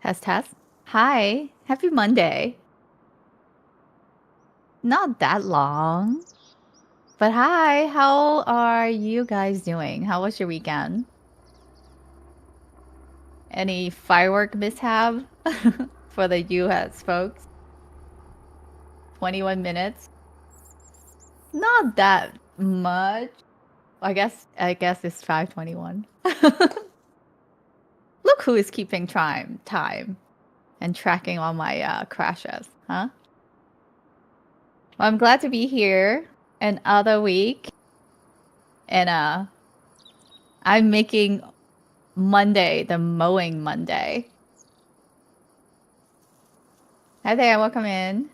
Test, test. Hi, happy Monday. Not that long. But hi, how are you guys doing? How was your weekend? Any firework mishap for the US folks? 21 minutes. Not that much. I guess it's 5:21. Look who is keeping time and tracking all my crashes, huh? Well, I'm glad to be here another week and I'm making Monday, the mowing Monday. Hi there, welcome in.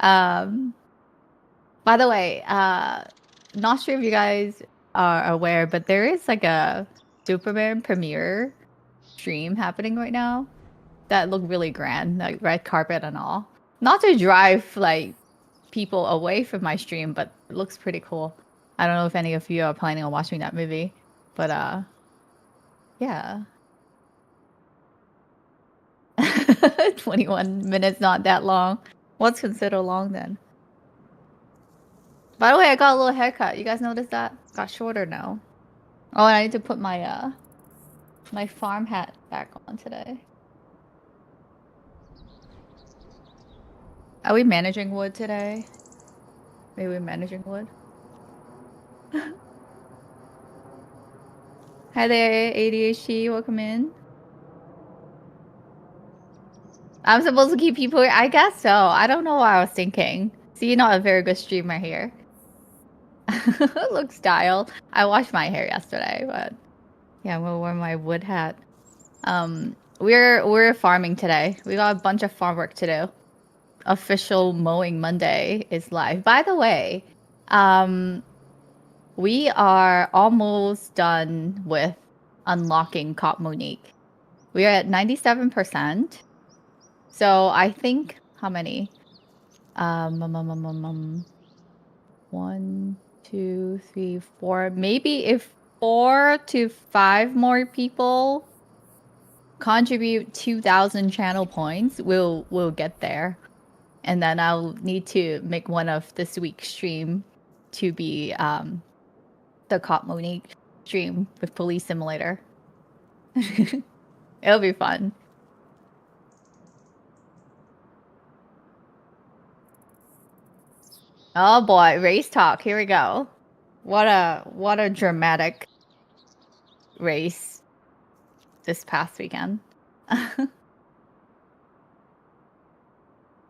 Um, by the way, not sure if you guys are aware, but there is like a Superman premiere stream happening right now that look really grand, like red carpet and all. Not to drive like people away from my stream, but it looks pretty cool. I don't know if any of you are planning on watching that movie, but yeah. 21 minutes, not that long. What's considered long then? By the way, I got a little haircut. You guys notice that? Got shorter now. Oh, and I need to put my farm hat back on today. Are we managing wood today? Maybe we're managing wood. Hi there, ADHD. Welcome in. I'm supposed to keep people here. I guess so. I don't know what I was thinking. See, you're not a very good streamer here. Look style. I washed my hair yesterday, but yeah, I'm gonna wear my wood hat. We're farming today. We got a bunch of farm work to do. Official mowing Monday is live. By the way, um, we are almost done with unlocking Cop Monique. We are at 97%. So I think how many? Um, um, um, um, um, um, 1, 2, 3, 4. Maybe if 4 to 5 more people contribute 2,000 channel points, we'll get there. And then I'll need to make one of this week's stream to be the Cop Monique stream with Police Simulator. It'll be fun. Oh boy, race talk. Here we go. What a dramatic race this past weekend.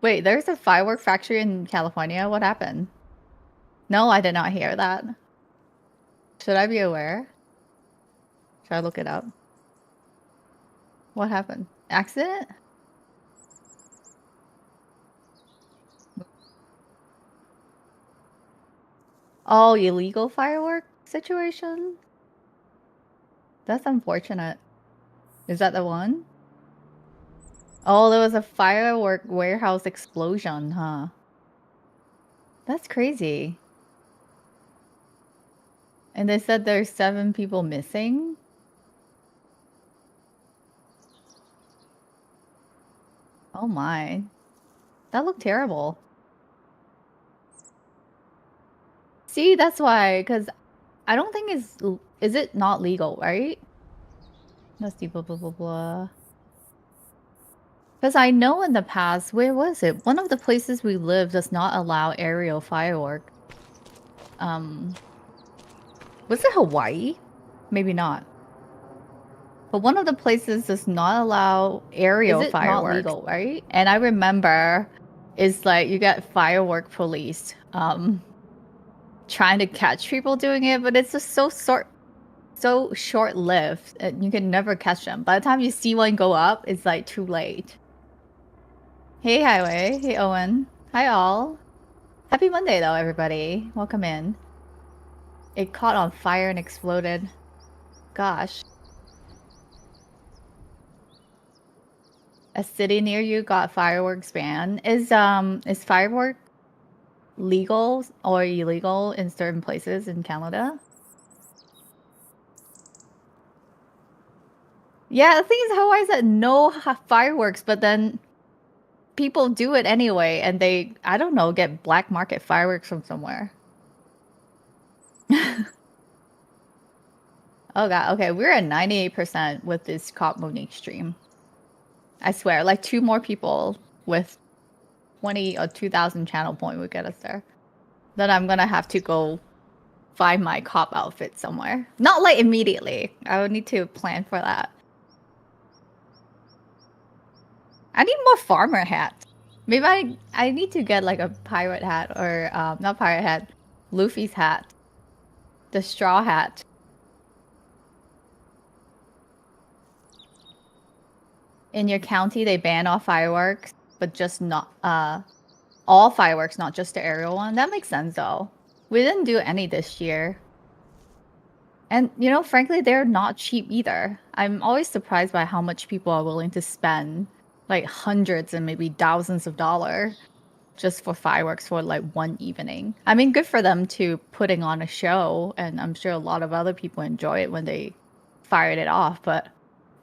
Wait, there's a firework factory in California. What happened? No, I did not hear that. Should I be aware? Should I look it up? What happened? Accident? Oh, illegal firework situation? That's unfortunate. Is that the one? Oh, there was a firework warehouse explosion, huh? That's crazy. And they said there's 7 people missing? Oh my. That looked terrible. See, that's why, because I don't think is it not legal, right? Let's see, blah, blah, blah, blah. Because I know in the past, where was it? One of the places we live does not allow aerial firework. Um, was it Hawaii? Maybe not. But one of the places does not allow aerial fireworks. Is it not legal, right? And I remember it's like you get firework police trying to catch people doing it, but it's just so short-lived and you can never catch them. By the time you see one go up, it's like too late. Hey Highway, hey Owen. Hi all. Happy Monday though, everybody. Welcome in. It caught on fire and exploded. Gosh. A city near you got fireworks banned. Is firework legal or illegal in certain places in Canada? Yeah, the thing is, Hawaii said no fireworks, but then people do it anyway, and they, I don't know, get black market fireworks from somewhere. Oh god, okay, we're at 98% with this cop Monique stream. I swear, like 2 more people with 20 or 2,000 channel point would get us there. Then I'm gonna have to go find my cop outfit somewhere. Not like immediately. I would need to plan for that. I need more farmer hats. Maybe I need to get like a pirate hat or not pirate hat, Luffy's hat, the straw hat. In your county, they ban all fireworks, but just not all fireworks, not just the aerial one. That makes sense though. We didn't do any this year. And you know, frankly, they're not cheap either. I'm always surprised by how much people are willing to spend like hundreds and maybe thousands of dollars just for fireworks for like one evening. I mean, good for them to putting on a show, and I'm sure a lot of other people enjoy it when they fired it off, but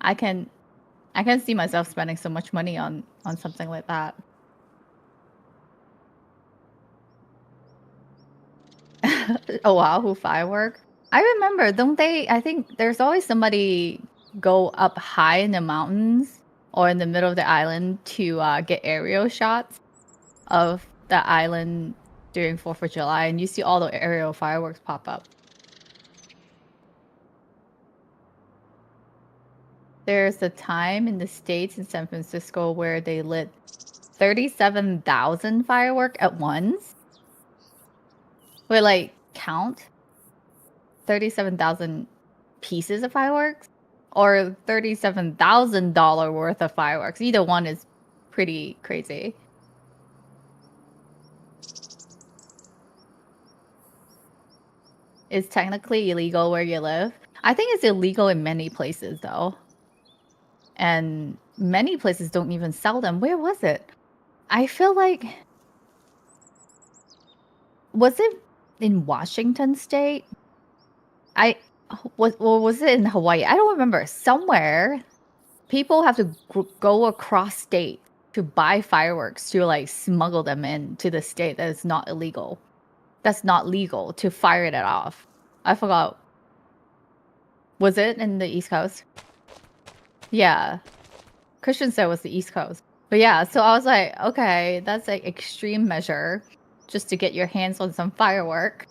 I can I can see myself spending so much money on something like that. Oahu firework. I remember, don't they? I think there's always somebody go up high in the mountains or in the middle of the island to get aerial shots of the island during 4th of July, and you see all the aerial fireworks pop up. There's a time in the States in San Francisco where they lit 37,000 fireworks at once. Wait, like count 37,000 pieces of fireworks or $37,000 worth of fireworks. Either one is pretty crazy. It's technically illegal where you live. I think it's illegal in many places though. And many places don't even sell them. Where was it? I feel like, was it in Washington State? I was, or was it in Hawaii? I don't remember. Somewhere people have to go across state to buy fireworks to like smuggle them into the state that is not illegal. That's not legal to fire it off. I forgot. Was it in the East Coast? Yeah. Christian said it was the East Coast. But yeah, so I was like, okay, that's like extreme measure just to get your hands on some firework.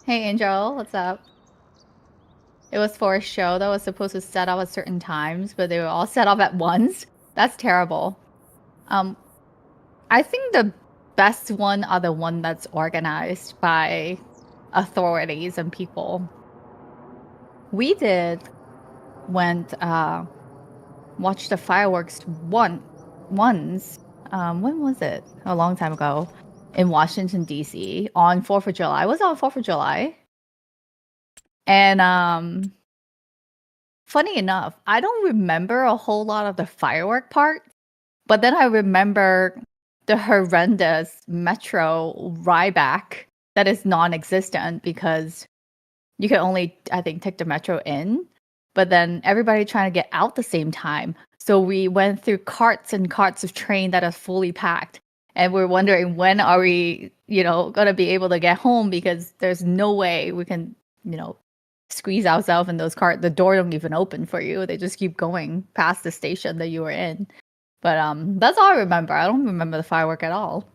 Hey Angel, what's up? It was for a show that was supposed to set up at certain times, but they were all set up at once. That's terrible. Um, I think the best one are the one that's organized by authorities and people. We did went watch the fireworks once. When was it? A long time ago in Washington D.C. on 4th of July. Was it on 4th of July? And funny enough, I don't remember a whole lot of the firework part, but then I remember the horrendous metro ride back that is non-existent because you can only, I think, take the metro in, but then everybody trying to get out the same time. So we went through carts and carts of train that are fully packed. And we're wondering when are we, going to be able to get home because there's no way we can, squeeze ourselves in those carts. The door don't even open for you. They just keep going past the station that you were in. But that's all I remember. I don't remember the firework at all.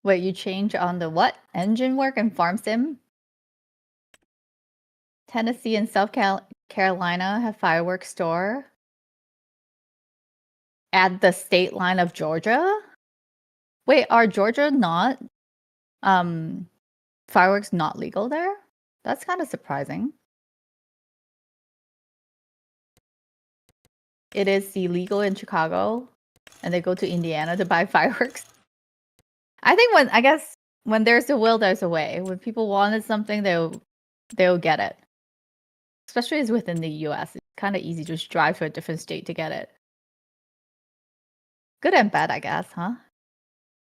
Wait, you change on the what? Engine work and farm sim? Tennessee and South Carolina have fireworks store at the state line of Georgia. Wait, are Georgia not um fireworks not legal there? That's kind of surprising. It is illegal in Chicago, and they go to Indiana to buy fireworks. I think when there's a will, there's a way. When people wanted something, they'll get it. Especially as within the US, it's kind of easy to just drive to a different state to get it. Good and bad, I guess, huh?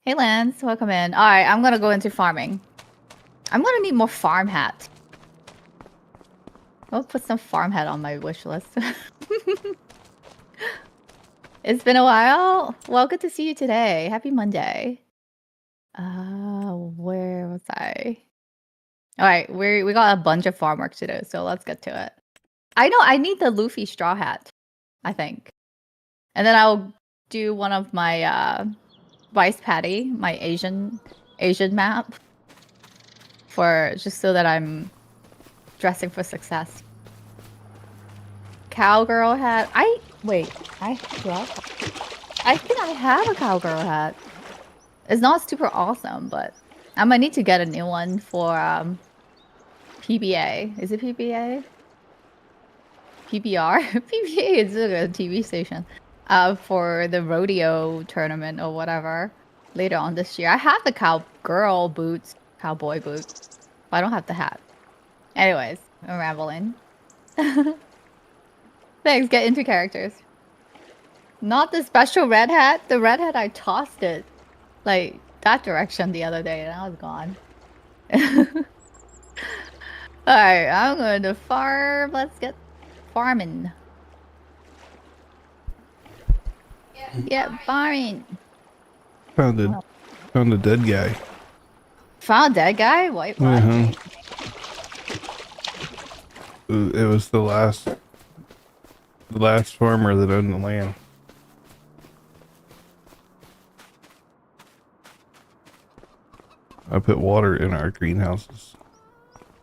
Hey Lance, welcome in. All right, I'm gonna go into farming. I'm gonna need more farm hats. I'll put some farm hat on my wish list. It's been a while. Well, good to see you today. Happy Monday. Where was I? All right, we got a bunch of farm work to do, so let's get to it. I know I need the Luffy straw hat, I think. And then I'll do one of my rice patty, my Asian map, for just so that I'm dressing for success. Cowgirl hat. I think I have a cowgirl hat. It's not super awesome, but I might need to get a new one for PBA. Is it PBA? PBR? PBA is a TV station. For the rodeo tournament or whatever later on this year. I have the cowboy boots, but I don't have the hat. Anyways, I'm rambling. Thanks, get into characters. Not the special red hat. The red hat, I tossed it like that direction the other day and I was gone. Alright, I'm going to farm. Let's get farming. Yeah, farming. Found a dead guy. Found a dead guy? Wait, what? It was the last farmer that owned the land. I put water in our greenhouses.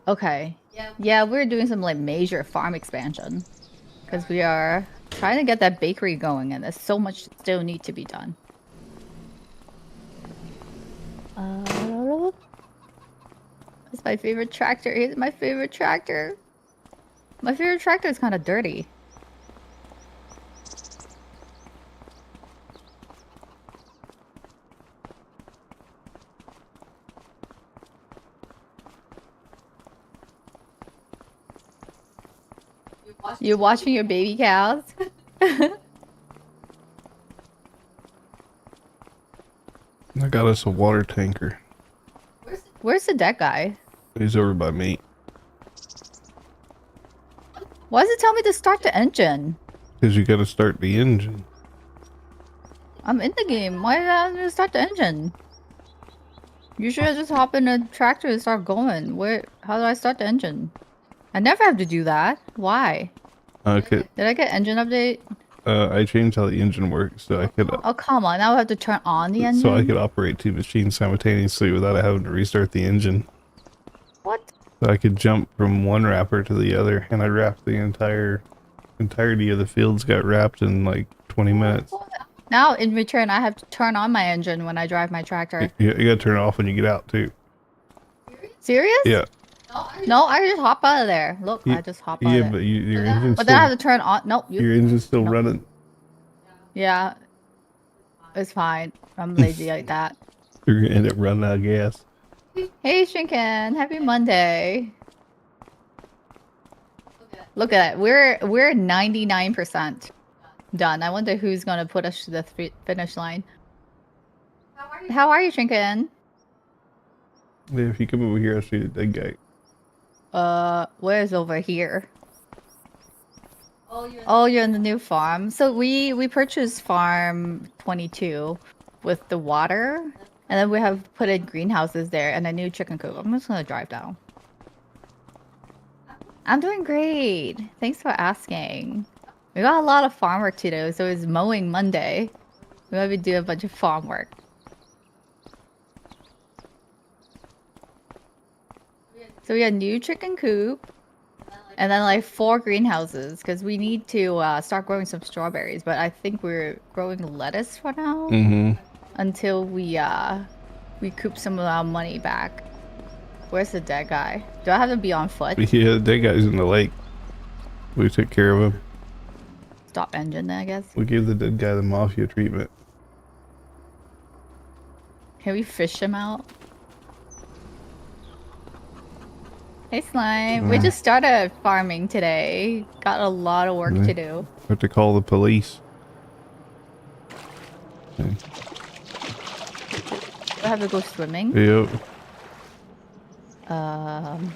Okay. Yeah, we're doing some like major farm expansion because we are trying to get that bakery going, and there's so much still need to be done. It's my favorite tractor. Here's my favorite tractor. My favorite tractor is kind of dirty. You're watching your baby cows? I got us a water tanker. Where's the dead guy? He's over by me. Why does it tell me to start the engine? Because you got to start the engine. I'm in the game. Why did I have to start the engine? Usually I just hop in a tractor and start going. How do I start the engine? I never have to do that. Why? Okay. Did I get engine update? I changed how the engine works so I could. Oh come on! Now I have to turn on the engine. So I could operate two machines simultaneously without having to restart the engine. What? So I could jump from one wrapper to the other, and I wrapped the entirety of the fields. Got wrapped in like 20 minutes. Now in return, I have to turn on my engine when I drive my tractor. You gotta turn it off when you get out too. Serious? Yeah. No, I just hop out of there. Look, I just hop out of Yeah, there. but your engine's But then I have to turn on. Nope. Your engine's still running. Yeah. It's fine. I'm lazy like that. You're gonna end up running out of gas. Hey, Shinken. Happy Monday. Look at it. We're 99% done. I wonder who's gonna put us to the finish line. How are you, Shinken? Yeah, if you come over here, I'll show you the dead guy. Where's over here? Oh, you're in the new farm. So we purchased farm 22 with the water, and then we have put in greenhouses there and a new chicken coop. I'm just gonna drive down. I'm doing great. Thanks for asking. We got a lot of farm work to do, so it's mowing Monday. We might be doing a bunch of farm work. So we had new chicken coop, and then like 4 greenhouses because we need to start growing some strawberries. But I think we're growing lettuce for now until we recoup some of our money back. Where's the dead guy? Do I have to be on foot? Yeah, the dead guy's in the lake. We took care of him. Stop engine then, I guess. We gave the dead guy the mafia treatment. Can we fish him out? Hey Slime, we just started farming today. Got a lot of work to do. Have to call the police. Okay. Do I have to go swimming? Yep. Um,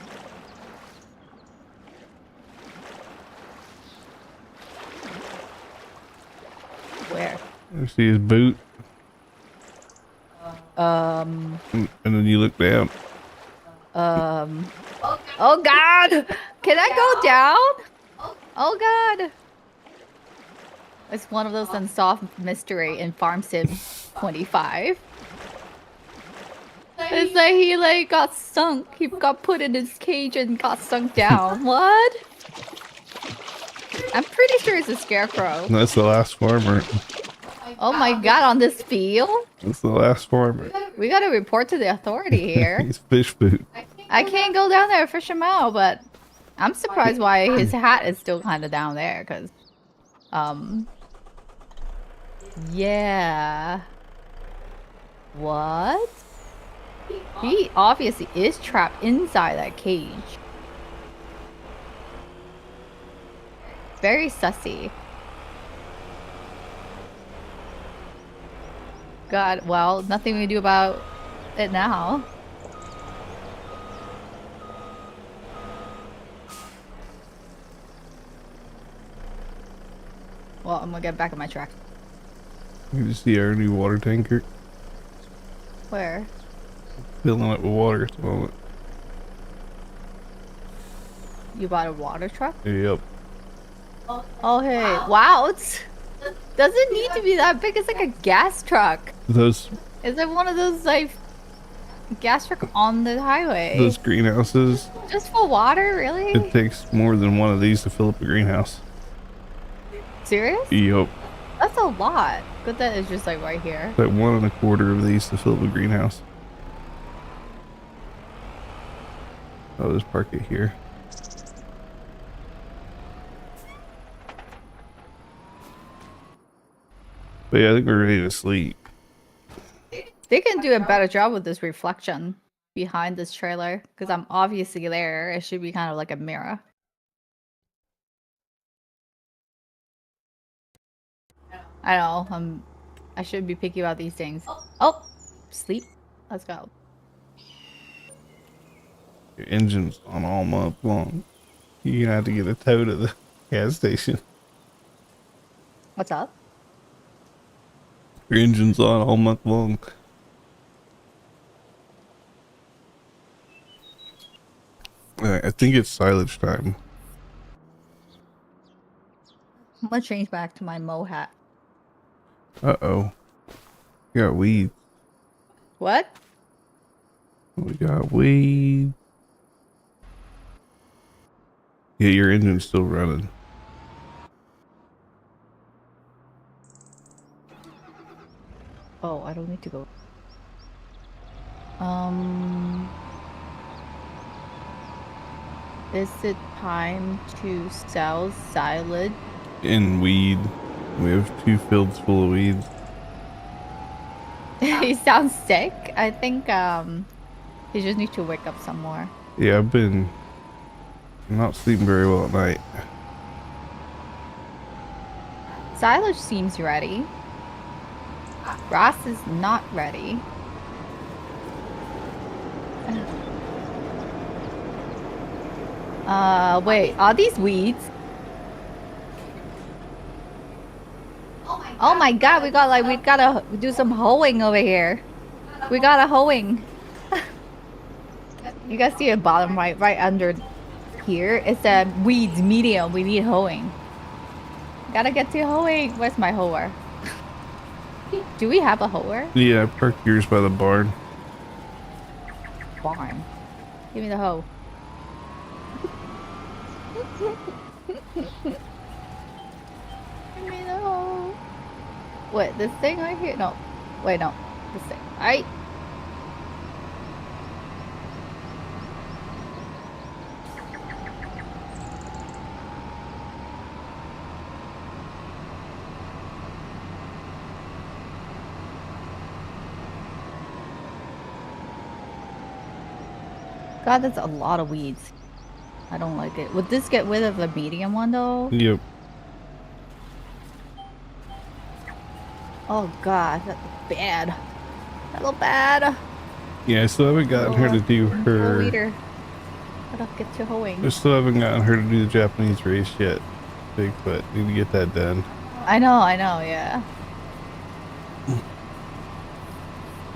where? You see his boot, Um, and then you look down. um, oh God! Can I go down? Oh God! It's one of those unsolved mystery in Farmsim 25. It's like he like got sunk. He got put in his cage and got sunk down. What? I'm pretty sure it's a scarecrow. That's the last farmer. Oh my God, on this field? That's the last farmer. We gotta report to the authority here. He's fish boot. I can't go down there and fish him out, but I'm surprised why his hat is still kind of down there, because, yeah. What? He obviously is trapped inside that cage. Very sussy. God, well, nothing we do about it now. Well, I'm gonna get back on my track. You can see our new water tanker Where? filling up with water at the moment. You bought a water truck? Yep. Oh, hey. Wow, it's doesn't need to be that big. It's like a gas truck. Those Is it one of those like gas truck on the highway? those greenhouses. Just for water, really? It takes more than one of these to fill up a greenhouse. Serious? Yep. That's a lot. Good that it's just like right here. Like 1.25 of these to fill up a greenhouse. I'll just park it here. But yeah, I think we're ready to sleep. They can do a better job with this reflection behind this trailer because I'm obviously there. It should be kind of like a mirror. I know. I should be picky about these things. Oh, sleep. Let's go. Your engine's on all month long. You're gonna have to get a tow to the gas station. What's up? Your engine's on all month long. Alright, I think it's silage time. I'm gonna change back to my Mo hat. Uh-oh. We got weed. What? We got weed. Yeah, your engine's still running. Oh, I don't need to go. Is it time to sell silage? And weed. We have 2 fields full of weeds. He sounds sick. I think he just needs to wake up some more. Yeah, I've been not sleeping very well at night. Silage seems ready. Ross is not ready. Wait, are these weeds? Oh my God, we gotta do some hoeing over here. We got a hoeing. You guys see the bottom right under here? It's a weeds medium. We need hoeing. Gotta get to hoeing. Where's my hoer? Do we have a hoer? Yeah, I parked yours by the barn. Barn. Give me the hoe. Give me the hoe. Wait, this thing right here? No. Wait, no. This thing. Alright. God, that's a lot of weeds. I don't like it. Would this get rid of the medium one though? Yep. Oh God, that's bad. That look bad. Yeah, I still haven't gotten her to do Go her. weeder. Gotta get to I hoeing. still haven't gotten her to do the Japanese race yet. Bigfoot. Need to get that done. I know, yeah.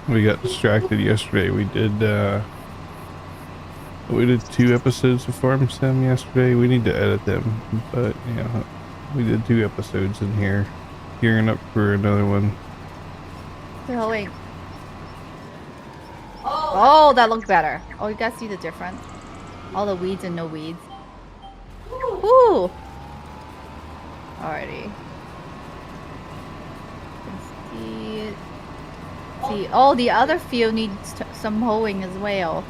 We got distracted yesterday. We did 2 episodes of Farm Sim yesterday. We need to edit them, but yeah, we did 2 episodes in here. Gearing up for another one. To hoeing. Oh, that looked better. Oh, you guys see the difference? All the weeds and no weeds. Woo! Alrighty. See, see. Oh, the other field needs some hoeing as well.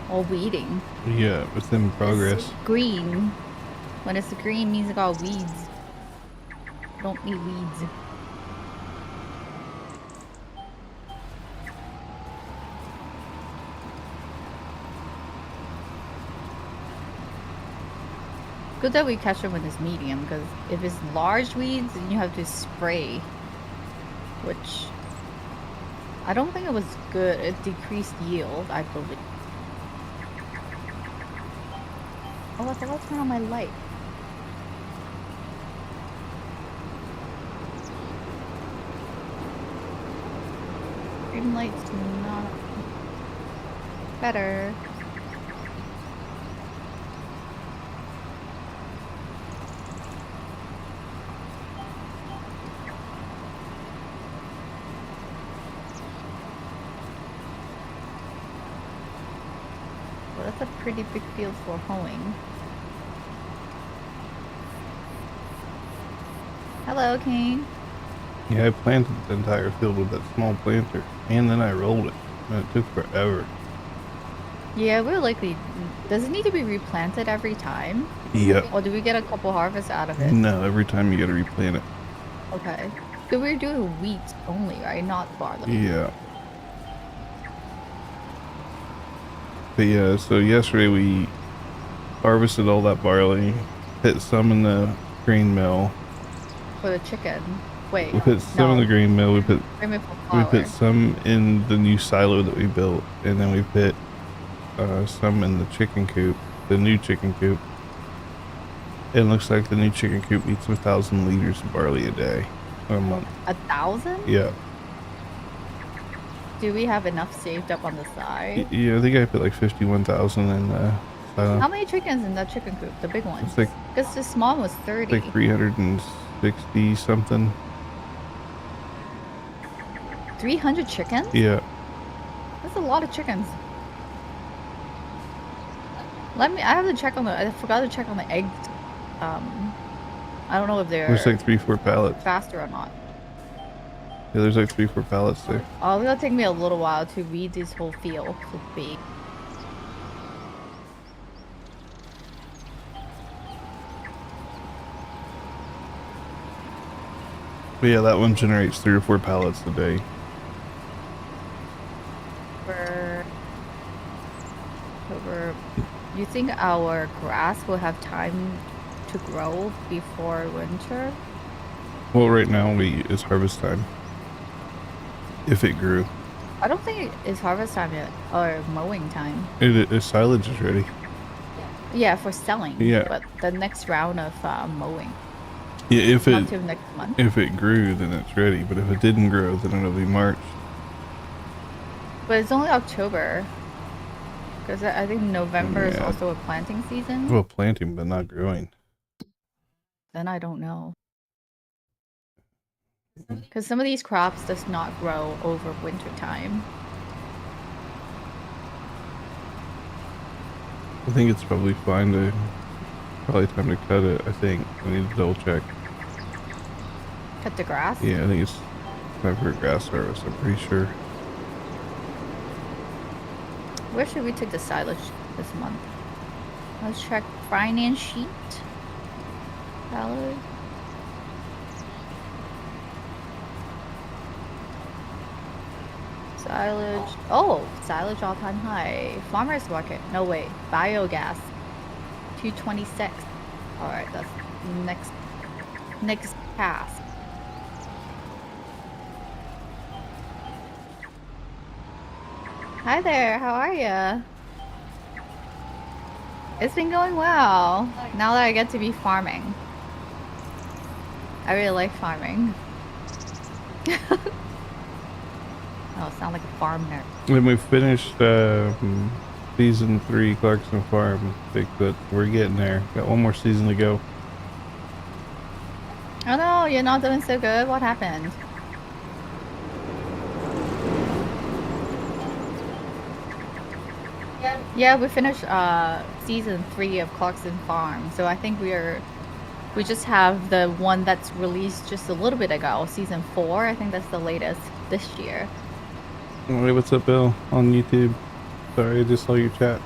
Or weeding. Yeah, it's in progress. It's green. When it's green means it got weeds. Don't need weeds. Good that we catch them when it's medium, because if it's large weeds, then you have to spray. Which I don't think it was good. It decreased yield, I believe. Oh, I forgot to turn on my light. Green lights do not better. Well, that's a pretty big field for hoeing. Hello, King. Yeah, I planted the entire field with that small planter, and then I rolled it, and it took forever. Yeah, we're likely. Does it need to be replanted every time? Yep. Or do we get a couple harvests out of it? No, every time you gotta replant it. Okay. So we're doing wheat only, right? Not barley. Yeah. But yeah, so yesterday we harvested all that barley, put some in the grain mill. For the chicken. Wait. We put some in the grain mill. We put some in the new silo that we built, and then we put some in the chicken coop, the new chicken coop. It looks like the new chicken coop eats 1,000 liters of barley a day, or a month. 1,000? Yeah. Do we have enough saved up on the side? Yeah, I think I put like 51,000 in the silo. How many chickens in that chicken coop? The big one? It's like, because the small one was 30. like 360 something. 300 chickens? Yeah. That's a lot of chickens. I have to check on I forgot to check on the eggs. I don't know if they're... There's like 3-4 pallets. Faster or not. Yeah, there's like 3-4 pallets there. Oh, it's gonna take me a little while to read this whole field. So big. But yeah, that one generates 3 or 4 pallets a day. Do you think our grass will have time to grow before winter? Well, right now it's harvest time. If it grew. I don't think it's harvest time yet, or mowing time. Silage is ready. Yeah, for selling. Yeah. But the next round of mowing. Yeah, if Not till next month. If it grew, then it's ready. But if it didn't grow, then it'll be March. But it's only October. Because I think November is also a planting season. Well, planting, but not growing. Then I don't know. Because some of these crops does not grow over winter time. I think it's probably fine to... Probably time to cut it, I think. I need to double check. Cut the grass? Yeah, I think it's time for a grass harvest, I'm pretty sure. Where should we take the silage this month? Let's check finance sheet. Salad. Silage. Oh, silage all-time high. Farmers market. No, wait. Biogas. 226. Alright, that's next pass. Hi there, how are you? It's been going well. Now that I get to be farming. I really like farming. Oh, sound like a farm nerd. When we finished season 3 Clarkson Farm, Bigfoot, we're getting there. Got one more season to go. Oh no, you're not doing so good. What happened? Yeah, we finished season 3 of Clarkson Farm. So I think we just have the one that's released just a little bit ago, season 4. I think that's the latest this year. Hey, what's up, Bill? On YouTube. Sorry, I just saw your chat.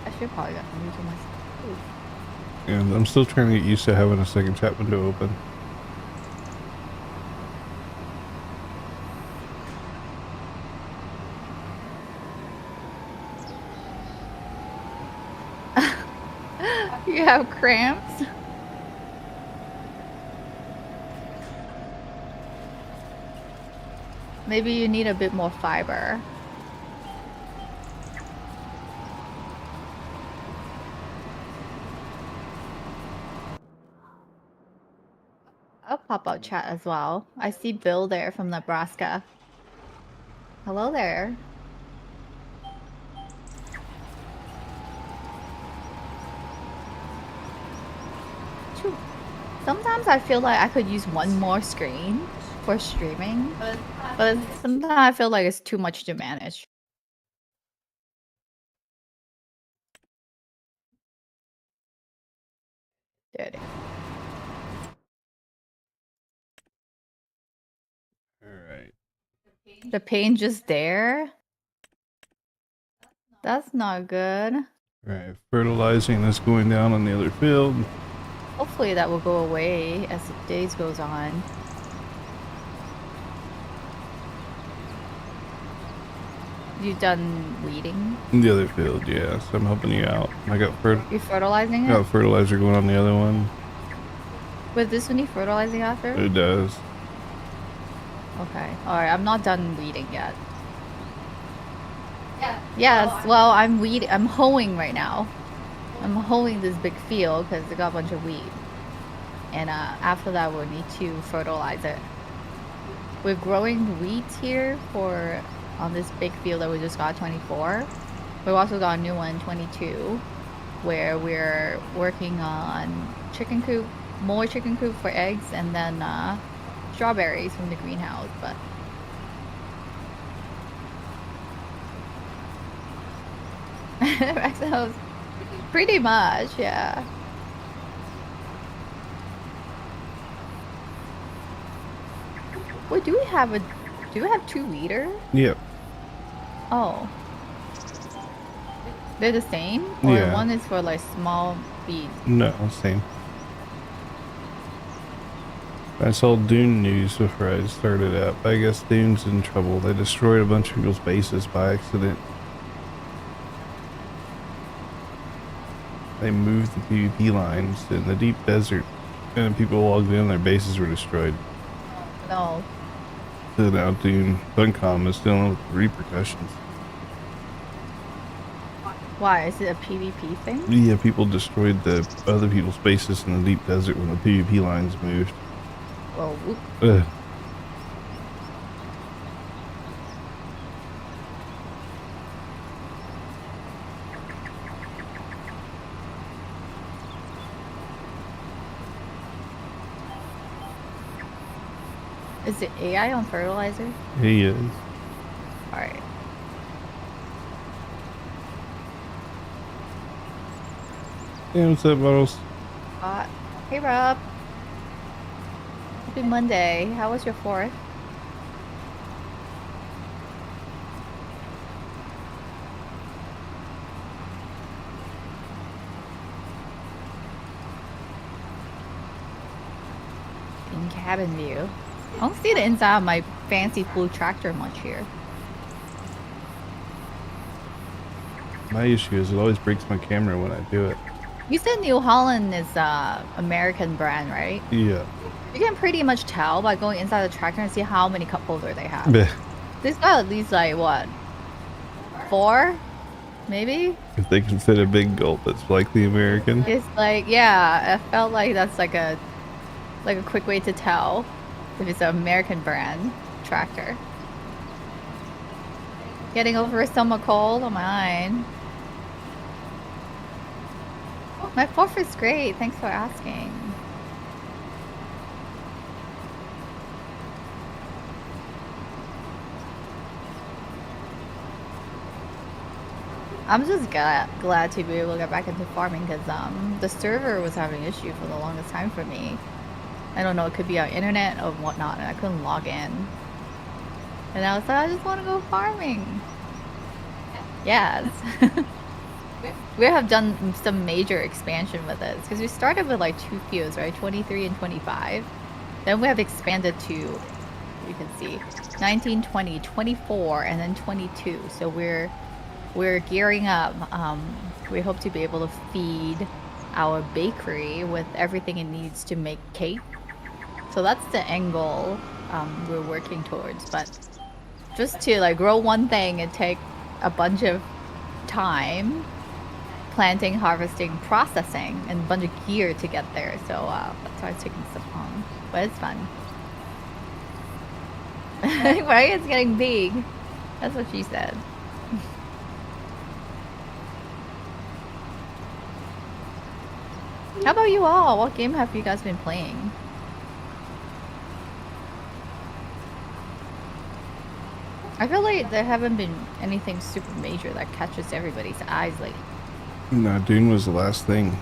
I should probably got muted myself. And I'm still trying to get used to having a second chat window open. You have cramps? Maybe you need a bit more fiber. I'll pop out chat as well. I see Bill there from Nebraska. Hello there. Sometimes I feel like I could use one more screen for streaming, but sometimes I feel like it's too much to manage. Dude. Alright. The pain just there? That's not good. Alright, fertilizing that's going down on the other field. Hopefully that will go away as the days goes on. You done weeding? The other field, yeah. So I'm helping you out. You fertilizing it? Got fertilizer going on the other one. But this one need fertilizing after? It does. Okay. Alright, I'm not done weeding yet. Yes, well, I'm hoeing right now. I'm hoeing this big field because it got a bunch of weed. And after that, we'll need to fertilize it. We're growing wheat here on this big field that we just got, 24. We've also got a new one, 22, where we're working on chicken coop, more chicken coop for eggs, and then strawberries from the greenhouse. But Maximos, pretty much, yeah. Wait, do we have 2 liters? Yep. Oh. They're the same? Or yeah. One is for like small bees? No, same. I saw Dune news before I started up. I guess Dune's in trouble. They destroyed a bunch of people's bases by accident. They moved the PvP lines in the deep desert, and people logged in, their bases were destroyed. No. So now Dune Funcom is dealing with repercussions. Why? Is it a PvP thing? Yeah, people destroyed the other people's bases in the deep desert when the PvP lines moved. Well, whoop. Is it AI on fertilizer? He is. Alright. Hey, what's up, Bottles? Hey, Rob. Happy Monday. How was your 4th? In cabin view. I don't see the inside of my fancy blue tractor much here. My issue is it always breaks my camera when I do it. You said New Holland is American brand, right? Yeah. You can pretty much tell by going inside the tractor and see how many cup holder they have. This got at least like what, 4, maybe. If they can fit a big gulp, it's like the American. It's like, yeah, I felt like that's like a quick way to tell if it's an American brand tractor. Getting over a summer cold on mine. My 4th is great. Thanks for asking. I'm just glad to be able to get back into farming because the server was having an issue for the longest time for me. I don't know, it could be our internet or whatnot, and I couldn't log in. And I was like, I just want to go farming. Yes. We have done some major expansion with this because we started with like 2 fields, right? 23 and 25. Then we have expanded to, you can see, 19, 20, 24, and then 22. So we're gearing up. We hope to be able to feed our bakery with everything it needs to make cake. So that's the end goal we're working towards. But just to like grow one thing, it takes a bunch of time, planting, harvesting, processing, and a bunch of gear to get there. So that's why it's taking so long. But it's fun. Right? It's getting big. That's what she said. How about you all? What game have you guys been playing? I feel like there haven't been anything super major that catches everybody's eyes lately. No, Dune was the last thing.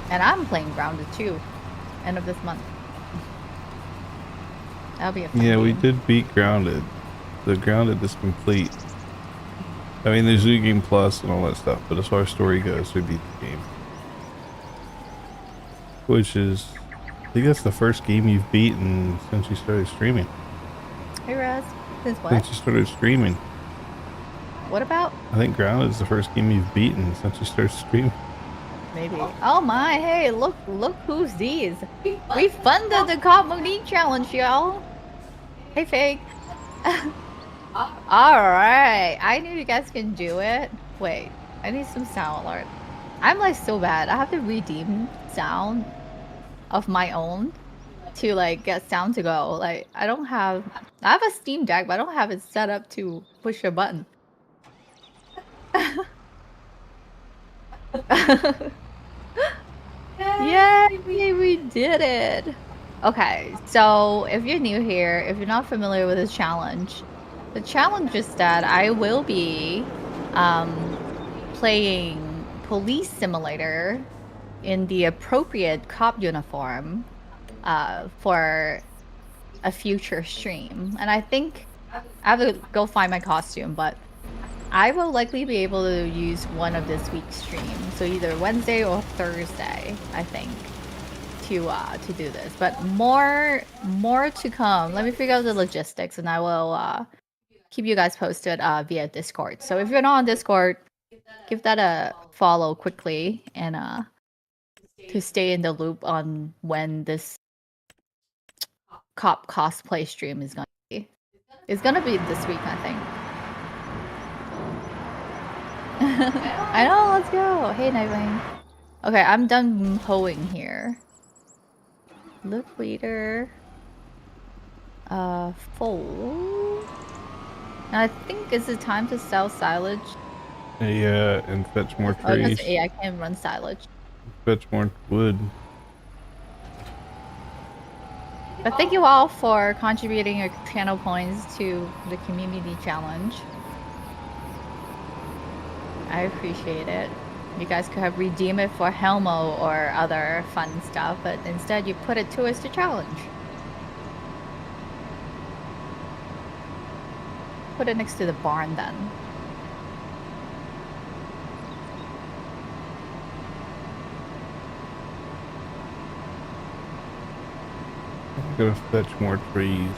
And I'm playing Grounded too. End of this month. That'll be a fun game. We did beat Grounded. The Grounded is complete. I mean, there's Zoo Game Plus and all that stuff, but as far as story goes, we beat the game. Which is, I think that's the first game you've beaten since you started streaming. Hey, Raz. Since what? Since you started streaming. What about? I think Grounded is the first game you've beaten since you started streaming. Maybe. Oh my, hey, look who's these. We funded the Cop Monique challenge, y'all. Hey, Fake. Alright, I knew you guys can do it. Wait, I need some sound alert. I'm like so bad. I have to redeem sound of my own to like get sound to go. Like I have a Steam Deck, but I don't have it set up to push a button. Yay, we did it. Okay, so if you're new here, if you're not familiar with the challenge is that I will be playing Police Simulator in the appropriate cop uniform for a future stream. And I think I have to go find my costume, but I will likely be able to use one of this week's streams. So either Wednesday or Thursday, I think, to do this. But more to come. Let me figure out the logistics and I will keep you guys posted via Discord. So if you're not on Discord, give that a follow quickly and to stay in the loop on when this cop cosplay stream is gonna be. It's gonna be this week, I think. I know, let's go. Hey, Nightwing. Okay, I'm done hoeing here. Look leader. Fold. And I think is it time to sell silage? Yeah, and fetch more trees. Oh, I can't run silage. Fetch more wood. But thank you all for contributing your channel points to the community challenge. I appreciate it. You guys could have redeemed it for Helmo or other fun stuff, but instead you put it towards the challenge. Put it next to the barn then. I'm gonna fetch more trees.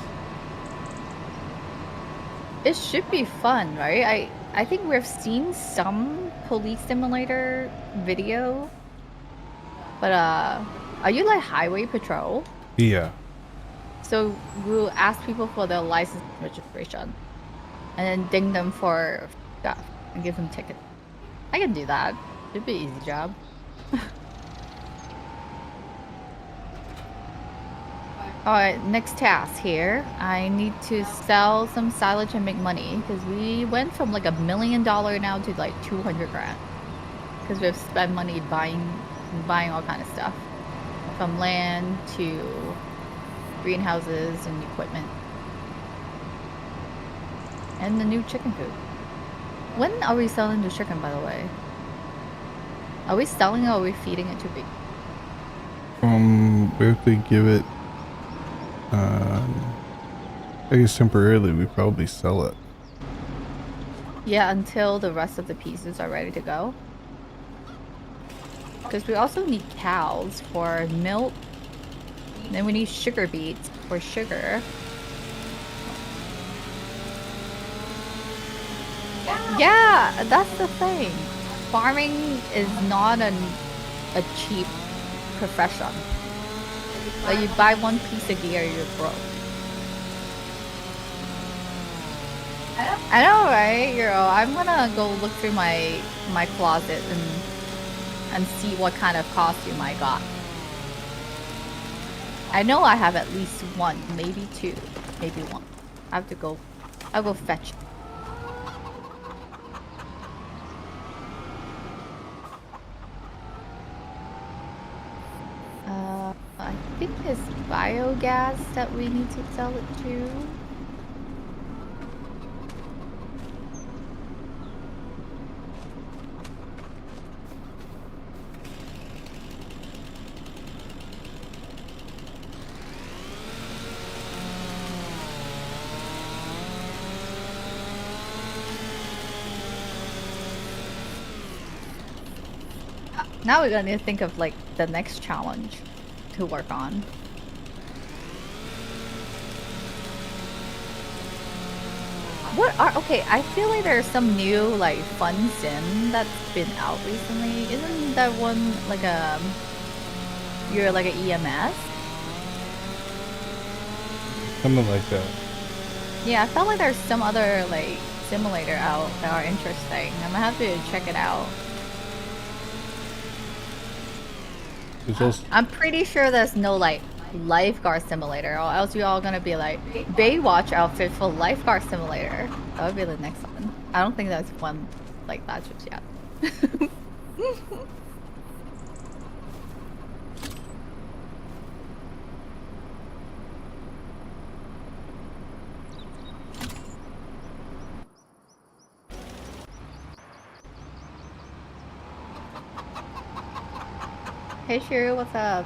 It should be fun, right? I think we've seen some police simulator video. But are you like highway patrol? Yeah. So we'll ask people for their license registration, and then ding them for stuff and give them tickets. I can do that. It'd be an easy job. Alright, next task here. I need to sell some silage and make money because we went from like $1 million now to like 200 grand. Because we've spent money buying all kind of stuff. From land to greenhouses and equipment. And the new chicken coop. When are we selling the chicken, by the way? Are we selling it or are we feeding it to be? We have to give it, I guess temporarily we probably sell it. Yeah, until the rest of the pieces are ready to go. Because we also need cows for milk. Then we need sugar beets for sugar. Yeah, that's the thing. Farming is not a cheap profession. Like you buy one piece of gear, you're broke. I know, right? I'm gonna go look through my closet and see what kind of costume I got. I know I have at least one, maybe two, maybe one. I'll go fetch. I think it's biogas that we need to sell it to. Now we're gonna think of like the next challenge to work on. Okay, I feel like there's some new like fun sim that's been out recently. Isn't that one like you're like an EMS? Something like that. Yeah, I felt like there's some other like simulator out that are interesting. I'm gonna have to check it out. I'm pretty sure there's no like lifeguard simulator, or else you're all gonna be like Baywatch outfit for lifeguard simulator. That would be the next one. I don't think that's one like that just yet. Hey Shiru, what's up?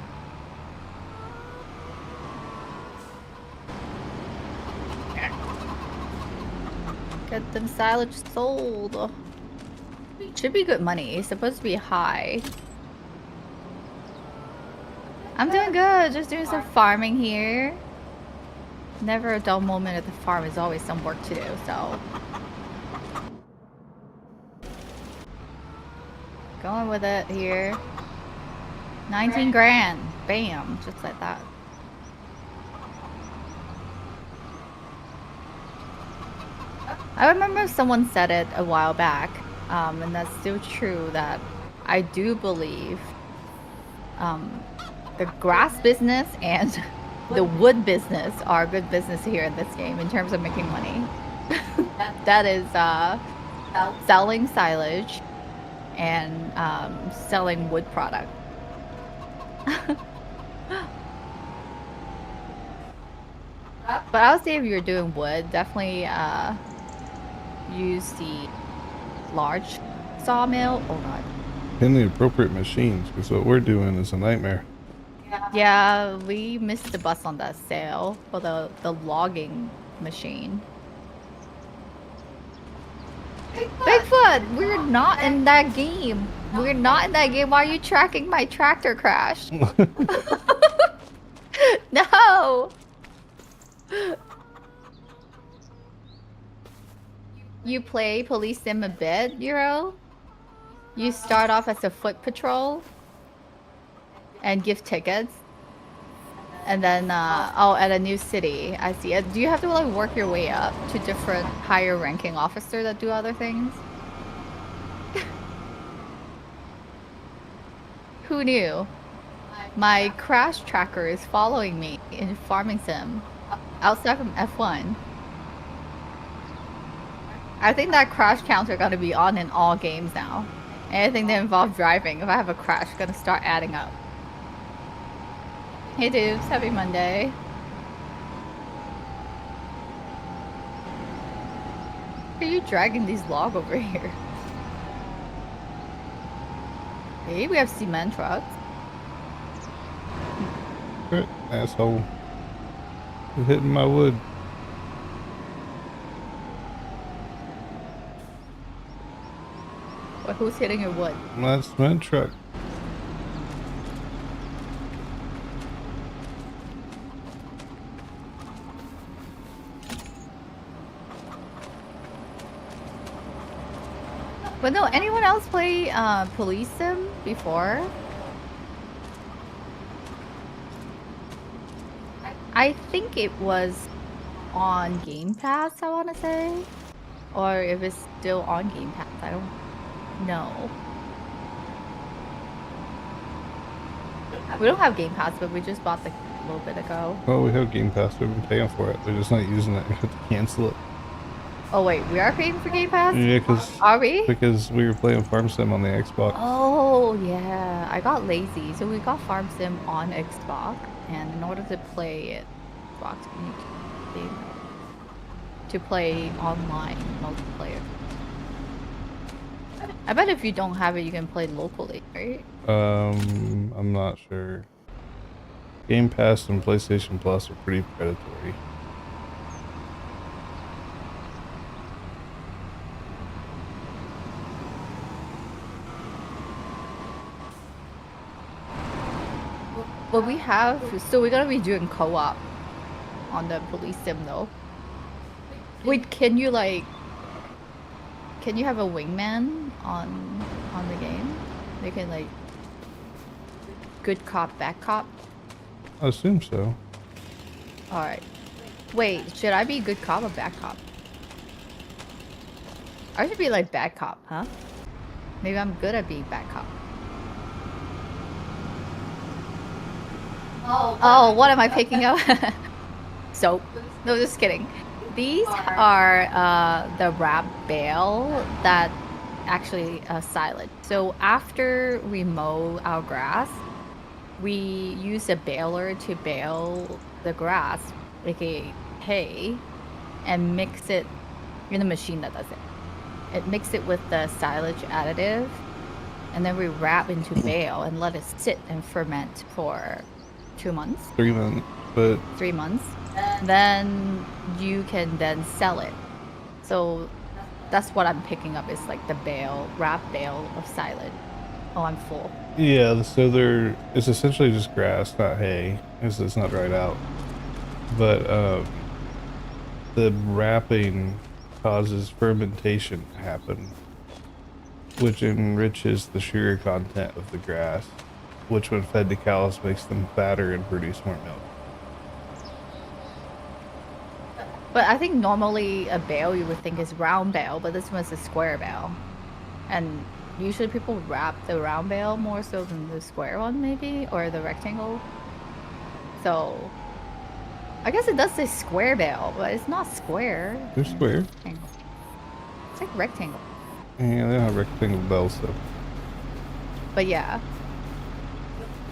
Get them silage sold. Should be good money. It's supposed to be high. I'm doing good. Just doing some farming here. Never a dull moment at the farm. There's always some work to do, so. Going with it here. 19 grand. Bam. Just like that. I remember someone said it a while back, and that's still true, that I do believe the grass business and the wood business are good business here in this game in terms of making money. That is selling silage and selling wood product. But I would say if you're doing wood, definitely use the large sawmill. Oh god. And the appropriate machines, because what we're doing is a nightmare. Yeah, we missed the bus on that sale for the logging machine. Bigfoot, we're not in that game. We're not in that game. Why are you tracking my tractor crash? No! You play police sim a bit, Euro? You start off as a foot patrol and give tickets. And then, oh, at a new city. I see. Do you have to like work your way up to different higher ranking officer that do other things? Who knew? My crash tracker is following me in Farming Sim outside from F1. I think that crash counter gonna be on in all games now. Anything that involves driving, if I have a crash, it's gonna start adding up. Hey dudes, happy Monday. Why are you dragging these logs over here? Hey, we have cement trucks. Good asshole. You're hitting my wood. But who's hitting your wood? My cement truck. But no, anyone else play Police Sim before? I think it was on Game Pass, I want to say. Or if it's still on Game Pass, I don't know. We don't have Game Pass, but we just bought the a little bit ago. Oh, we have Game Pass. We've been paying for it. They're just not using it. We have to cancel it. Oh wait, we are paying for Game Pass? Yeah, because are we? Because we were playing Farmsim on the Xbox. Oh yeah, I got lazy, so we got Farmsim on Xbox, and in order to play it, Xbox, we need to play online multiplayer. I bet if you don't have it, you can play locally, right? I'm not sure. Game Pass and PlayStation Plus are pretty predatory. Well, we have, so we're gonna be doing co-op on the Police Sim though. Wait, can you like, can you have a wingman on the game? They can like, good cop, bad cop? I assume so. Alright. Wait, should I be good cop or bad cop? I should be like bad cop, huh? Maybe I'm good at being bad cop. Oh, what am I picking up? Soap. No, just kidding. These are the wrap bale that actually silage. So after we mow our grass, we use a baler to bale the grass, aka hay, and mix it in the machine that does it. It mix it with the silage additive, and then we wrap into bale and let it sit and ferment for 2 months. 3 months, but 3 months. Then you can then sell it. So that's what I'm picking up is like the bale, wrap bale of silage. Oh, I'm full. Yeah, so it's essentially just grass, not hay, because it's not dried out. But the wrapping causes fermentation to happen, which enriches the sugar content of the grass, which when fed to cows makes them fatter and produce more milk. But I think normally a bale you would think is round bale, but this one's a square bale. And usually people wrap the round bale more so than the square one maybe, or the rectangle. So I guess it does say square bale, but it's not square. They're square. Rectangle. It's like rectangle. Yeah, they don't have rectangle bells though. But yeah.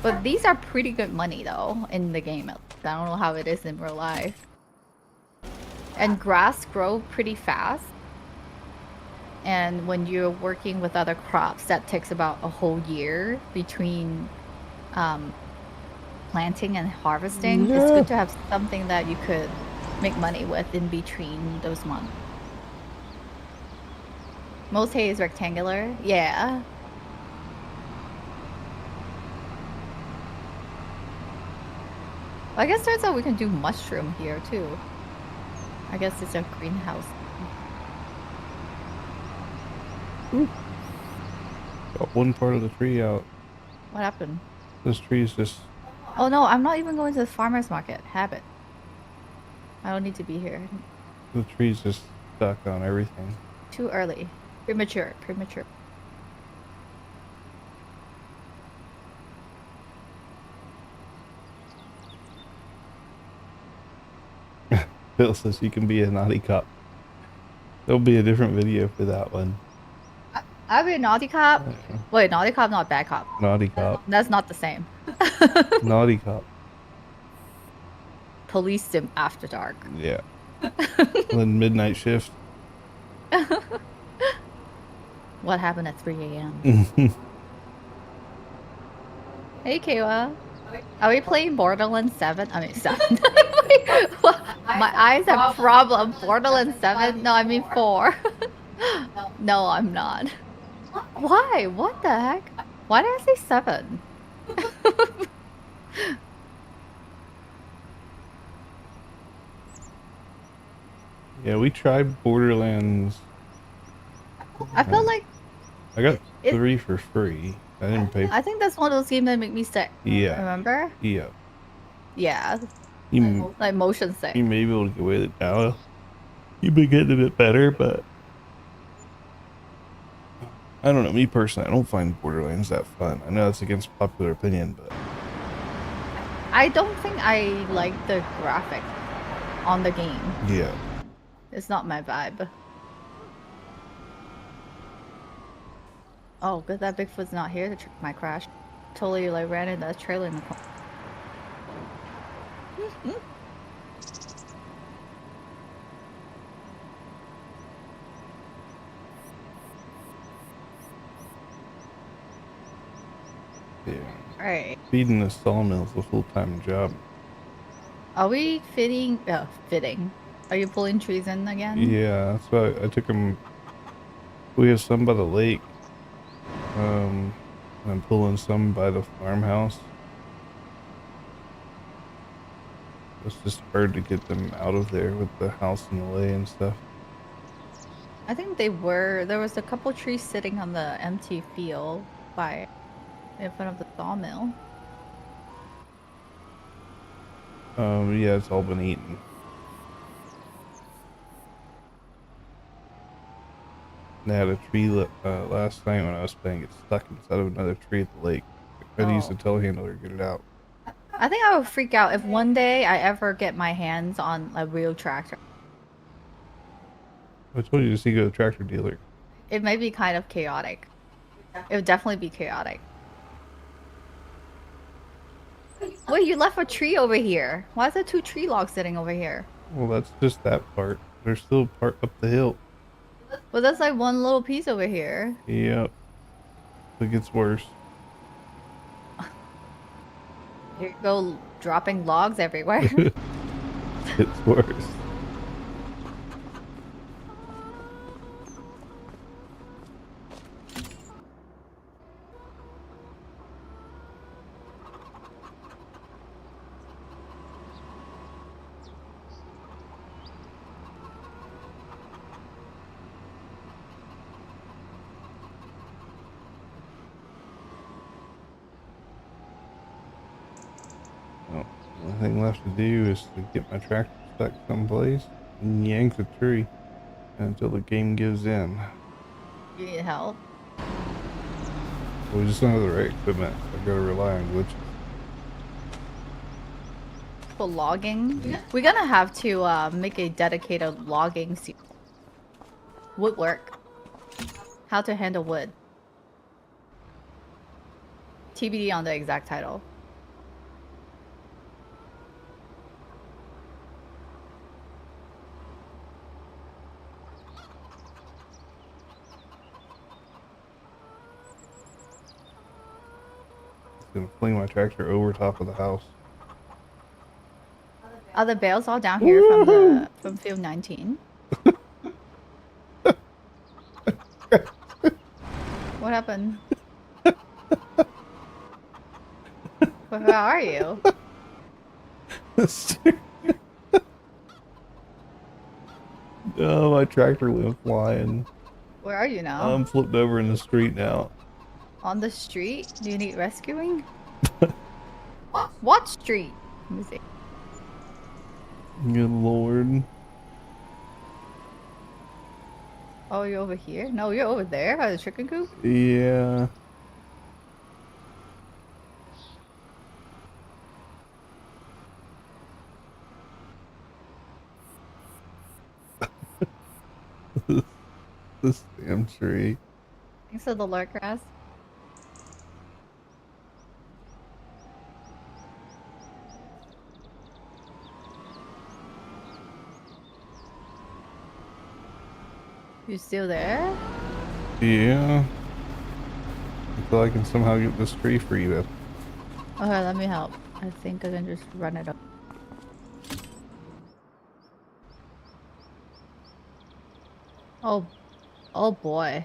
But these are pretty good money though in the game. I don't know how it is in real life. And grass grow pretty fast. And when you're working with other crops, that takes about a whole year between planting and harvesting. Yeah. It's good to have something that you could make money with in between those months. Most hay is rectangular. Yeah. I guess turns out we can do mushroom here too. I guess it's a greenhouse. Ooh. Got one part of the tree out. What happened? This tree's just Oh no, I'm not even going to the farmer's market. Habit. I don't need to be here. The tree's just stuck on everything. Too early. Premature. Premature. Bill says you can be a naughty cop. There'll be a different video for that one. I'll be a naughty cop. Wait, naughty cop, not bad cop. Naughty cop. That's not the same. Naughty cop. Police sim after dark. Yeah. Then midnight shift. What happened at 3 a.m.? Hey, Kayla. Are we playing Borderlands 7? I mean, 7. My eyes have problem. Borderlands 7? No, I mean 4. No, I'm not. Why? What the heck? Why did I say 7? Yeah, we tried Borderlands. I feel like I got 3 for free. I didn't pay. I think that's one of those games that make me sick. Yeah. Remember? Yeah. Yeah. You, like motion sick. You may be able to get away with it now. You've been getting a bit better, but I don't know. Me personally, I don't find Borderlands that fun. I know that's against popular opinion, but I don't think I like the graphic on the game. Yeah. It's not my vibe. Oh, good that Bigfoot's not here to check my crash. Totally like ran into that trailer in the corner. Yeah. Alright. Feeding the sawmill is a full-time job. Are we fitting? Fitting. Are you pulling trees in again? Yeah, that's why I took them. We have some by the lake. I'm pulling some by the farmhouse. It's just hard to get them out of there with the house in the way and stuff. I think they were. There was a couple trees sitting on the empty field by in front of the sawmill. Yeah, it's all been eaten. They had a tree last night when I was playing. It stuck inside of another tree at the lake. I had to use the telehandler to get it out. I think I would freak out if one day I ever get my hands on a real tractor. I told you to see go to the tractor dealer. It may be kind of chaotic. It would definitely be chaotic. Wait, you left a tree over here. Why is there 2 tree logs sitting over here? Well, that's just that part. There's still a part up the hill. Well, that's like one little piece over here. Yep. It gets worse. Here you go, dropping logs everywhere. It's worse. The only thing left to do is to get my tractor stuck someplace and yank the tree until the game gives in. You need help? We just don't have the right equipment. I've got to rely on glitches. For logging? We're gonna have to make a dedicated logging series. Woodwork. How to handle wood. TBD on the exact title. Gonna fling my tractor over top of the house. Are the bales all down here from field 19? What happened? Where are you? Oh, my tractor went flying. Where are you now? I'm flipped over in the street now. On the street? Do you need rescuing? What street? Let me see. Good lord. Oh, you're over here? No, you're over there by the chicken coop? Yeah. This damn tree. Thanks for the lurk grass. You still there? Yeah. Until I can somehow get this tree free though. Okay, let me help. I think I can just run it up. Oh, oh boy.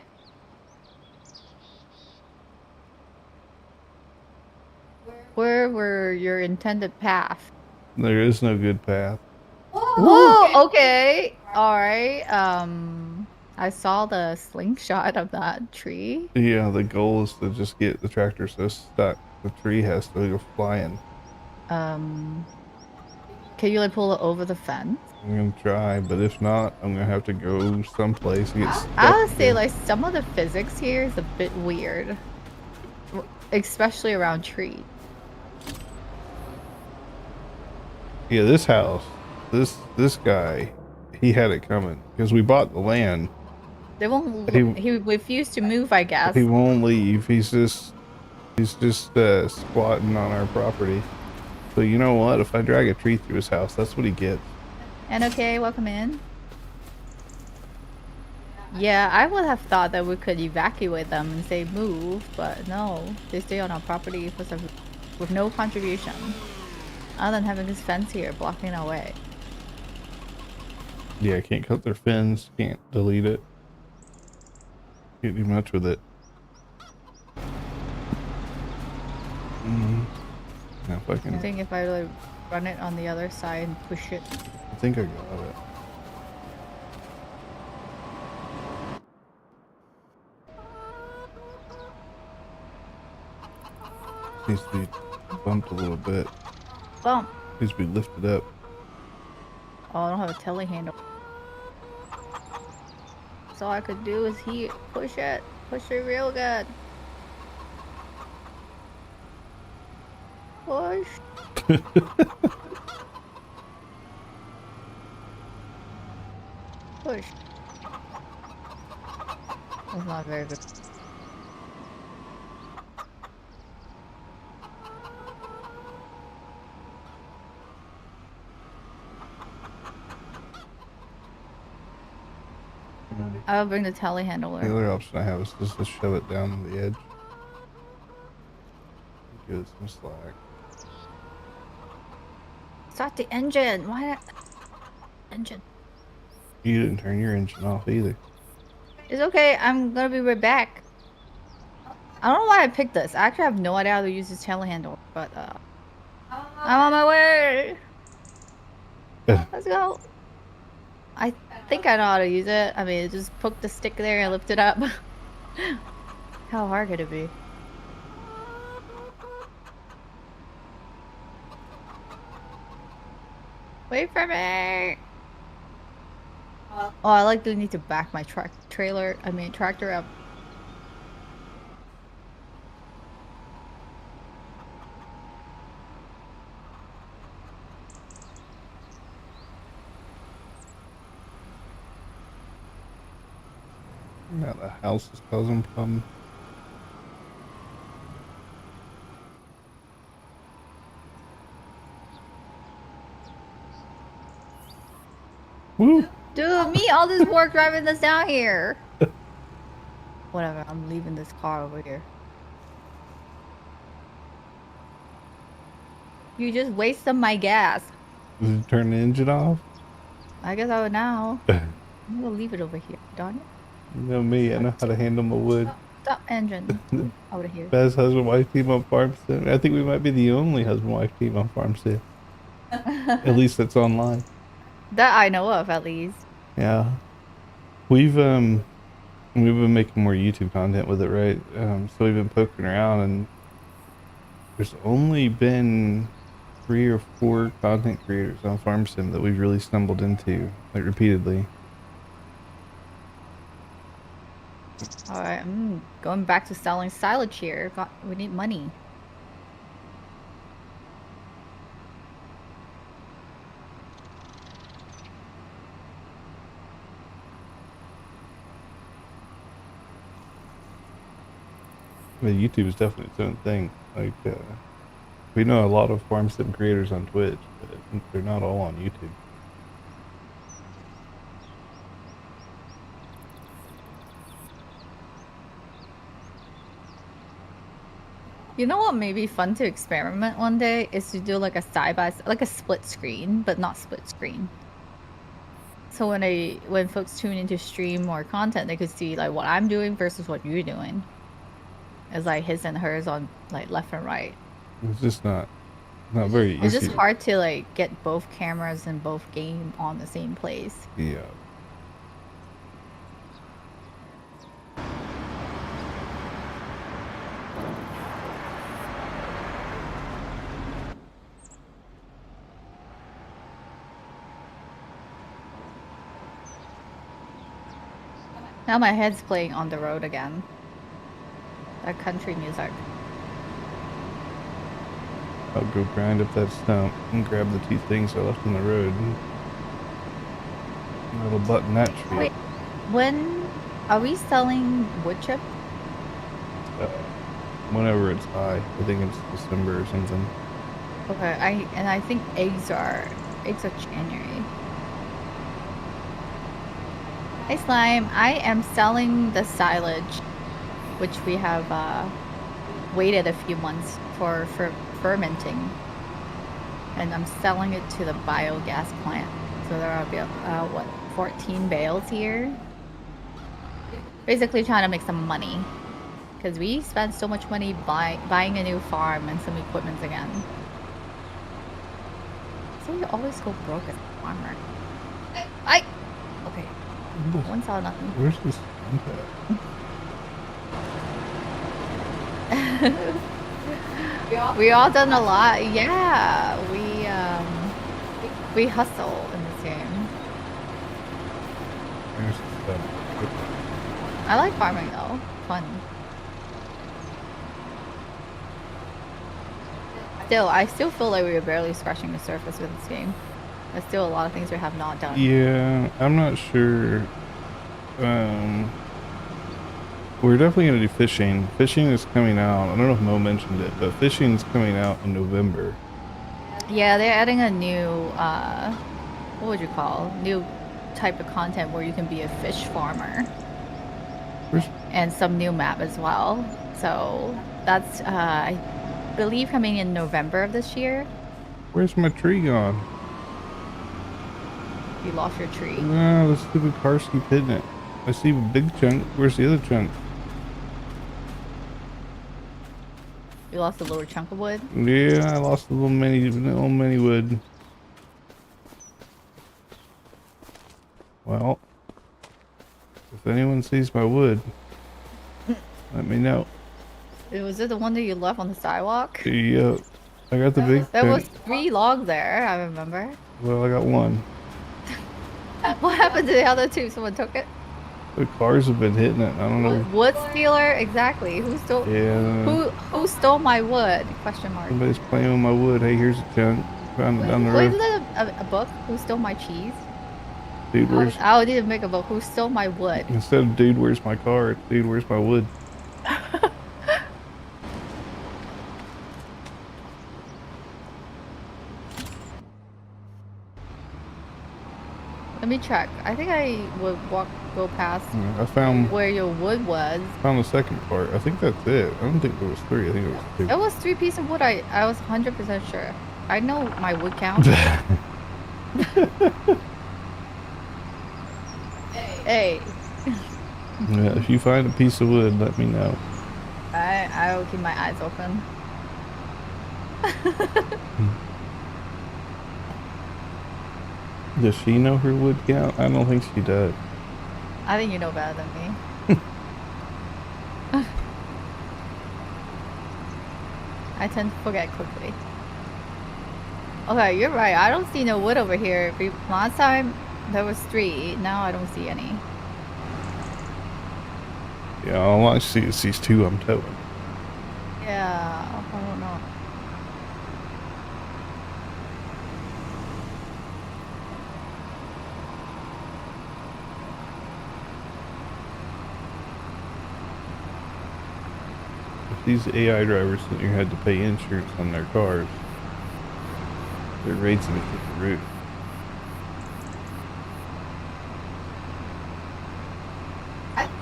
Where were your intended path? There is no good path. Whoa, okay. All right. I saw the slingshot of that tree. Yeah, the goal is to just get the tractor so stuck the tree has to go flying. Um, can you like pull it over the fence? I'm gonna try, but if not, I'm gonna have to go someplace and get I stuck would say again. like some of the physics here is a bit weird, especially around trees. Yeah, this house, this guy, he had it coming because we bought the land. They won't. He He refused to move, I he guess. won't leave. He's just squatting on our property. So you know what? If I drag a tree through his house, that's what he gets. And okay, welcome in. Yeah, I would have thought that we could evacuate them and say move, but no, they stay on our property for some, with no contribution, other than having this fence here blocking our way. Yeah, can't cut their fins, can't delete it, can't do much with it. Now if I I can, think if I like run it on the other side and push it. I think I got it. Needs to be bumped a little bit. Bump. Needs to be lifted up. Oh, I don't have a telehandle. So all I could do is push it real good. Push. Push. That's not very good. I'll bring the The telehandler. other option I have is just to shove it down on the edge. Give it some slack. Start the engine. Why not? Engine. You didn't turn your engine off either. It's okay. I'm gonna be right back. I don't know why I picked this. I actually have no idea how to use this telehandler, but I'm on my way. Let's go. I think I know how to use it. I mean, just poke the stick there and lift it up. How hard could it be? Wait for me. Oh, I like to need to back my tractor up. Now the house is causing problems. Woo! Dude, me all this work driving this down here. Whatever, I'm leaving this car over here. You just wasted my gas. Did you turn the engine off? I guess I would now. I'm gonna leave it over here, darn it. You know me, I know how to handle my wood. Stop engine. Over here. Best husband-wife team on Farmsim. I think we might be the only husband-wife team on Farmsim. At least that's online. That I know of, at least. Yeah. We've been making more YouTube content with it, right? So we've been poking around and There's only been 3 or 4 content creators on Farmsim that we've really stumbled into, like, repeatedly. All right, I'm going back to selling silage here. We need money. But YouTube is definitely its own thing. Like, we know a lot of farm sim creators on Twitch, but they're not all on YouTube. You know what may be fun to experiment one day is to do like a like a split screen, but not split screen. So when folks tune into stream or content, they could see like what I'm doing versus what you're doing. It's like his and hers on like left and right. It's just not very easy. It's just hard to like get both cameras and both game on the same place. Yeah. Now my head's playing On the Road again. That country music. I'll go grind up that stump and grab the 2 things I left on the road. And that'll button that tree. Wait, when are we selling wood chip? Whenever it's high. I think it's December or something. Okay, I think eggs are January. Hey Slime, I am selling the silage, which we have waited a few months for fermenting, and I'm selling it to the biogas plant. So there are what 14 bales here. Basically trying to make some money, because we spent so much money buying a new farm and some equipment again. So you always go broke as a farmer. Okay. One saw nothing. Where's this We all done a lot. Yeah, we hustle in this game. I like farming though. Fun. I still feel like we are barely scratching the surface with this game. There's still a lot of things we have not done. Yeah, I'm not sure. We're definitely going to do fishing. Fishing is coming out. I don't know if Mo mentioned it, but fishing is coming out in November. Yeah, they're adding a new, what would you call? New type of content where you can be a fish farmer. And some new map as well. So that's, I believe, coming in November of this year. Where's my tree gone? You lost your tree. No, the stupid cars keep hitting it. I see a big chunk. Where's the other chunk? You lost a lower chunk of wood? Yeah, I lost a little mini wood. Well, if anyone sees my wood, let me know. Was it the one that you left on the sidewalk? Yep. I got the big There was 3 logs there, I remember. Well, I got 1. What happened to the other 2? Someone took it? The cars have been hitting it. I don't know. Wood stealer? Exactly. Who stole? Yeah. Who stole my wood? Question mark. Somebody's playing with my wood. Hey, here's a chunk. Found it down the road. Isn't it a book? Who stole my cheese? Dude, where's? I didn't make a book. Who stole my wood? Instead of dude, where's my car? It's dude, where's my wood? Let me check. I think I would go past. I found where your wood was. Found the second part. I think that's it. I don't think there was 3. I think it was 2. It was 3 pieces of wood. I was 100% sure. I know my wood count. Hey. Yeah, if you find a piece of wood, let me know. I will keep my eyes open. Does she know her wood count? I don't think she does. I think you know better than me. I tend to forget quickly. Okay, you're right. I don't see no wood over here. Last time there was 3. Now I don't see any. Yeah, all I see is these 2 I'm towing. Yeah, I don't know. If these AI drivers that you had to pay insurance on their cars, their rates would be through the roof.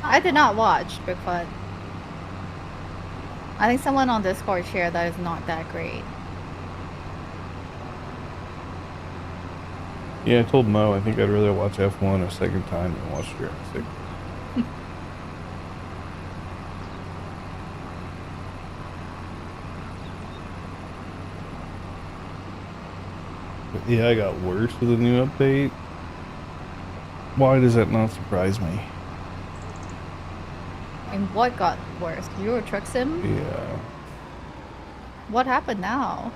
I did not watch because I think someone on Discord shared that is not that great. Yeah, I told Mo I think I'd rather watch F1 a second time than watch Jurassic. But yeah, I got worse with the new update. Why does that not surprise me? And what got worse? Euro Truck Sim? Yeah. What happened now?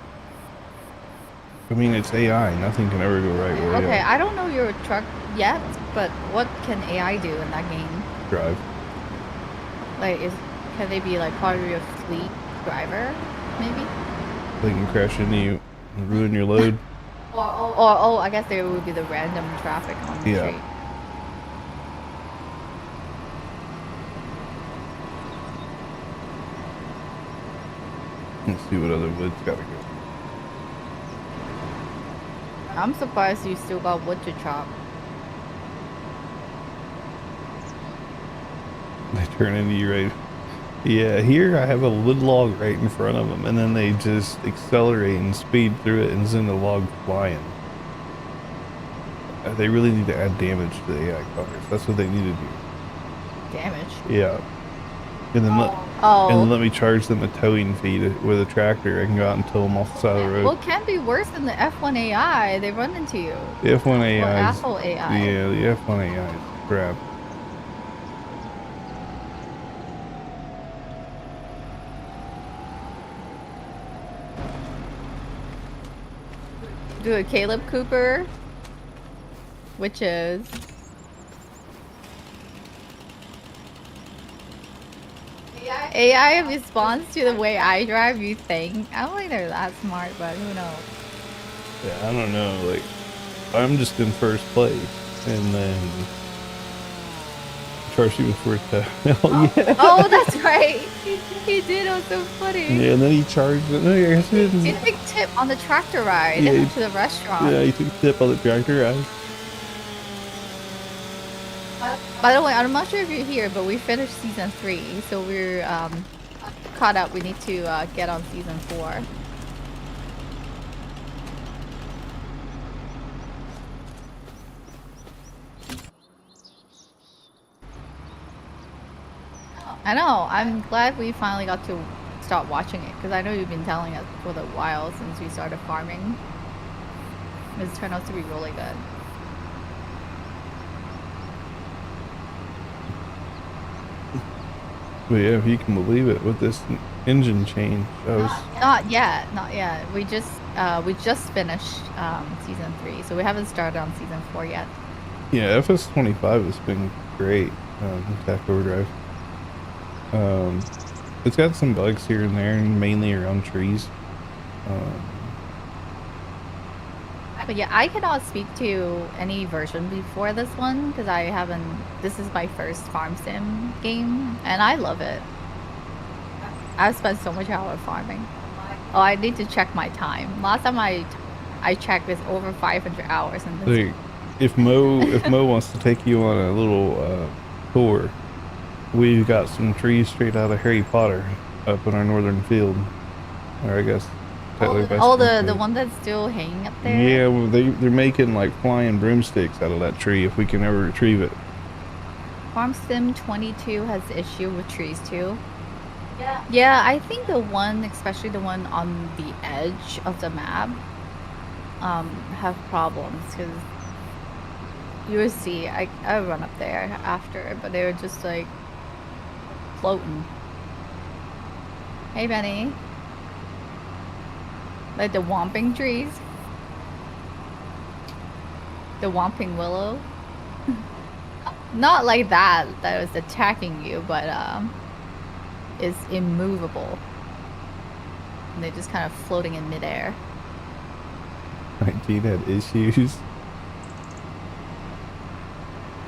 I mean, it's AI. Nothing can ever go right with Okay, AI. I don't know Euro Truck yet, but what can AI do in that game? Drive. Like, can they be like part of your fleet driver? Maybe. They can crash into you and ruin your load. Or I guess there would be the random traffic on the street. Let's see what other wood's gotta go. I'm surprised you still got wood to chop. They turn into you, right? Yeah, here I have a wood log right in front of them, and then they just accelerate and speed through it and send the log flying. They really need to add damage to the AI cars. That's what they need to do. Damage? Yeah. And then let me charge them a towing fee with a tractor. I can go out and tow them off the side of the road. Well, it can be worse than the F1 AI. They run into you. The F1 AI or Apple AI. Yeah, the F1 AI is crap. Do a Caleb Cooper, which is AI responds to the way I drive. You think? I don't think they're that smart, but who knows? Yeah, I don't know. Like, I'm just in first place, and then charge you for it. Oh yeah. Oh, that's right. He did. It was so funny. Yeah, and then he charged. No, yes, he did a big tip on the tractor ride to the restaurant. Yeah, he took a tip on the tractor ride. By the way, I'm not sure if you're here, but we finished season 3, so we're caught up. We need to get on season 4. I know. I'm glad we finally got to start watching it, because I know you've been telling us for a while since we started farming. It's turned out to be really good. But yeah, if you can believe it, with this engine change, not yet. We just finished season 3, so we haven't started on season 4 yet. Yeah, FS25 has been great. Tech Overdrive. It's got some bugs here and there, mainly around trees. But yeah, I cannot speak to any version before this one because I haven't. This is my first farm sim game, and I love it. I've spent so much hour farming. Oh, I need to check my time. Last time I checked, it's over 500 hours. And this if Mo wants to take you on a little tour, we've got some trees straight out of Harry Potter up in our northern field, or I guess. The one that's still hanging up there? Yeah, well, they're making like flying broomsticks out of that tree if we can ever retrieve it. Farmsim 22 has issue with trees too. Yeah, I think the one, especially the one on the edge of the map, have problems because you will see. I run up there after, but they were just like floating. Hey, Benny. Like the whomping trees. The whomping willow. Not like that was attacking you, but is immovable. And they're just kind of floating in midair. 19 had issues.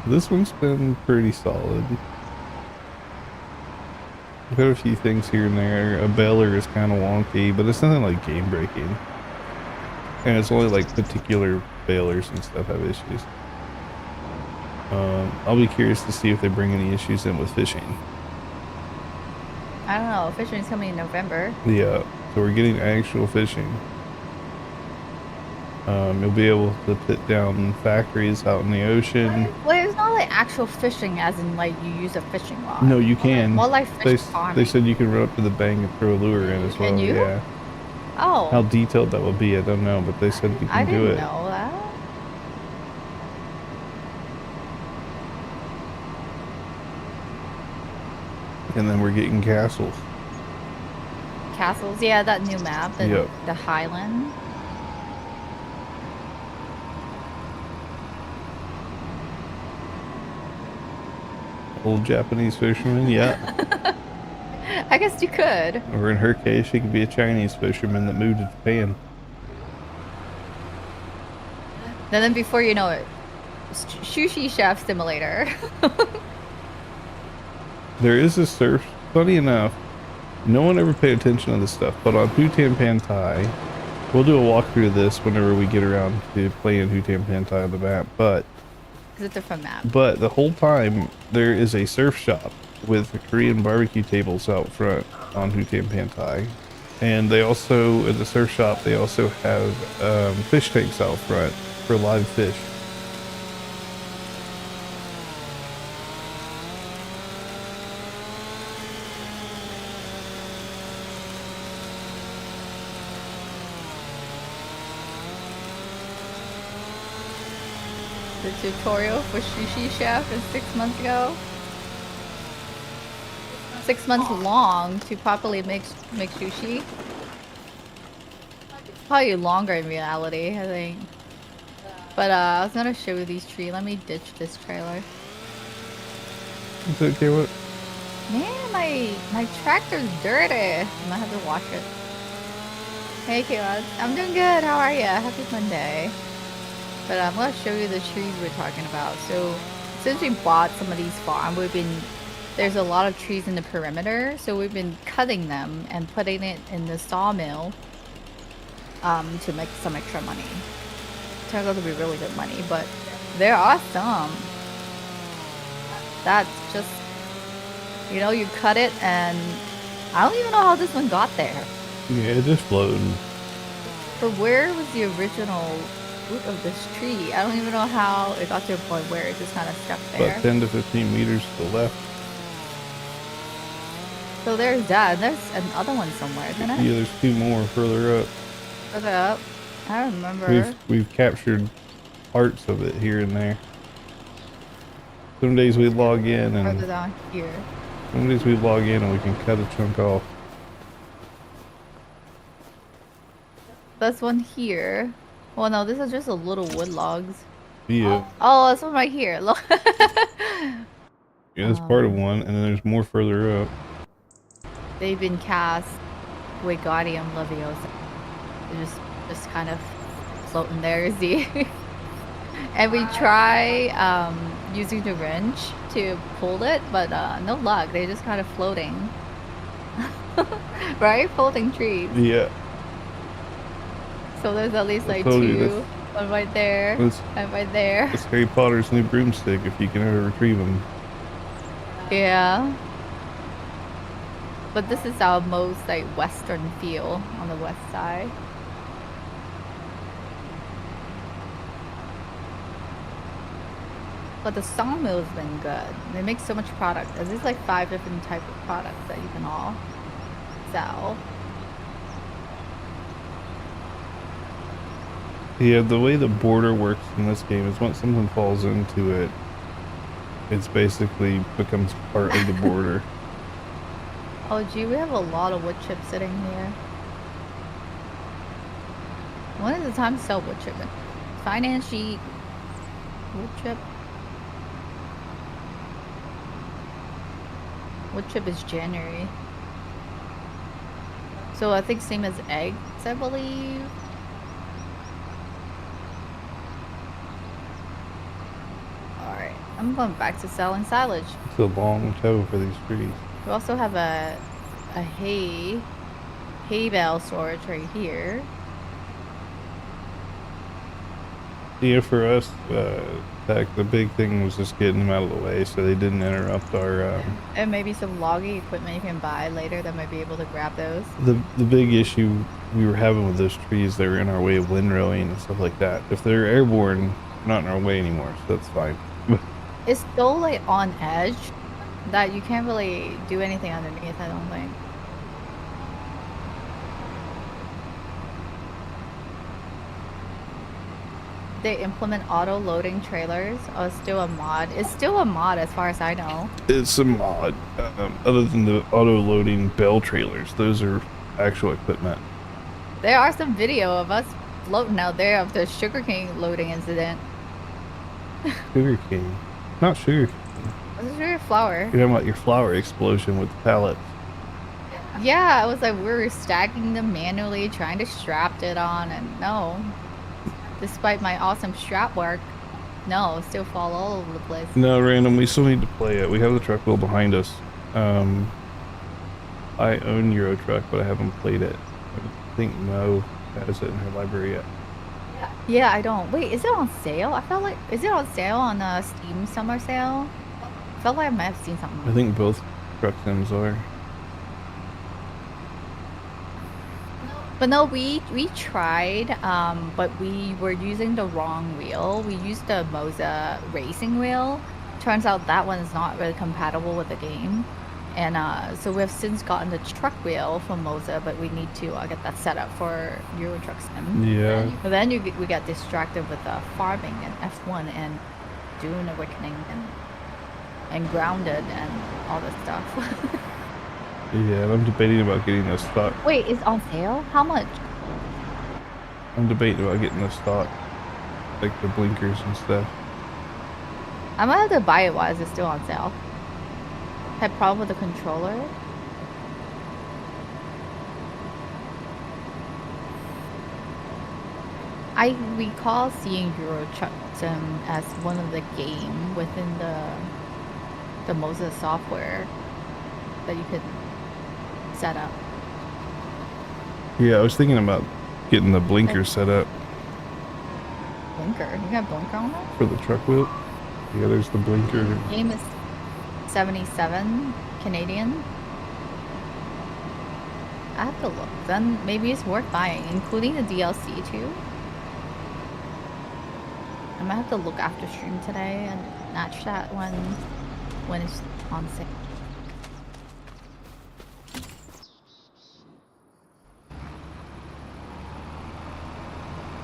This one's been pretty solid. I've got a few things here and there. A baler is kind of wonky, but it's nothing like game breaking. And it's only like particular balers and stuff have issues. I'll be curious to see if they bring any issues in with fishing. I don't know. Fishing's coming in November. Yeah, so we're getting actual fishing. You'll be able to put down factories out in the ocean. Well, it's not like actual fishing as in like you use a fishing rod. No, you can. More like fish farming. They said you can run up to the bank and throw a lure in as well. Can you? Yeah. Oh. How detailed that will be, I don't know, but they said you can do it. I didn't know that. And then we're getting castles. Castles, yeah, that new map, and yep. The Highland. Old Japanese fisherman, yeah. I guess you could. Or in her case, she could be a Chinese fisherman that moved to Japan. And then before you know it, sushi chef simulator. There is a surf. Funny enough, no one ever paid attention to this stuff, but on Hutan Pantai, we'll do a walkthrough of this whenever we get around to playing Hutan Pantai on the map, but it's a different map. But the whole time, there is a surf shop with Korean barbecue tables out front on Hutan Pantai. And they also, at the surf shop, they also have fish tanks out front for live fish. The tutorial for sushi chef is 6 months ago. 6 months long to properly make sushi. Probably longer in reality, I think. But I was gonna show you these trees. Let me ditch this trailer. It's okay, what? Man, my tractor's dirty. I might have to wash it. Hey, Kayla. I'm doing good. How are you? Happy Monday. But I'm going to show you the trees we're talking about. So since we bought some of these farms, there's a lot of trees in the perimeter. So we've been cutting them and putting it in the sawmill to make some extra money. Turns out to be really good money, but there are some that's just, you know, you cut it and I don't even know how this one got there. Yeah, it just floating. But where was the original root of this tree? I don't even know how it got to a point where it just kind of stuck there. About 10 to 15 meters to the left. So there's that. There's another one somewhere, isn't it? Yeah, there's two more further up. Further up? I don't remember. We've captured parts of it here and there. Some days we log in and further down here. Some days we log in and we can cut a chunk off. That's one here. Well, no, this is just a little wood logs. Yeah. Oh, this one right here. Look. Yeah, that's part of one, and then there's more further up. They've been cast with Guardium Leviosa. They're just kind of floating there, see? And we try using the wrench to pull it, but no luck. They're just kind of floating. Right? Floating trees. Yeah. So there's at least like two. One right there, and right there. It's Harry Potter's new broomstick if you can ever retrieve them. Yeah. But this is our most like western feel on the west side. But the sawmill's been good. They make so much product. There's like 5 different types of products that you can all sell. Yeah, the way the border works in this game is once something falls into it, it's basically becomes part of the border. Oh gee, we have a lot of wood chips sitting here. When is the time to sell wood chip? Finance sheet. Wood chip. Wood chip is January. So I think same as eggs, I believe. Alright, I'm going back to selling silage. It's a long toe for these trees. We also have a hay bale storage right here. Yeah, for us, the big thing was just getting them out of the way so they didn't interrupt our... And maybe some logging equipment you can buy later that might be able to grab those. The big issue we were having with those trees, they were in our way of windrowing and stuff like that. If they're airborne, they're not in our way anymore, so that's fine. It's still like on edge that you can't really do anything underneath, I don't think. They implement auto loading trailers. Oh, it's still a mod. It's still a mod as far as I know. It's a mod. Other than the auto loading bale trailers, those are actual equipment. There are some video of us floating out there of the sugarcane loading incident. Sugarcane? Not sugarcane. This is your flour. You're talking about your flour explosion with the pallets. Yeah, it was like we were stacking them manually, trying to strap it on, and no. Despite my awesome strap work, no, still fall all over the place. No, Random, we still need to play it. We have the truck wheel behind us. I own Euro Truck, but I haven't played it. I think Mo has it in her library yet. Yeah, I don't. Wait, is it on sale? I felt like, is it on sale on Steam Summer Sale? I felt like I might have seen something. I think both truck sims are. But no, we tried, but we were using the wrong wheel. We used the Moza racing wheel. Turns out that one is not really compatible with the game. And so we have since gotten the truck wheel from Moza, but we need to get that set up for Euro Truck Sim. Yeah. But then we got distracted with farming and F1 and Dune Awakening and Grounded and all this stuff. Yeah, and I'm debating about getting the stock. Wait, it's on sale? How much? I'm debating about getting the stock, like the blinkers and stuff. I might have to buy it while it's still on sale. Had problem with the controller? I recall seeing Euro Truck Sim as one of the game within the Moza software that you could set up. Yeah, I was thinking about getting the blinker set up. Blinker? You got blinker on it? For the truck wheel? Yeah, there's the blinker. Game is 77 Canadian. I have to look. Then maybe it's worth buying, including the DLC too. I might have to look after stream today and match that when it's on sale.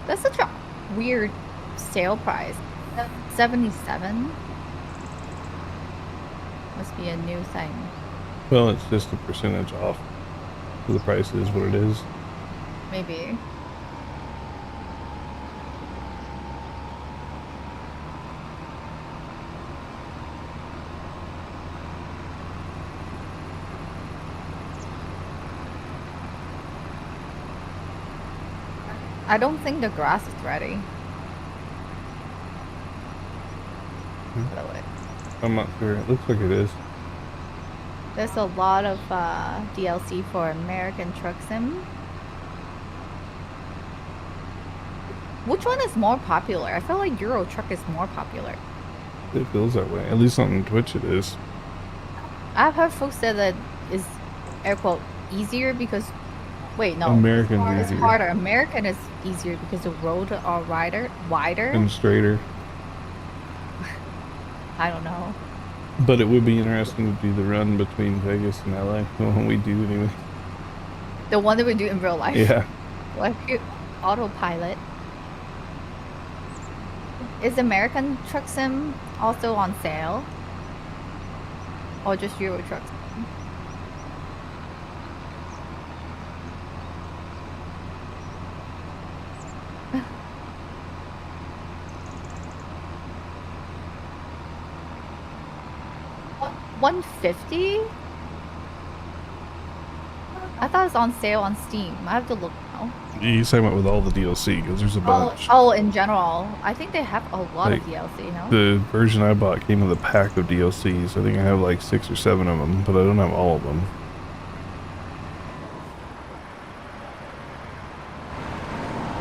That's such a weird sale price. 77? Must be a new thing. Well, it's just a percentage off. The price is what it is. Maybe. I don't think the grass is ready. By the way. I'm not sure. It looks like it is. There's a lot of DLC for American Truck Sim. Which one is more popular? I feel like Euro Truck is more popular. It feels that way. At least on Twitch it is. I've heard folks say that is air quote easier because wait, no. American's it's easier. harder. American is easier because the road are wider. And straighter. I don't know. But it would be interesting to do the run between Vegas and LA. When we do anyway. The one that we do in real life. Yeah. Like autopilot. Is American Truck Sim also on sale? Or just Euro Truck Sim? $150? I thought it was on sale on Steam. I have to look now. You talking about with all the DLC, because there's a bunch. Oh, in general. I think they have a lot like, of DLC, no? The version I bought came with a pack of DLCs. I think I have like 6 or 7 of them, but I don't have all of them.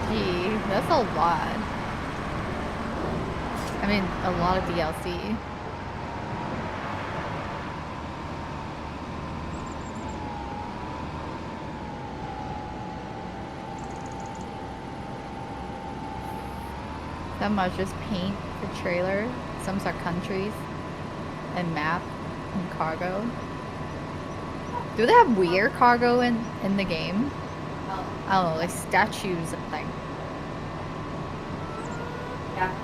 Gee, that's a lot. I mean, a lot of DLC. Some are just paint for trailer. Some are countries and map and cargo. Do they have weird cargo in the game? I don't know, like statues and things.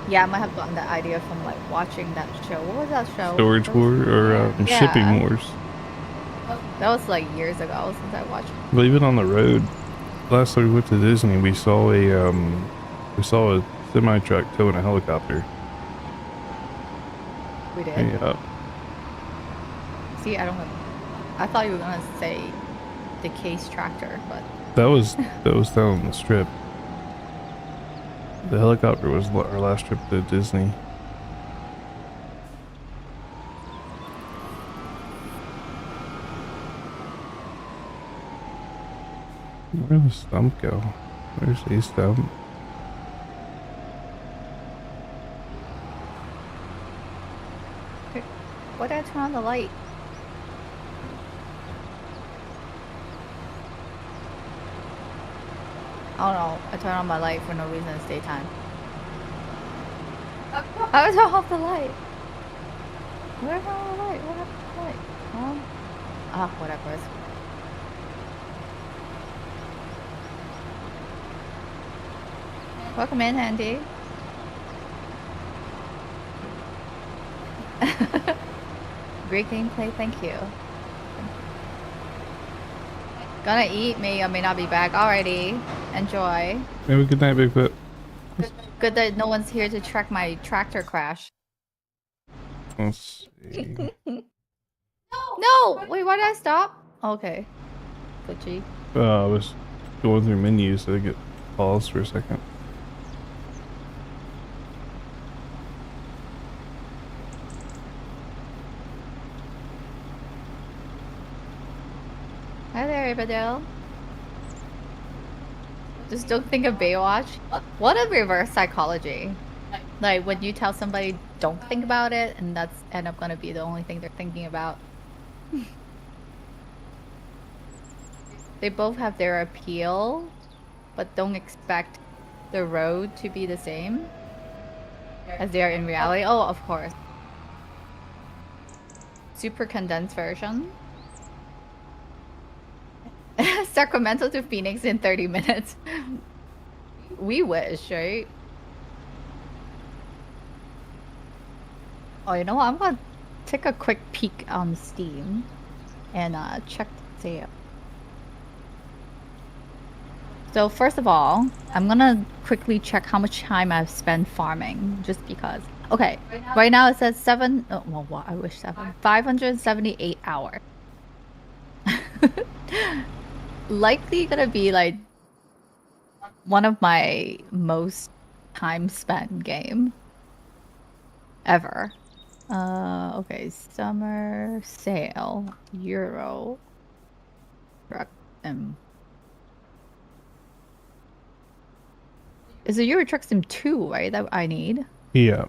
Yeah, I might have gotten that idea from like watching that show. What was that show? Storage War or Shipping Wars. That was like years ago since I watched it. But even on the road, last time we went to Disney, we saw a semi truck towing a helicopter. We did. Yeah. See, I thought you were gonna say the case tractor, but that was down on the strip. The helicopter was our last trip to Disney. Where did the stump go? Where's the stump? why did I turn on the light? Oh no, I turned on my light for no reason. It's daytime. I was off the light. Where happened to the light? What happened to the light? Whatever. Welcome in, Andy. Great gameplay, thank you. Gonna eat, may or may not be back. Alrighty, enjoy. Have a good night, Bigfoot. Good that no one's here to track my tractor crash. Let's see. No! Wait, why did I stop? Okay. Glitchy. I was going through menus, so I get paused for a second. Hi there, Abadel. Just don't think of Baywatch. What a reverse psychology. Like, when you tell somebody don't think about it, and that's end up gonna be the only thing they're thinking about. They both have their appeal, but don't expect the road to be the same as they are in reality. Oh, of course. Super condensed version. Sacramento to Phoenix in 30 minutes. We wish, right? Oh, you know what? I'm gonna take a quick peek on Steam and check the sale. So first of all, I'm gonna quickly check how much time I've spent farming, just because. Okay, right now it says 578 hours. Likely gonna be like one of my most time spent game ever. Okay, summer sale, Euro truck sim. Is a Euro Truck Sim 2, right, that I need? Yeah.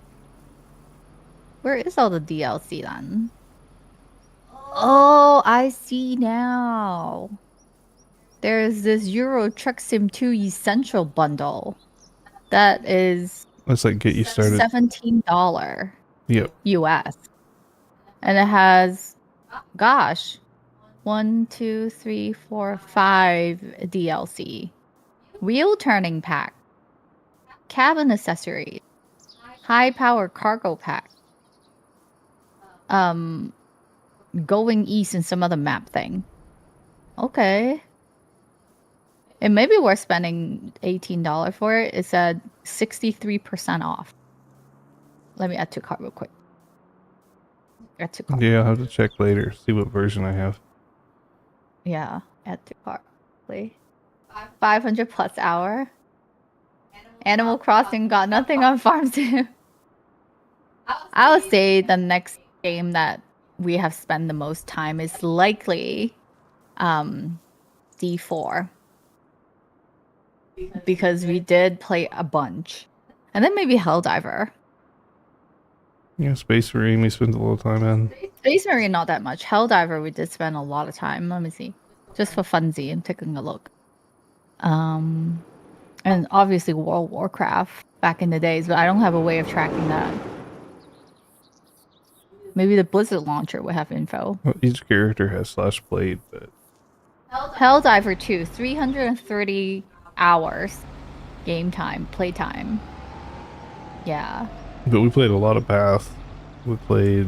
Where is all the DLC then? Oh, I see now. There's this Euro Truck Sim 2 Essential Bundle. That is... Let's like get you started. $17. Yep. US. And it has... Gosh. 1, 2, 3, 4, 5 DLC. Wheel turning pack. Cabin accessories. High power cargo pack. Going east and some other map thing. Okay. It may be worth spending $18 for it. It's at 63% off. Let me add to cart real quick. Add to cart. Yeah, I'll have to check later, see what version I have. Yeah, add to cart. Play. 500 plus hour. Animal Crossing got nothing on Farmsim. I would say the next game that we have spent the most time is likely D4. Because we did play a bunch. And then maybe Helldiver. Yeah, Space Marine we spent a little time in. Space Marine not that much. Helldiver we did spend a lot of time. Let me see. Just for funsy and taking a look. And obviously World of Warcraft back in the days, but I don't have a way of tracking that. Maybe the Blizzard launcher would have info. Well, each character has /played, but Helldiver 2, 330 hours game time, play time. Yeah. But we played a lot of Path. We probably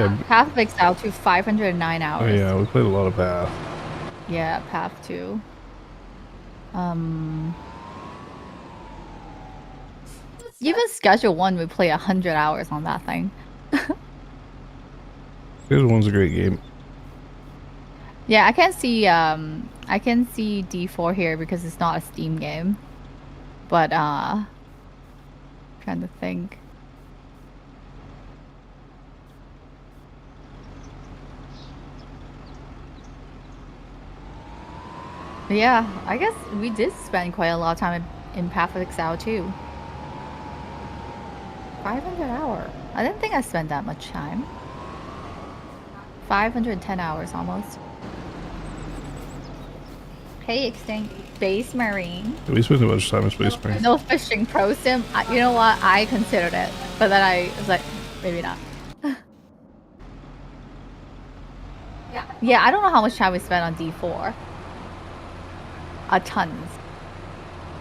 had Path of Exile 2, 509 hours. Oh yeah, we played a lot of Path. Yeah, Path 2. Even Schedule 1 we play 100 hours on that thing. Schedule 1's a great game. Yeah, I can see D4 here because it's not a Steam game. But trying to think. Yeah, I guess we did spend quite a lot of time in Path of Exile too. 500 hours. I didn't think I spent that much time. 510 hours almost. Hey, Extinct Space Marine. We spent a bunch of time in Space Marine. No fishing pro sim. You know what? I considered it, but then I was like, maybe not. Yeah, I don't know how much time we spent on D4. A tons.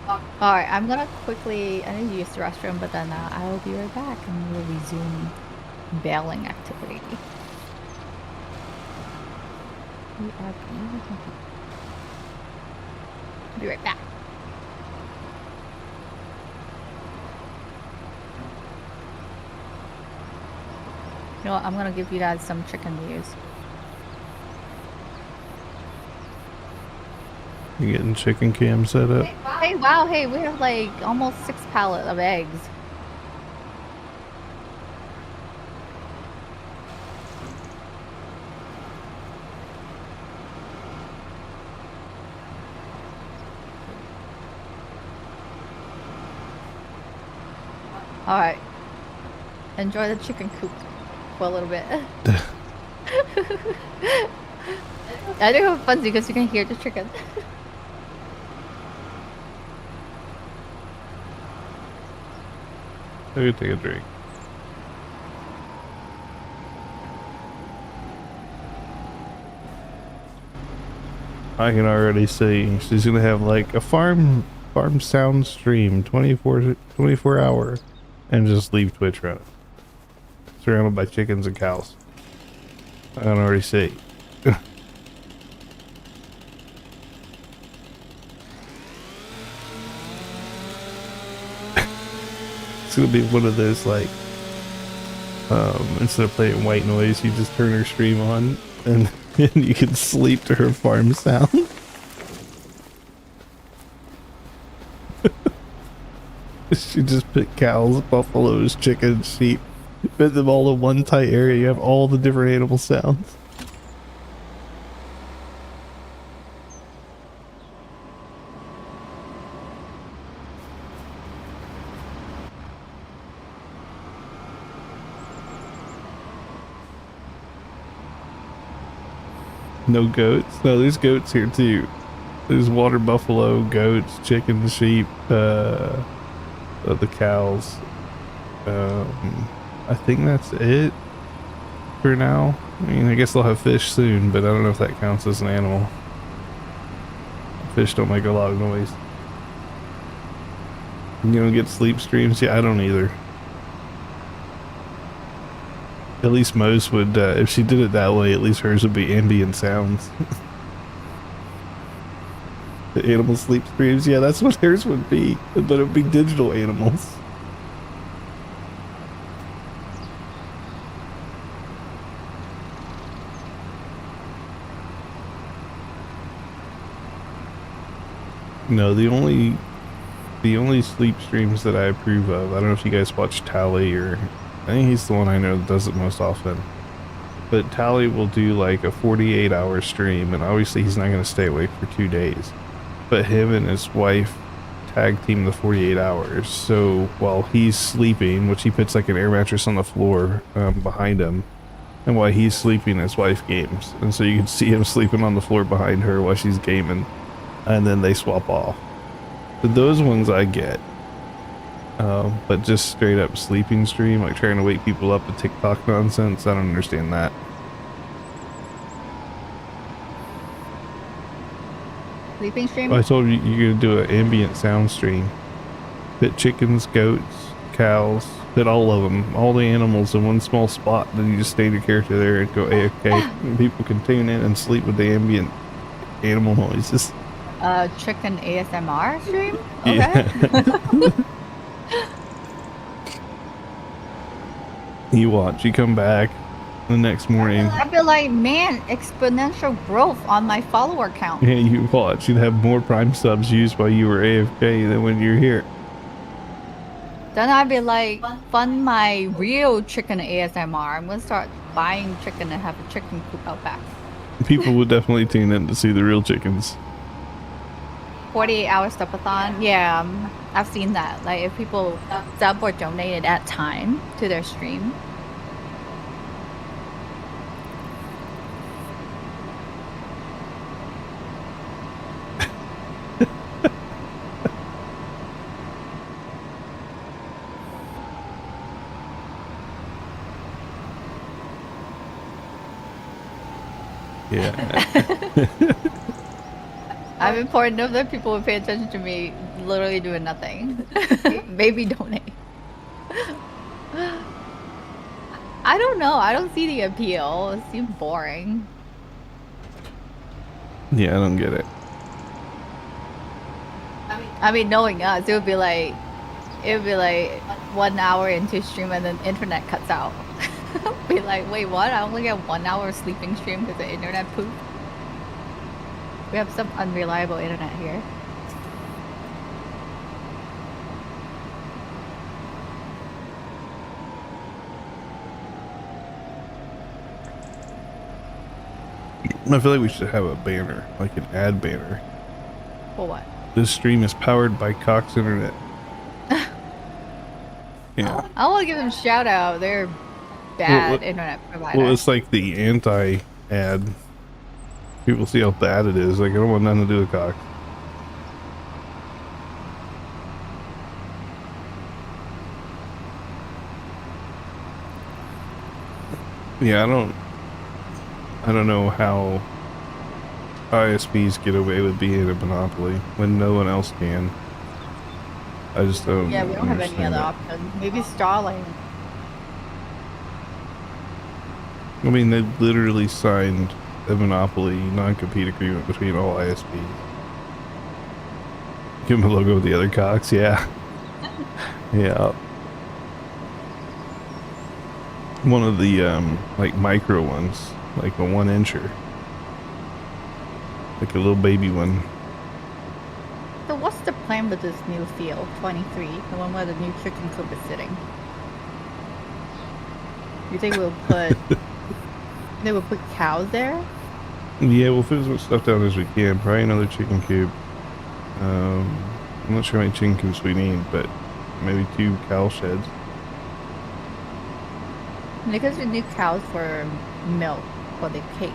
Alright, I'm gonna quickly, I need to use the restroom, but then I will be right back and we'll resume bailing activity. Be right back. You know what? I'm gonna give you guys some chicken views. You getting chicken cam set up? Hey, wow, hey, we have like almost 6 pallets of eggs. Alright. Enjoy the chicken coop for a little bit. I do have fun because you can hear the chicken. I could take a drink. I can already see she's gonna have like a farm sound stream 24 hour and just leave Twitch running. Surrounded by chickens and cows. I can already see. It's gonna be one of those like instead of playing white noise you just turn her stream on and you can sleep to her farm sound. She just put cows, buffaloes, chickens, sheep, put them all in one tight area. You have all the different animal sounds. No goats? No, there's goats here too. There's water buffalo, goats, chickens, sheep, the cows. I think that's it for now. I mean, I guess they'll have fish soon, but I don't know if that counts as an animal. Fish don't make a lot of noise. You don't get sleep streams? Yeah, I don't either. At least most would, if she did it that way, at least hers would be ambient sounds. The animal sleep streams, yeah, that's what hers would be, but it would be digital animals. No, the only sleep streams that I approve of, I don't know if you guys watch Tally, or I think he's the one I know that does it most often. But Tally will do like a 48-hour stream, and obviously he's not going to stay awake for 2 days. But him and his wife tag team the 48 hours. So while he's sleeping, which he puts like an air mattress on the floor behind him, and while he's sleeping, his wife games. And so you can see him sleeping on the floor behind her while she's gaming, and then they swap off. But those ones I get. But just straight up sleeping stream, like trying to wake people up with TikTok nonsense, I don't understand that. Sleeping stream? I told you you're gonna do an ambient sound stream. Put chickens, goats, cows, put all of them, all the animals in one small spot. Then you just stay your character there and go AFK. And people can tune in and sleep with the ambient animal noises. Chicken ASMR stream? Okay. Yeah. You watch, you come back the next morning. I'd be like, man, exponential growth on my follower count. Yeah, you watch. You'd have more Prime subs used while you were AFK than when you're here. Then I'd be like, fund my real chicken ASMR. I'm gonna start buying chicken and have a chicken coop out back. People would definitely tune in to see the real chickens. 48-hour stuff-a-thon. Yeah, I've seen that. Like, if people sub or donated at time to their stream. Yeah. I'm important enough that people would pay attention to me literally doing nothing. Maybe donate. I don't know. I don't see the appeal. It seems boring. Yeah, I don't get it. I mean, knowing us, it would be like 1 hour into stream and then internet cuts out. Be like, wait, what? I only get 1 hour sleeping stream because the internet pooped. We have some unreliable internet here. I feel like we should have a banner, like an ad banner. For what? This stream is powered by Cox Internet. Yeah. I want to give them a shout out. They're bad internet provider. Well, it's like the anti-ad. People see how bad it is. Like, I don't want nothing to do with Cox. Yeah, I don't know how ISPs get away with being a monopoly when no one else can. I just don't. Yeah, we don't have any other option. Maybe Starlink. I mean, they literally signed a monopoly non-compete agreement between all ISPs. Give them a logo with the other Cox, yeah. Yeah. One of the like micro ones, like a 1-incher, like a little baby one. So what's the plan with this new field 23, the one where the new chicken coop is sitting? You think we'll put they will put cows there? Yeah, we'll fit as much stuff down as we can. Probably another chicken coop. I'm not sure how many chicken coops we need, but maybe 2 cow sheds. Because we need cows for milk for the cake.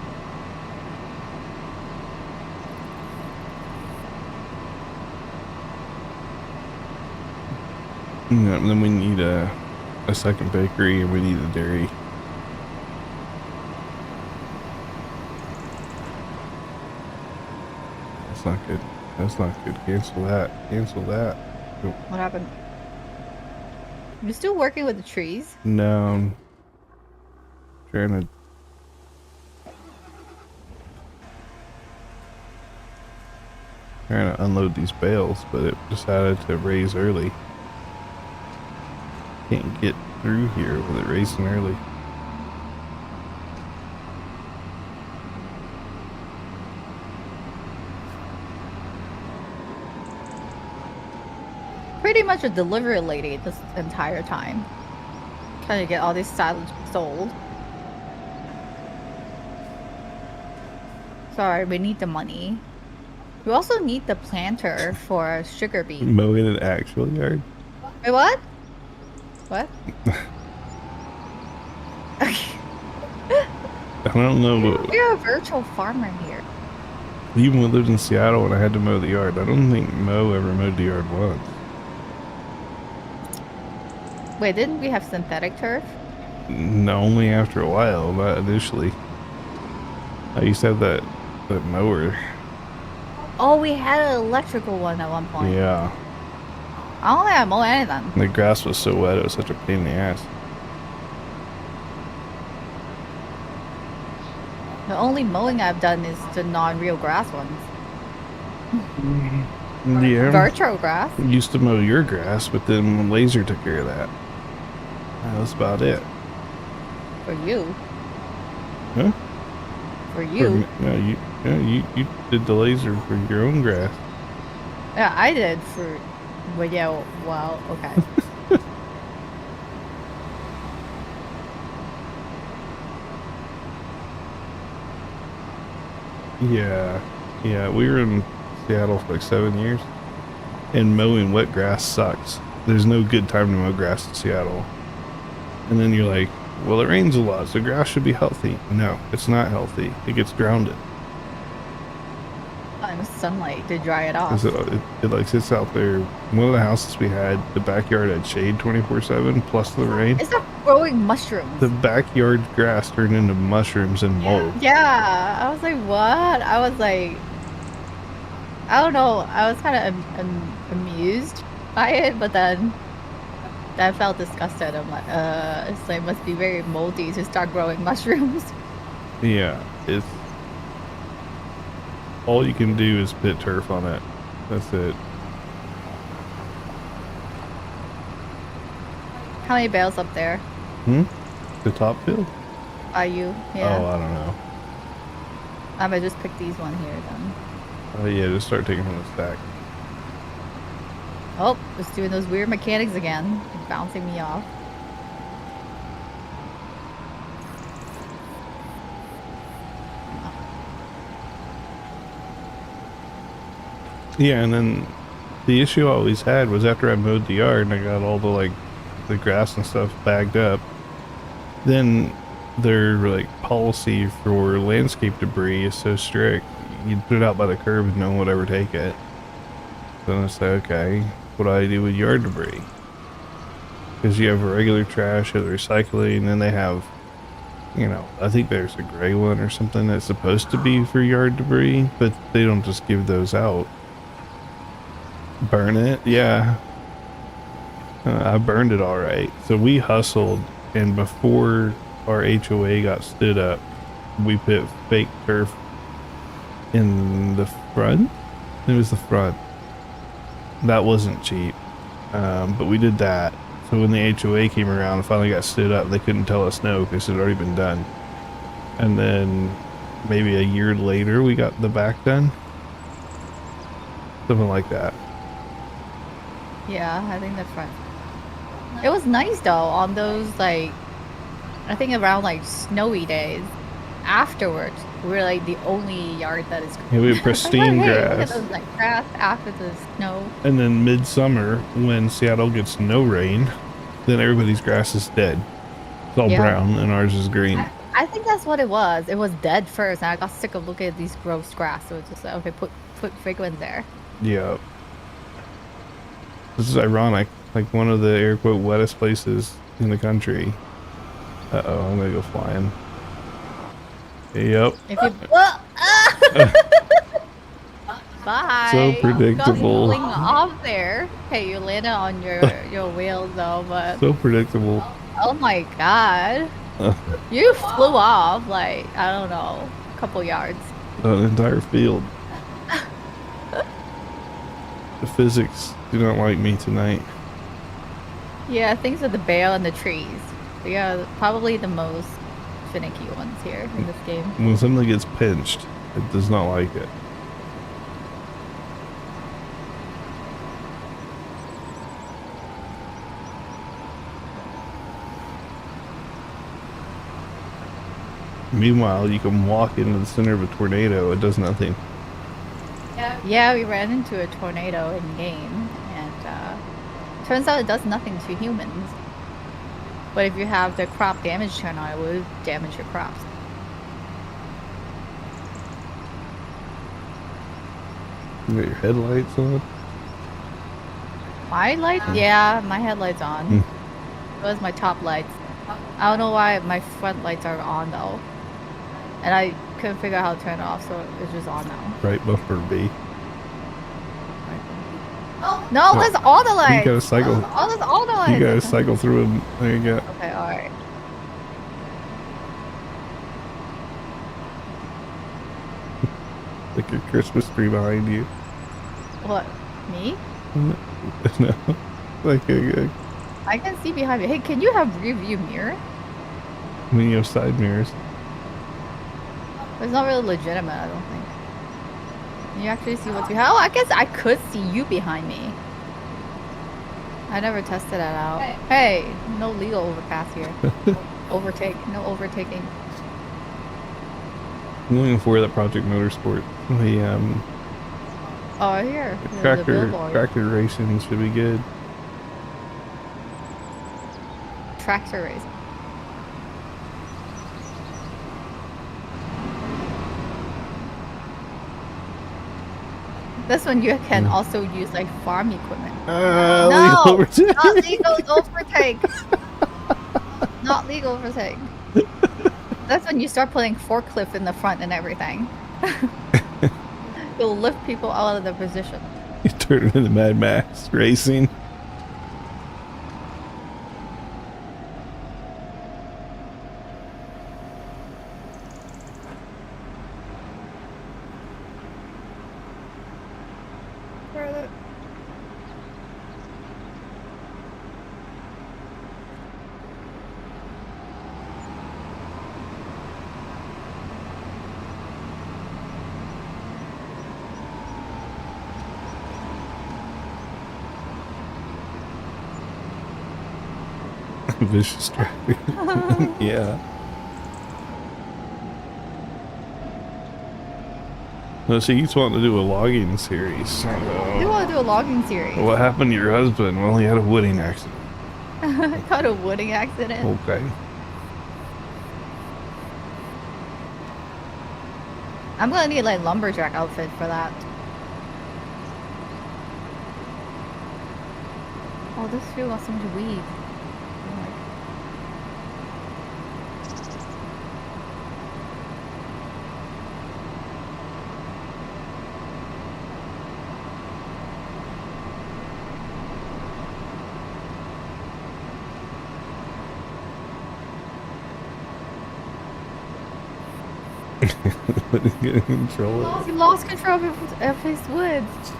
Yeah, and then we need a second bakery, and we need a dairy. That's not good. That's not good. Cancel that. Cancel that. What happened? You're still working with the trees? No. I'm trying to unload these bales, but it decided to raise early. Can't get through here with it racing early. pretty much a delivery lady this entire time. Trying to get all these silage sold. Sorry, we need the money. We also need the planter for sugar beet. Mowing an actual yard? Wait, what? What? Okay. I don't know. You're a virtual farmer here. Even when I lived in Seattle and I had to mow the yard, I don't think Mo ever mowed the yard once. Wait, didn't we have synthetic turf? No, only after a while, not initially. I used to have that mower. Oh, we had an electrical one at one point. Yeah. I don't think I mow anything. The grass was so wet, it was such a pain in the ass. The only mowing I've done is the non-real grass ones. Yeah. Virtual grass? Used to mow your grass, but then Laser took care of that. That was about it. For you. Huh? For you. You did the Laser for your own grass. Yeah, I did for... But yeah, well, okay. Yeah, we were in Seattle for like 7 years, and mowing wet grass sucks. There's no good time to mow grass in Seattle. And then you're like, well, it rains a lot, so grass should be healthy. No, it's not healthy. It gets grounded. And sunlight to dry it off. It like sits out there. One of the houses we had, the backyard had shade 24/7 plus the rain. It's not growing mushrooms. The backyard grass turned into mushrooms and mold. Yeah, I was like, what? I was like, I don't know. I was kind of amused by it, but then I felt disgusted. I'm like, it's like must be very moldy to start growing mushrooms. Yeah, it's all you can do is pit turf on it. That's it. How many bales up there? The top field? Are you? Yeah. Oh, I don't know. I might just pick these one here then. Yeah, just start taking from the stack. Oh, just doing those weird mechanics again, bouncing me off. Yeah, and then the issue I always had was after I mowed the yard and I got all the grass and stuff bagged up, then their policy for landscape debris is so strict. You put it out by the curb and no one would ever take it. Then it's like, okay, what do I do with yard debris? Because you have regular trash, and recycling, and then they have, I think there's a gray one or something that's supposed to be for yard debris, but they don't just give those out. Burn it? Yeah. I burned it all right. So we hustled, and before our HOA got stood up, we put fake turf in the front. It was the front. That wasn't cheap, but we did that. So when the HOA came around and finally got stood up, they couldn't tell us no because it had already been done. And then maybe a year later, we got the back done. Something like that. Yeah, I think the front. It was nice though on those I think around snowy days. Afterwards, we're the only yard that is. Yeah, we have pristine grass. Look at those, grass after the snow. And then midsummer, when Seattle gets no rain, then everybody's grass is dead. It's all brown, and ours is green. I think that's what it was. It was dead first, and I got sick of looking at these gross grass. So it's just okay, put fake ones there. Yeah. This is ironic. One of the air quote wettest places in the country. Uh-oh, I'm gonna go flying. Yep. If you bye. So predictable. Got off there. Hey, you landed on your wheels though, but so predictable. Oh my god. You flew off I don't know, a couple yards. An entire field. The physics do not like me tonight. Yeah, things with the bale and the trees. They are probably the most finicky ones here in this game. When something gets pinched, it does not like it. Meanwhile, you can walk into the center of a tornado. It does nothing. Yeah, we ran into a tornado in game, and turns out it does nothing to humans. But if you have the crop damage turn on, it will damage your crops. You got your headlights on? My lights? Yeah, my headlight's on. Those are my top lights. I don't know why my front lights are on though. And I couldn't figure out how to turn it off, so it's just on now. Right bumper B. No, that's all the lights. You gotta cycle. Oh, that's all the lights. You gotta cycle through them. There you go. Okay, alright. Like your Christmas tree behind you. What? Me? No. Like I can see behind me. Hey, can you have rear view mirror? I mean, you have side mirrors. It's not really legitimate, I don't think. Can you actually see what's behind? Oh, I guess I could see you behind me. I never tested that out. Hey, no legal overpass here. No overtaking. I'm looking for that Project Motorsport. Oh, here. Tractor racing should be good. Tractor racing. This one you can also use like farm equipment. No, not legal overtake. Not legal overtake. That's when you start putting forklift in the front and everything. You'll lift people out of their position. You turn it into Mad Max racing. Vicious traffic. Yeah. No, so you want to do a logging series. So, you want to do a logging series? What happened to your husband? Well, he had a wooding accident. Got a wooding accident? Okay. I'm gonna need like lumberjack outfit for that. Oh, this field got so much weed. He lost control of his woods.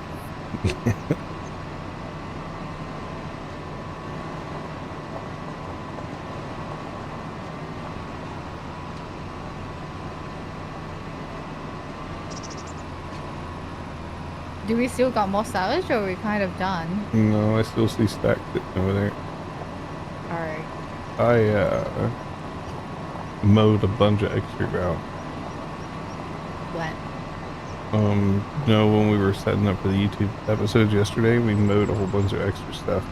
Do we still got more silage, or are we kind of done? No, I still see stacked over there. Alright. I mowed a bunch of extra ground. When? No, when we were setting up for the YouTube episodes yesterday, we mowed a whole bunch of extra stuff.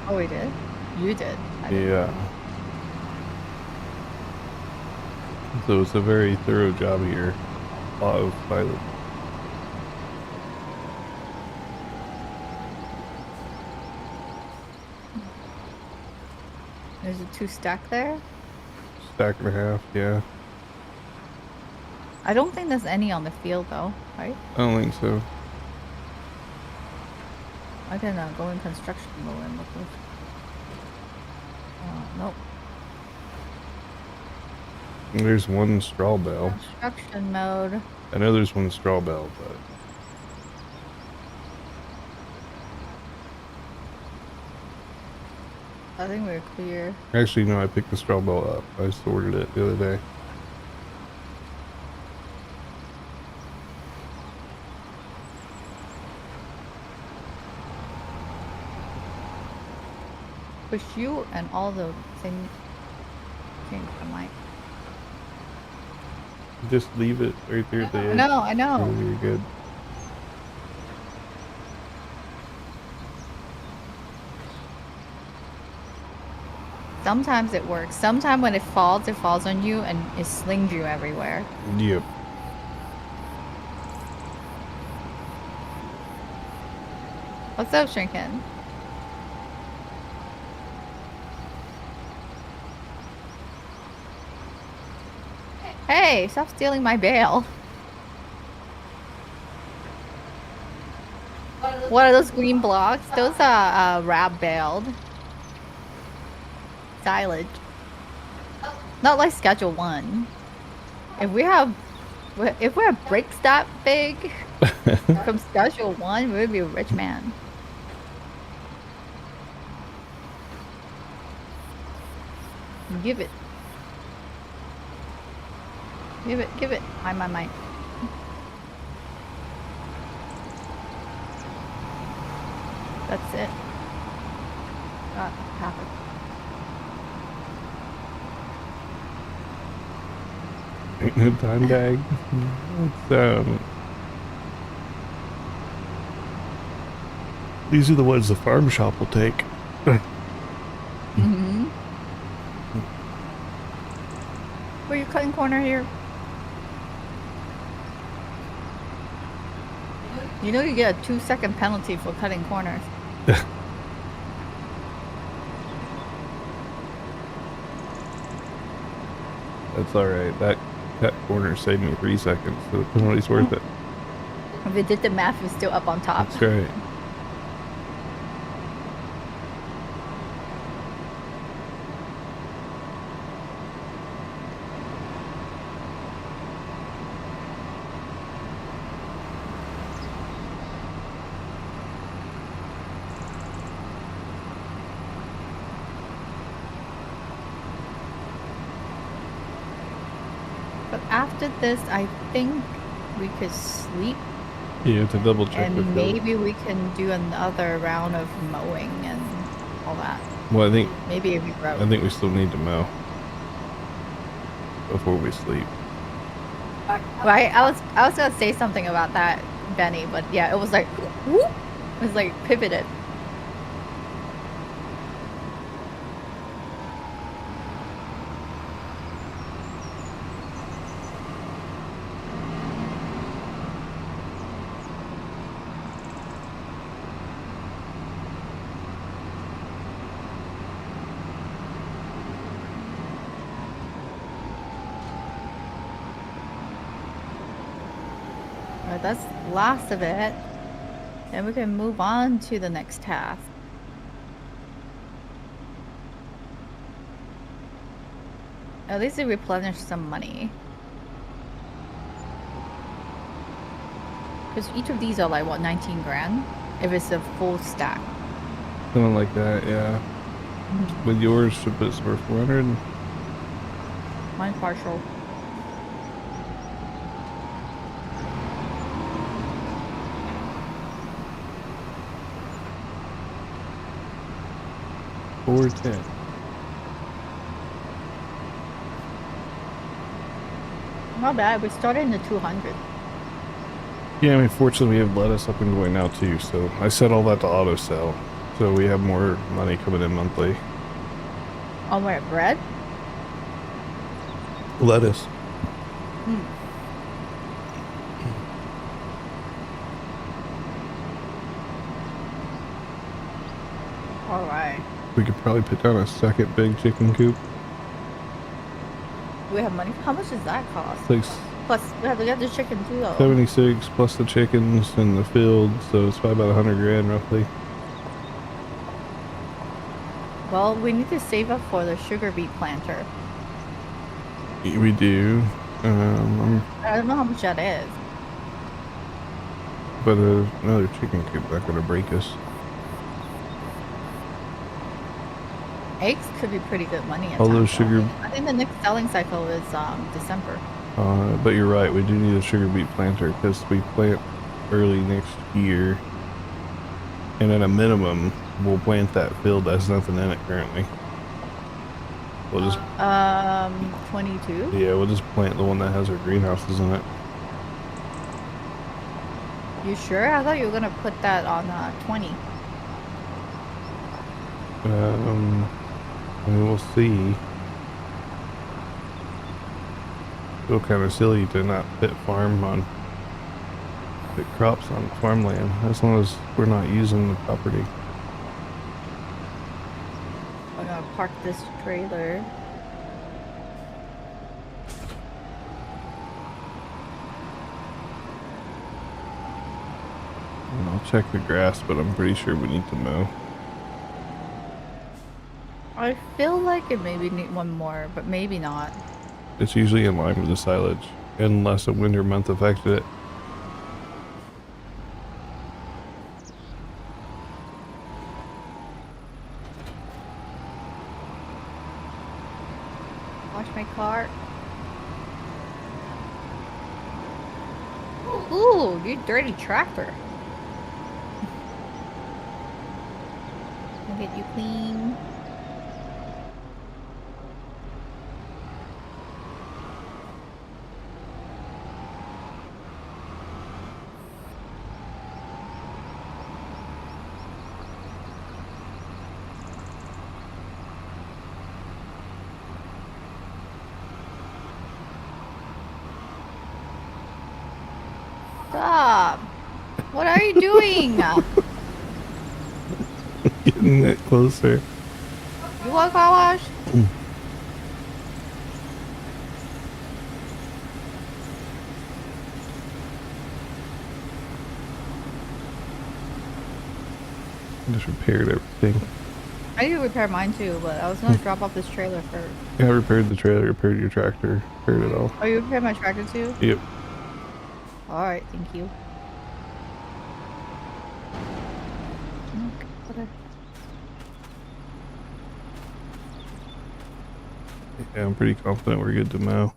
Oh, we did? You did? Yeah. So it's a very thorough job here. A lot of silage. There's a 2 stack there? Stack and a half, yeah. I don't think there's any on the field though, right? I don't think so. I can go in construction mode and look. Nope. There's one straw bale. Construction mode. I know there's one straw bale, but I think we're clear. actually, no, I picked the straw bale up. I sorted it the other day. Push you and all the things change the mic. Just leave it right there at the edge. No, I know. Oh, you're good. Sometimes it works. Sometimes when it falls on you and it slings you everywhere. Yep. What's up, Shrinkin? Hey, stop stealing my bale. What are those green blocks? Those are wrap baled. Silage. Not like Schedule 1. If we have bricks that big from Schedule 1, we would be a rich man. Give it. Give it, give it. Mine. That's it. Half it. Ain't no time bag. It's, these are the ones the farm shop will take. Mm-hmm. Were you cutting corner here? You know you get a 2-second penalty for cutting corners. That's alright. That corner saved me 3 seconds, so the penalty's worth it. If it did the math, it's still up on top. That's right. But after this, I think we could sleep. Yeah, to double check. And maybe we can do another round of mowing and all that. Well, I think maybe if we grow. I think we still need to mow before we sleep. Right? I was gonna say something about that, Benny, but yeah, it was like whoop. It was like pivoted. Alright, that's the last of it. Then we can move on to the next task. At least it replenished some money. Because each of these are like, what, 19 grand? If it's a full stack. Something like that, yeah. With yours, should put for 400. Mine partial. $410. Not bad. We started in the 200. Yeah, I mean, fortunately, we have lettuce up and going now too. So I set all that to auto sell, so we have more money coming in monthly. Oh, wait, bread? Lettuce. All right. We could probably put down a second big chicken coop. We have money. How much does that cost? Like Plus, we have the chicken too, though. 76 plus the chickens and the field, so it's probably about 100 grand roughly. Well, we need to save up for the sugar beet planter. We do. I don't know how much that is. But another chicken coop not gonna break us. Eggs could be pretty good money. All those sugar. I think the next selling cycle is December. But you're right. We do need a sugar beet planter because we plant early next year, and at a minimum, we'll plant that field that's nothing in it currently. We'll just 22. Yeah, we'll just plant the one that has our greenhouses in it. You sure? I thought you were gonna put that on 20. I mean, we'll see. Feel kind of silly to not pit crops on farmland as long as we're not using the property. I'm gonna park this trailer. And I'll check the grass, but I'm pretty sure we need to mow. I feel like it maybe need one more, but maybe not. It's usually in line with the silage, unless a winter month affected it. Wash my car. Ooh, you dirty tractor. I'll get you clean. Stop! What are you doing? Getting it closer. You want car wash? I just repaired everything. I need to repair mine too, but I was gonna drop off this trailer first. Yeah, I repaired the trailer, repaired your tractor, repaired it all. Oh, you repaired my tractor too? Yep. Alright, thank you. Okay. Yeah, I'm pretty confident we're good to mow.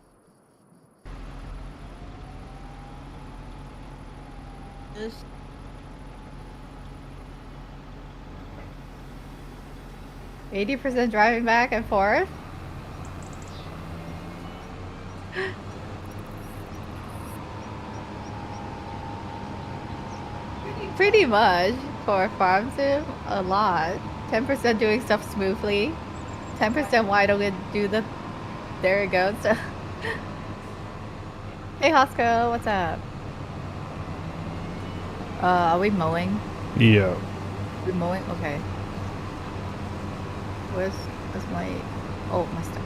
Just 80% driving back and forth? Pretty much for Farmsim, a lot. 10% doing stuff smoothly. 10% why I don't do the... There it goes. Hey Hosko, what's up? Are we mowing? Yeah. We mowing? Okay. Where's my... Oh, my stuff.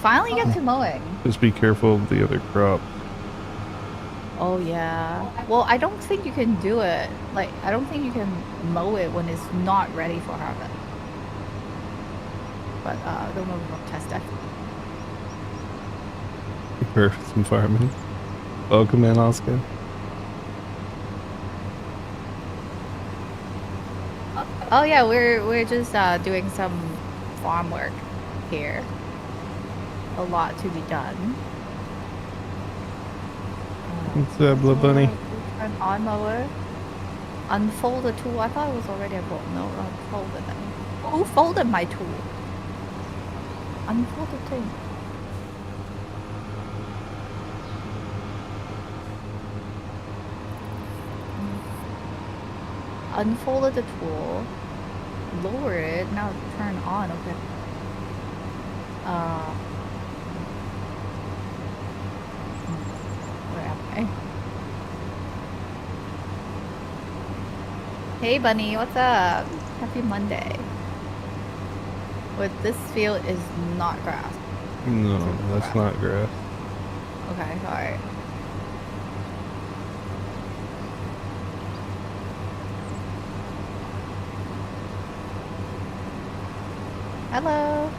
Finally get to mowing. Just be careful of the other crop. Oh yeah. Well, I don't think you can do it. Like, I don't think you can mow it when it's not ready for harvest. But I don't know if we'll test that. Perfect some farming. Welcome in, Oscar. Oh yeah, we're just doing some farm work here. A lot to be done. What's up, little bunny? An on mower. Unfold the tool. I thought it was already unfolded. No, unfolded it. Who folded my tool? Unfold the thing. Unfolded the tool. Lower it. Now turn on. Okay. Where am I? Hey bunny, what's up? Happy Monday. But this field is not grass. No, that's not grass. Okay, alright. Hello.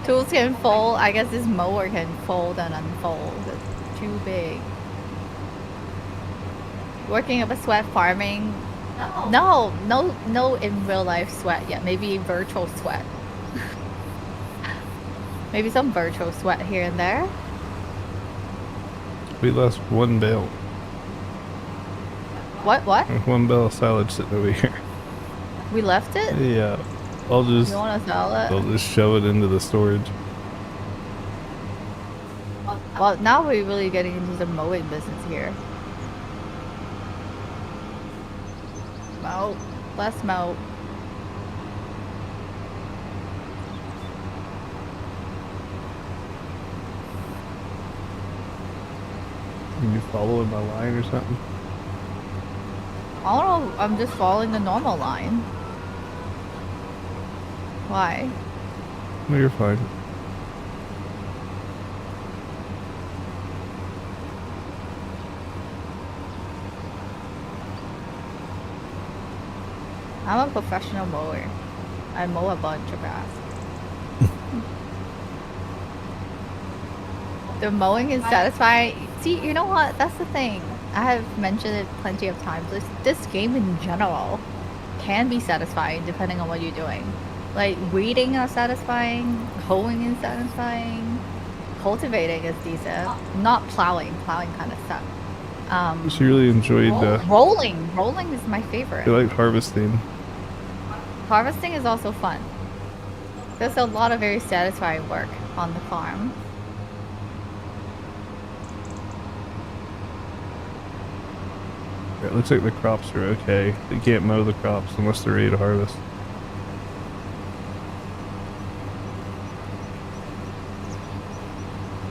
Tools can fold. I guess this mower can fold and unfold. It's too big. Working up a sweat farming. No in real life sweat yet. Maybe virtual sweat. Maybe some virtual sweat here and there. We lost one bale. What? There's one bale of silage sitting over here. We left it? Yeah. I'll just. You want to sell it? I'll just shove it into the storage. Well, now we're really getting into the mowing business here. Mow. Less mow. Can you follow in my line or something? I don't know. I'm just following the normal line. Why? No, you're fine. I'm a professional mower. I mow a bunch of grass. The mowing is satisfying. See, you know what? That's the thing. I have mentioned it plenty of times. This game in general can be satisfying depending on what you're doing. Like, weeding is satisfying, hoeing is satisfying, cultivating is decent. Not plowing. Plowing kind of sucks. She really enjoyed rolling. Rolling is my favorite. You like harvesting. Harvesting is also fun. There's a lot of very satisfying work on the farm. It looks like the crops are okay. They can't mow the crops unless they're ready to harvest.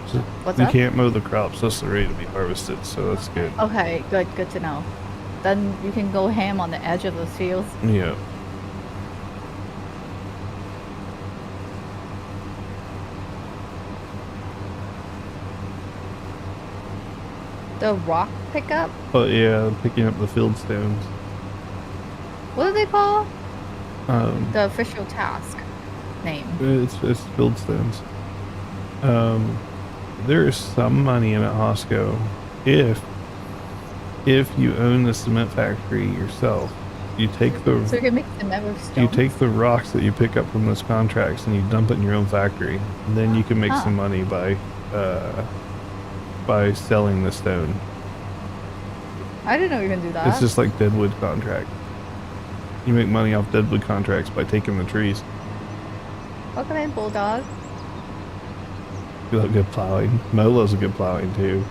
So What's you up? can't mow the crops unless they're ready to be harvested, so that's good. Okay, good to know. Then you can go ham on the edge of those fields. Yeah. The rock pickup? Oh yeah, picking up the field stones. What do they call? The official task name. It's field stones. There is some money in it, Hosco, if you own the cement factory yourself. You take the so you can make cement with stones. You take the rocks that you pick up from those contracts and you dump it in your own factory. And then you can make some money by selling the stone. I didn't know you can do that. It's just like deadwood contract. You make money off deadwood contracts by taking the trees. Okay, bulldog. You love good plowing. Molo's a good plowing too.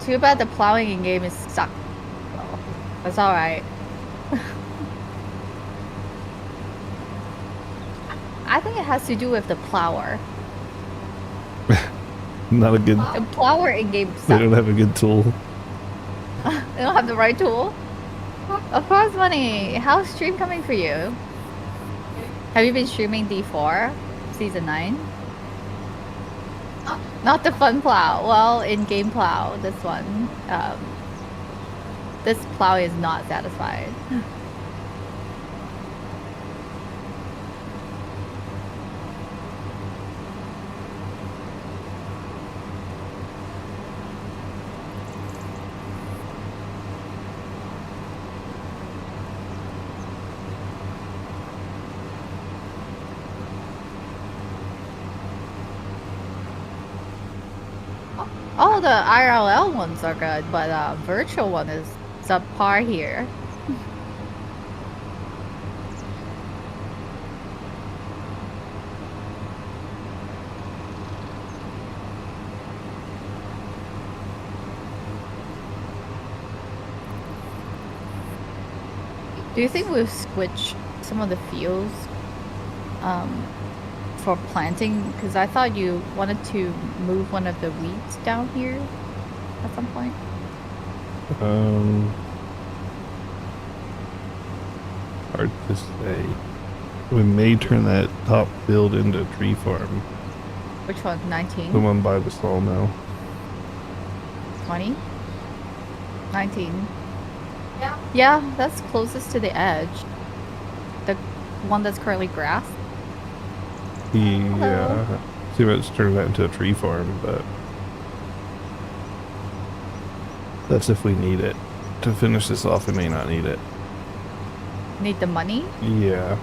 Too bad the plowing in game is suck. Well, that's alright. I think it has to do with the plower. Not a good. The plower in game sucks. They don't have a good tool. They don't have the right tool? Of course, money. How's stream coming for you? Have you been streaming D4 season 9? Not the fun plow. Well, in-game plow, this one. This plow is not satisfied. Oh, the IRL ones are good, but virtual one is subpar here. Do you think we'll switch some of the fields for planting? Because I thought you wanted to move one of the weeds down here at some point. Hard to say. We may turn that top field into a tree farm. Which one? 19? The one by the sawmill. 20? 19. Yeah, that's closest to the edge. The one that's currently grass. Yeah. See if it's turning that into a tree farm, but that's if we need it. To finish this off, we may not need it. Need the money? Yeah.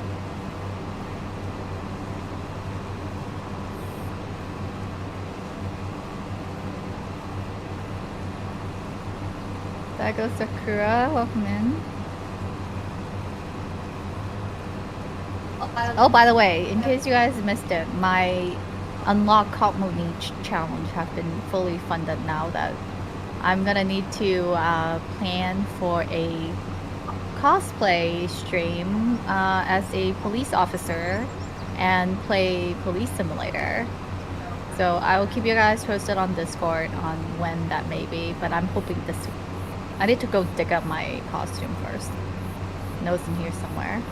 There goes Sakura, welcome in. Oh, by the way, in case you guys missed it, my unlock cop mode niche challenge have been fully funded now that I'm gonna need to plan for a cosplay stream as a police officer and play police simulator. So I will keep you guys posted on Discord on when that may be, but I'm hoping this week. I need to go dig up my costume first. I know it's in here somewhere.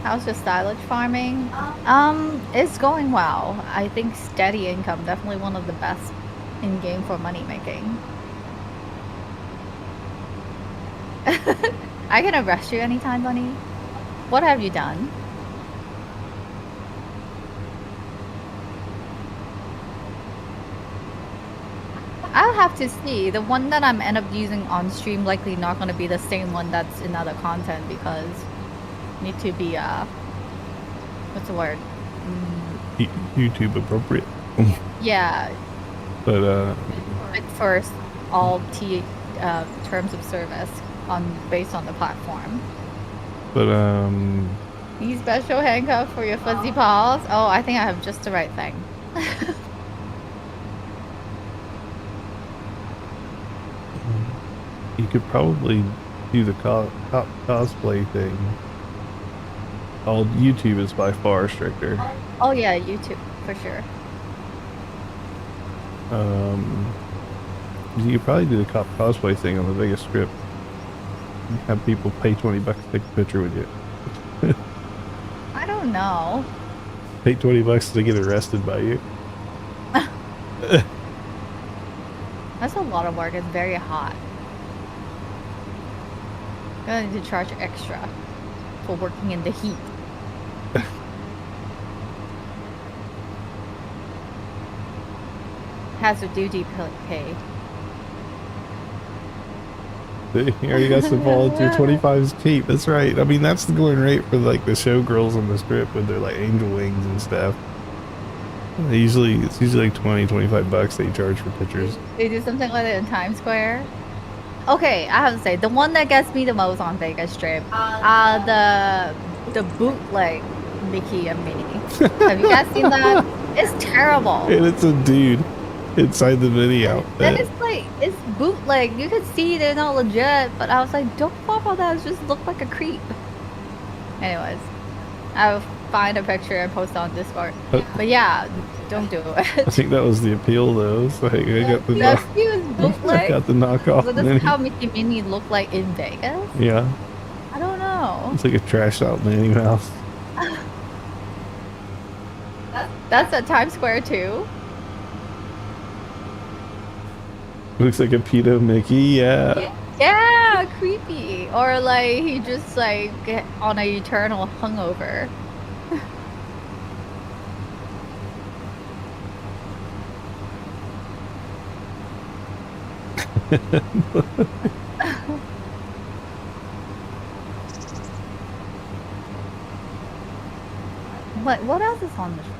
How's your silage farming? It's going well. I think steady income, definitely one of the best in game for money making. I can arrest you anytime, Bunny. What have you done? I'll have to see. The one that I'm end up using on stream likely not going to be the same one that's in other content because need to be what's the word? YouTube appropriate. Yeah. But first, all terms of service based on the platform. But Need special handcuff for your fuzzy paws? Oh, I think I have just the right thing. You could probably do the cosplay thing. All YouTube is by far stricter. Oh yeah, YouTube for sure. You could probably do the cop cosplay thing on the Vegas Strip. Have people pay $20 to take a picture with you. I don't know. Pay $20 to get arrested by you. That's a lot of work. It's very hot. Gonna need to charge extra for working in the heat. Hazard duty pay. You already got some volunteer 25's cheap. That's right. I mean, that's the going rate for like the showgirls on the strip with their like angel wings and stuff. It's usually like 25 bucks they charge for pictures. They do something like that in Times Square. Okay, I have to say the one that gets me the most on Vegas Strip, the bootleg Mickey and Minnie. Have you guys seen that? It's terrible. And it's a dude inside the Minnie outfit. And it's bootleg. You can see they're not legit, but I was like, don't fall for that. It just look like a creep. Anyways, I'll find a picture and post it on Discord. But yeah, don't do it. I think that was the appeal, though. It's like I got the bootleg. Got the knockoff. So this is how Mickey and Minnie look like in Vegas. Yeah. I don't know. It's like a trashed out Minnie Mouse. That's at Times Square too. Looks like a pedo Mickey, yeah. Yeah, creepy. Or like he just like on a eternal hungover. What else is on the strip?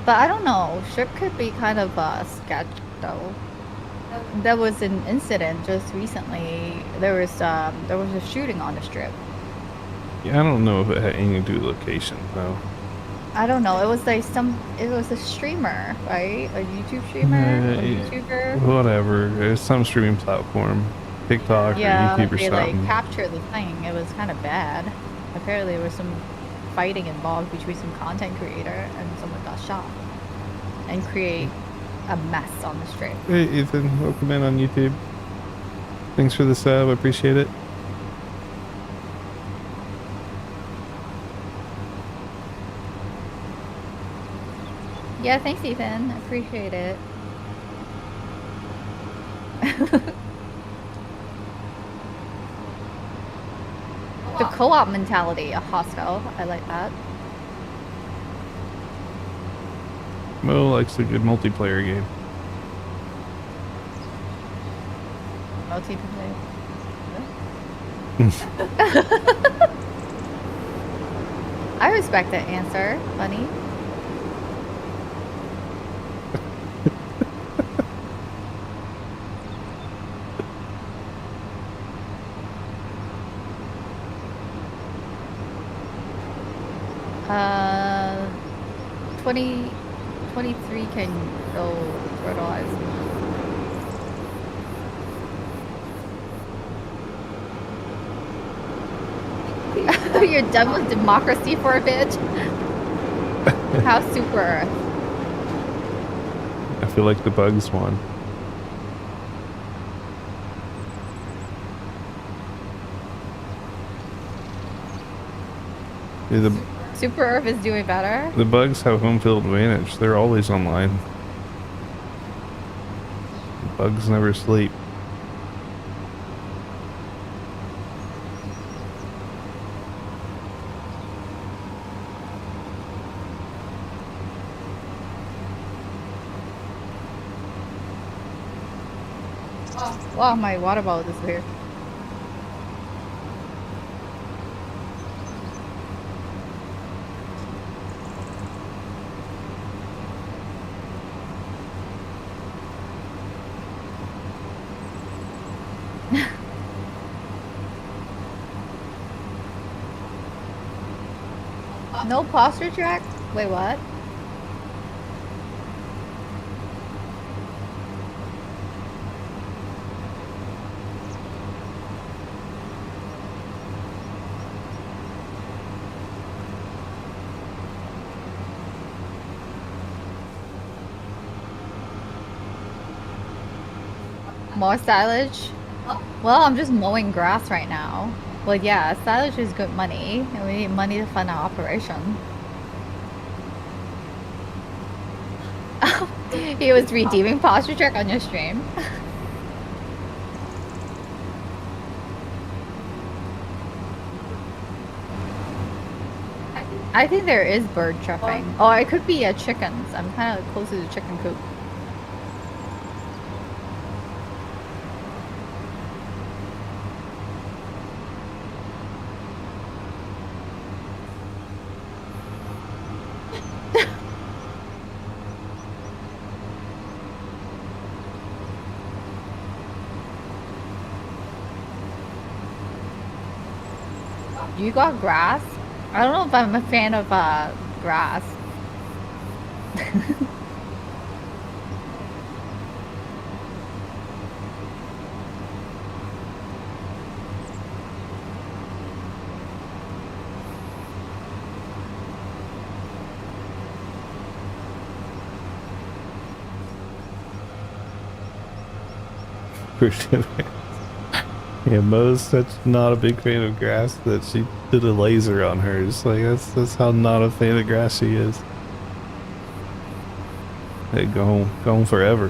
But I don't know. Strip could be kind of a sketch though. There was an incident just recently. There was a shooting on the strip. Yeah, I don't know if it had anything to do with location though. I don't know. It was like it was a streamer, right? A YouTube streamer, a YouTuber. Whatever. It's some streaming platform, TikTok or YouTube or they something. Like captured the thing. It was kind of bad. Apparently, there was some fighting involved between some content creator and someone got shot and create a mess on the strip. Hey Ethan, welcome in on YouTube. Thanks for the sub. I appreciate it. Yeah, thanks, Ethan. I appreciate it. The co-op mentality, a hostile. I like that. Mo likes a good multiplayer game. Multiplayer. I respect that answer, Bunny. 2023 can go fertilize. You're done with democracy for a bit? How super Earth? I feel like the bugs won. Yeah, Super Earth is doing better. The bugs have home field advantage. They're always online. The bugs never sleep. Wow, my water bottle disappeared. No posture track? Wait, what? More silage? Well, I'm just mowing grass right now. Well, yeah, silage is good money, and we need money to fund our operation. He was redeeming posture check on your stream. I think there is bird chirping. Oh, it could be chickens. I'm kind of close to the chicken coop. You got grass? I don't know if I'm a fan of grass. Yeah, Mo's such not a big fan of grass that she did a laser on hers. Like that's how not a fan of grass she is. Hey, go home forever.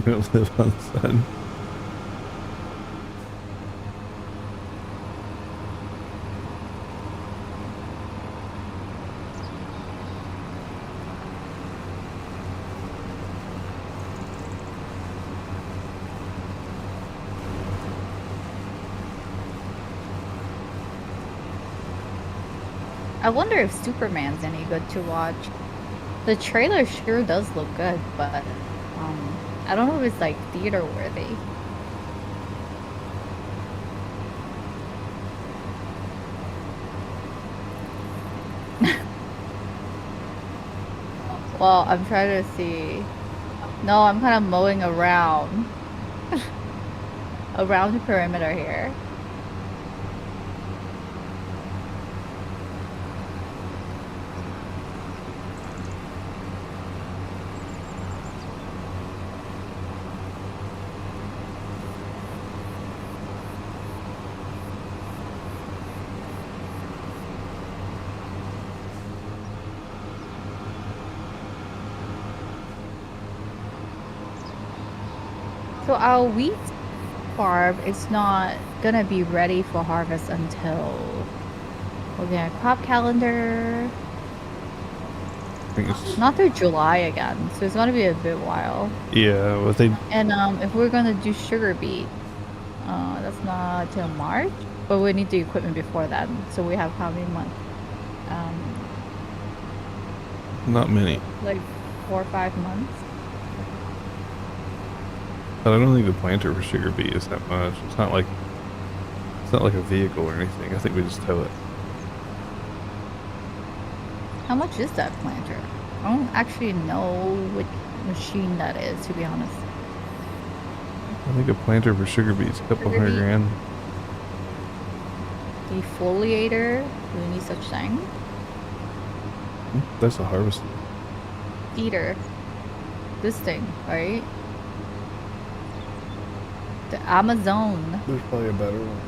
You don't live on the sun. I wonder if Superman's any good to watch. The trailer sure does look good, but I don't know if it's like theater worthy. Well, I'm trying to see. No, I'm kind of mowing around. Around the perimeter here. So our wheat farm is not gonna be ready for harvest until looking at crop calendar. Not through July again, so it's gonna be a bit while. Yeah, what they and if we're gonna do sugar beet, that's not till March, but we need the equipment before then. So we have how many months? Not many. Like 4 or 5 months. But I don't think the planter for sugar beet is that much. It's not like a vehicle or anything. I think we just tow it. How much is that planter? I don't actually know what machine that is, to be honest. I think a planter for sugar beets, a couple Sugar beet. $100,000. Defoliator. Do we need such thing? That's a harvester. Feeder. This thing, right? The Amazon. There's probably a better one.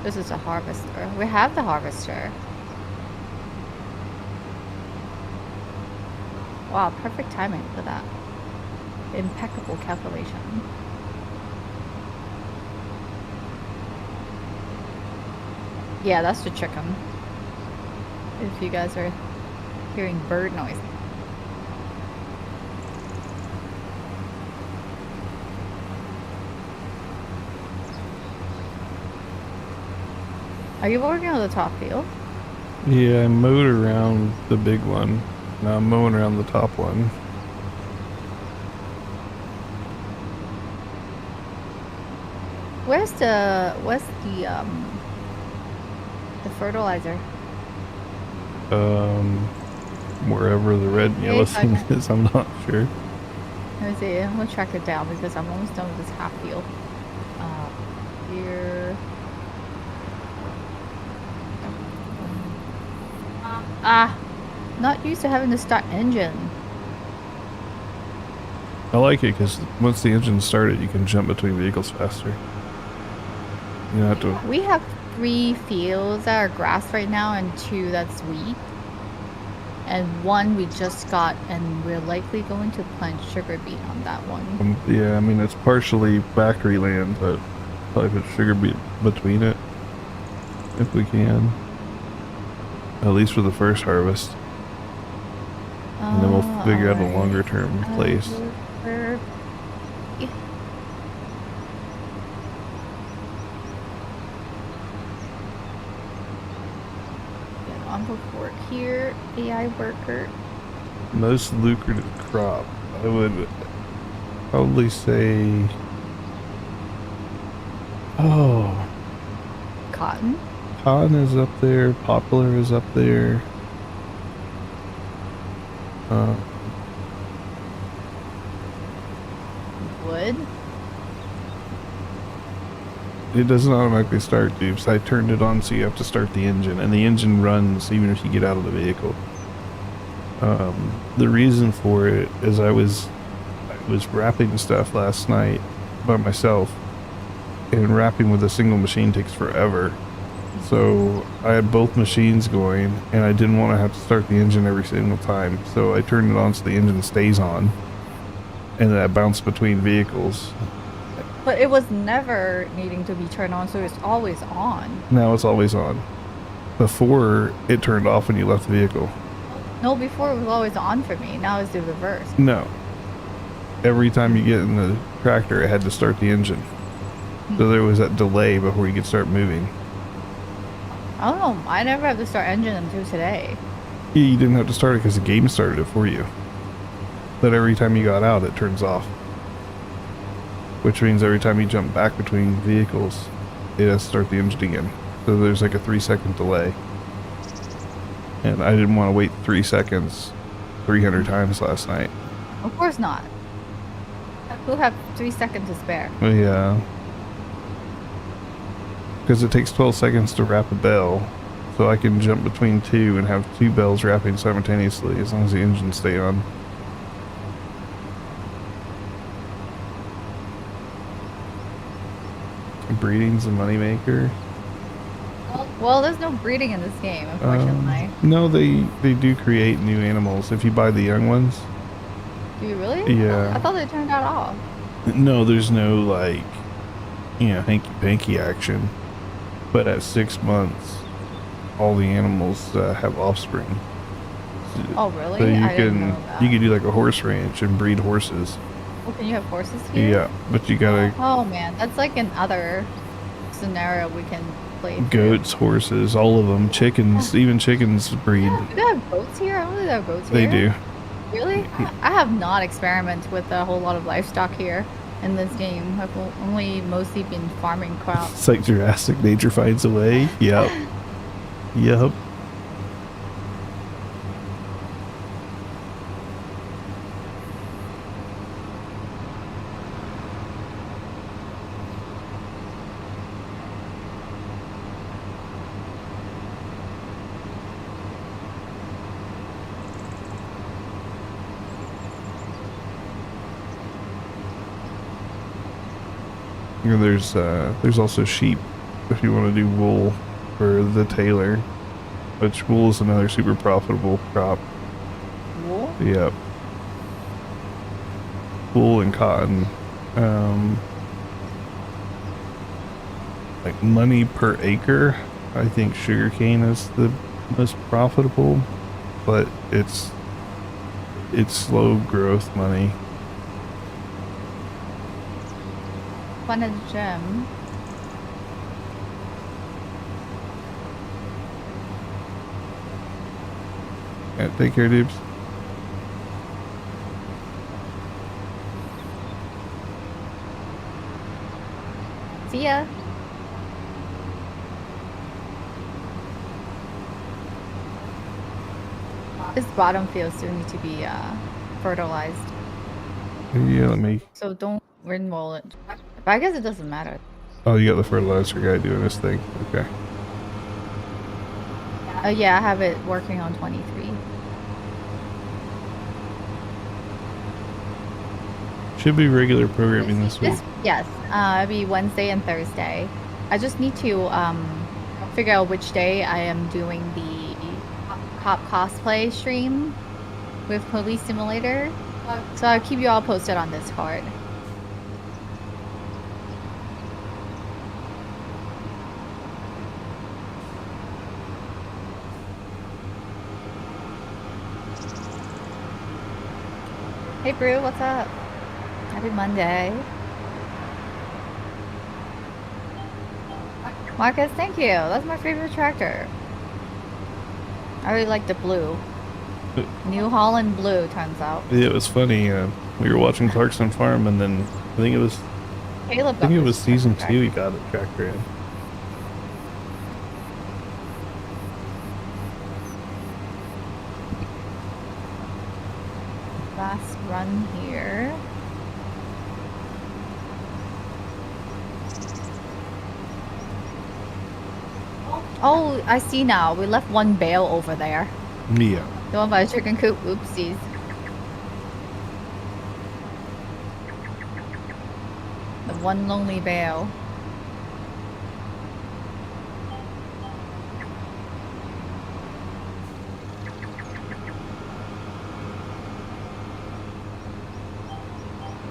This is a harvester. We have the harvester. Wow, perfect timing for that. Impeccable calculation. Yeah, that's the chicken. If you guys are hearing bird noise. Are you working on the top field? Yeah, I mowed around the big one. Now I'm mowing around the top one. Where's the fertilizer? Wherever the red and yellow thing is, I'm not sure. Let me see. I'm gonna track it down because I'm almost done with this half field. Here. Not used to having to start engine. I like it because once the engine's started, you can jump between vehicles faster. You don't have to. We have 3 fields that are grass right now and 2 that's wheat. And 1 we just got, and we're likely going to plant sugar beet on that one. Yeah, I mean, it's partially factory land, but probably put sugar beet between it if we can. At least for the first harvest. And then we'll figure out a longer term place. Work here, AI worker. Most lucrative crop, I would probably say, Cotton. Cotton is up there, poplar is up there. Wood. It doesn't automatically start, Dupes. I turned it on so you have to start the engine, and the engine runs even if you get out of the vehicle. The reason for it is I was wrapping stuff last night by myself, and wrapping with a single machine takes forever. So I had both machines going, and I didn't want to have to start the engine every single time. So I turned it on so the engine stays on, and then I bounce between vehicles. But it was never needing to be turned on, so it's always on. Now it's always on. Before, it turned off when you left the vehicle. No, before it was always on for me. Now it's the reverse. No. Every time you get in the tractor, it had to start the engine. So there was that delay before you could start moving. I don't know. I never had to start engine until today. Yeah, you didn't have to start it because the game started it for you. But every time you got out, it turns off. Which means every time you jump back between vehicles, it has to start the engine again. So there's like a 3-second delay. And I didn't want to wait 3 seconds 300 times last night. Of course not. Who have 3 seconds to spare? Well, yeah. Because it takes 12 seconds to wrap a bell. So I can jump between 2 and have 2 bells wrapping simultaneously as long as the engine stay on. Breeding's a moneymaker. Well, there's no breeding in this game, unfortunately. No, they do create new animals if you buy the young ones. Do you really? Yeah. I thought they turned that off. No, there's no, like, hanky-panky action. But at 6 months, all the animals have offspring. Oh, really? So I didn't know that. you can do like a horse ranch and breed horses. Oh, can you have horses here? Yeah, but you gotta... Oh, man. That's like another scenario we can play through. Goats, horses, all of them. Chickens, even chickens breed. Do they have goats here? I don't think they have goats They here. do. Really? I have not experimented with a whole lot of livestock here. in this game. I've only mostly been farming crops. It's like Jurassic, nature finds a way. Yep. Yep. There's also sheep if you want to do wool for the tailor, which wool is another super profitable crop. Wool? Yep. Wool and cotton. Like money per acre, I think sugarcane is the most profitable, but it's slow growth money. Fun at the gym. Yeah, take care, dudes. See ya. This bottom field still need to be fertilized. Yeah, let me. So don't rinroll it. But I guess it doesn't matter. Oh, you got the fertilizer guy doing this thing. Okay. Yeah, I have it working on 23. Should be regular programming this week. Yes, it'll be Wednesday and Thursday. I just need to figure out which day I am doing the cop cosplay stream with Police Simulator. So I'll keep you all posted on Discord. Hey Brew, what's up? Happy Monday. Marcus, thank you. That's my favorite tractor. I really like the blue. New Holland blue, turns out. Yeah, it was funny. We were watching Clarkson Farm, and then I think it was Caleb. I think it was season 2. He got a tractor in. Last run here. Oh, I see now. We left one bale over there. Yeah. The one by the chicken coop. Oopsies. The one lonely bale.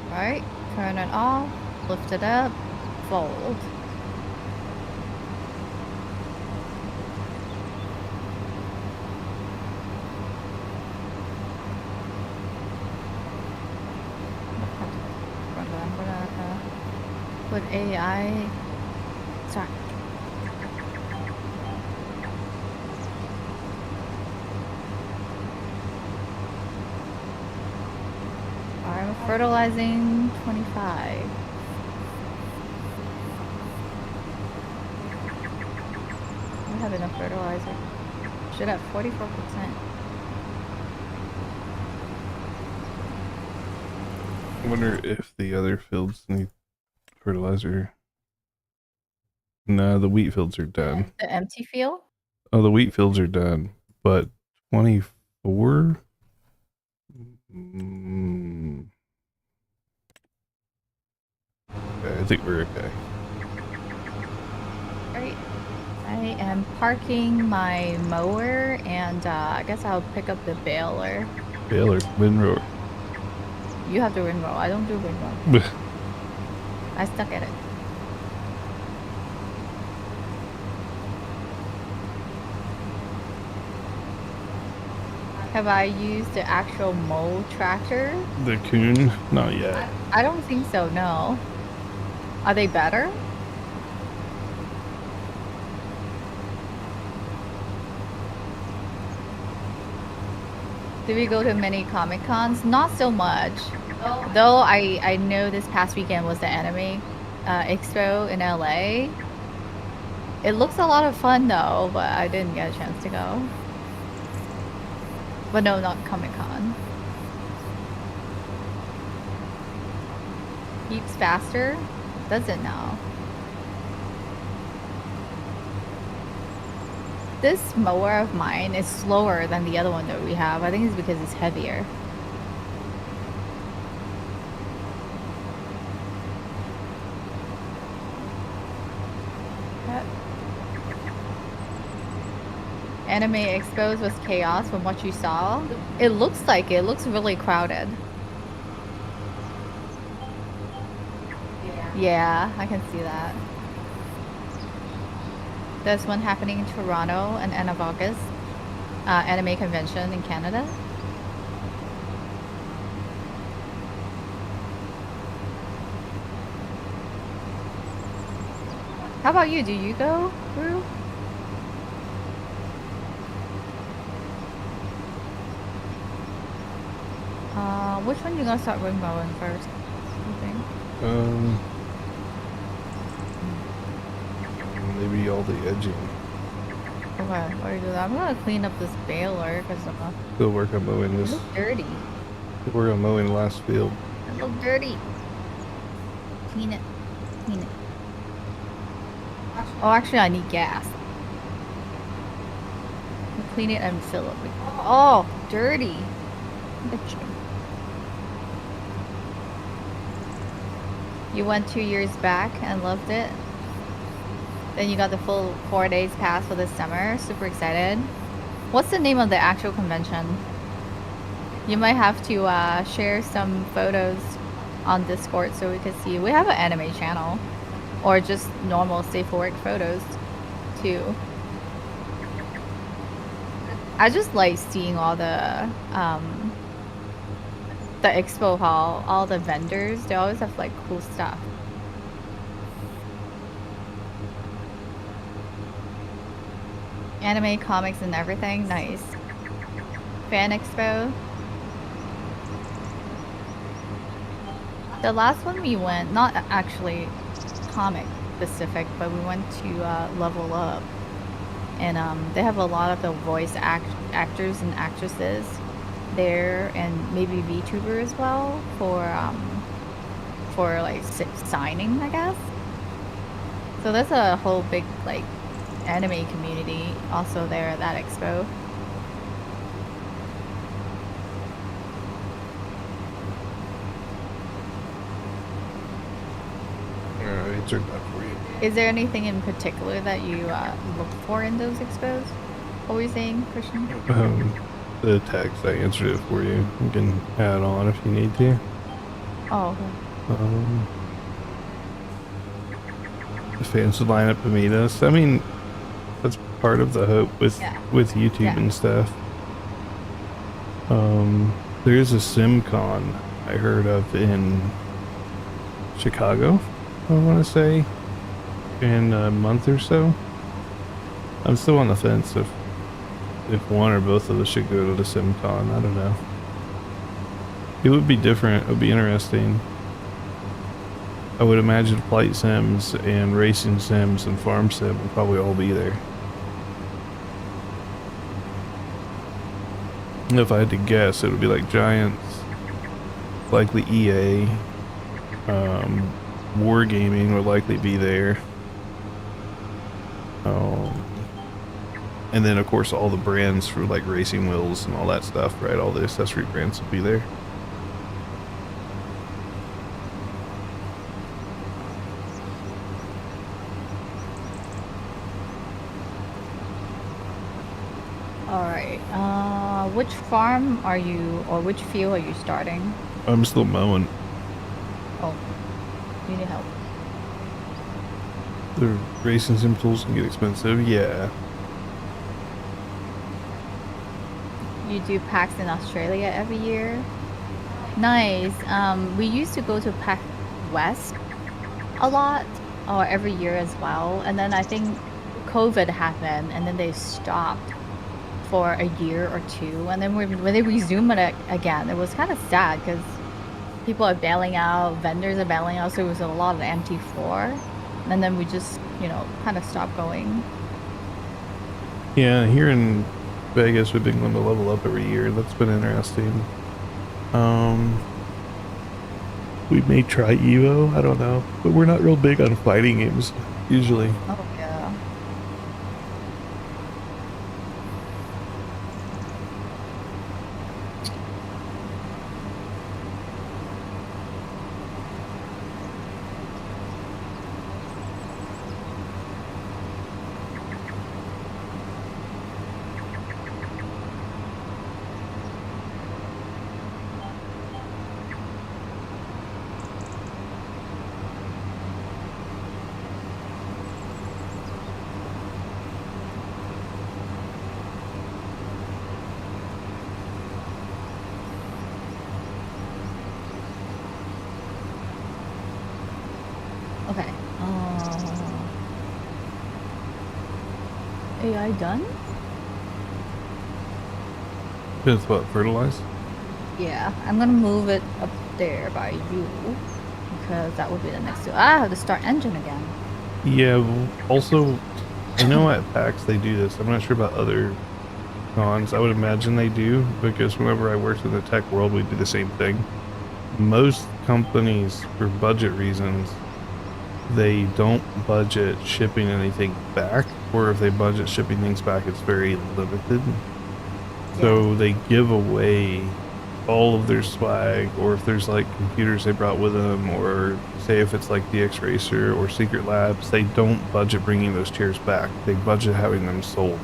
Alright, turn it off, lift it up, fold. I'm gonna put AI. Sorry. I'm fertilizing 25. We have enough fertilizer. Should have 44%. I wonder if the other fields need fertilizer. No, the wheat fields are done. The empty field? Oh, the wheat fields are done, but 24? I think we're okay. Right. I am parking my mower, and I guess I'll pick up the baler. Baler, windrower. You have to windrow. I don't do windrow. I stuck at it. Have I used the actual mow tractor? The Coon? Not yet. I don't think so, no. Are they better? Did we go to many Comic Cons? Not so much. Though I know this past weekend was the anime expo in LA. It looks a lot of fun though, but I didn't get a chance to go. But no, not Comic Con. Keeps faster? Does it now? This mower of mine is slower than the other one that we have. I think it's because it's heavier. Anime Expos was chaos from what you saw. It looks like it looks really crowded. Yeah, I can see that. There's one happening in Toronto and end of August. Anime convention in Canada. How about you? Do you go, Rue? Which one you gonna start mowing first? You think? Maybe all the edging. Okay, why do you do that? I'm gonna clean up this baler because Still work on mowing this. It looks dirty. We're on mowing the last field. It looks dirty. Clean it. Clean it. Oh, actually, I need gas. Clean it and fill it. Oh, dirty. Look at you. You went 2 years back and loved it. Then you got the full 4 days pass for this summer. Super excited. What's the name of the actual convention? You might have to share some photos on Discord so we can see. We have an anime channel. Or just normal safe for work photos too. I just like seeing all the expo hall, all the vendors. They always have like cool stuff. Anime, comics, and everything. Nice. Fan expo. The last one we went, not actually comic specific, but we went to Level Up, and they have a lot of the voice actors and actresses there, and maybe VTuber as well for like signing, I guess. So there's a whole big like anime community also there at that expo. I answered that for you. Is there anything in particular that you look for in those expos? What were you saying, Christian? The text, I answered it for you. You can add on if you need to. Oh, okay. The fans would line up to meet us. I mean, that's part of the hope with YouTube and stuff. There is a SimCon I heard of in Chicago, I want to say, in a month or so. I'm still on the fence if one or both of us should go to the SimCon. I don't know. It would be different. It would be interesting. I would imagine Flight Sims and Racing Sims and Farm Sim would probably all be there. If I had to guess, it would be like Giants, likely EA, Wargaming would likely be there. And then of course all the brands for like racing wheels and all that stuff, right? All the accessory brands would be there. Alright, which farm are you, or which field are you starting? I'm still mowing. Oh, you need help. The racing sim tools can get expensive, yeah. You do PAX in Australia every year? Nice. We used to go to PAX West a lot, or every year as well. And then I think COVID happened, and then they stopped for a year or two. And then when they resumed it again, it was kind of sad because people are bailing out, vendors are bailing out, so it was a lot of empty floor. And then we just, kind of stopped going. Yeah, here in Vegas, we've been going to level up every year. That's been interesting. We may try Evo, I don't know. But we're not real big on fighting games, usually. Oh, yeah. Okay. AI done? With what, fertilize? Yeah, I'm gonna move it up there by you because that would be the next two. I have to start engine again. Yeah, also, I know at PAX they do this. I'm not sure about other cons. I would imagine they do because whenever I worked in the tech world, we do the same thing. Most companies, for budget reasons, they don't budget shipping anything back, or if they budget shipping things back, it's very limited. Yeah. So they give away all of their swag, or if there's like computers they brought with them, or say if it's like DX Racer or Secret Labs, they don't budget bringing those chairs back. They budget having them sold.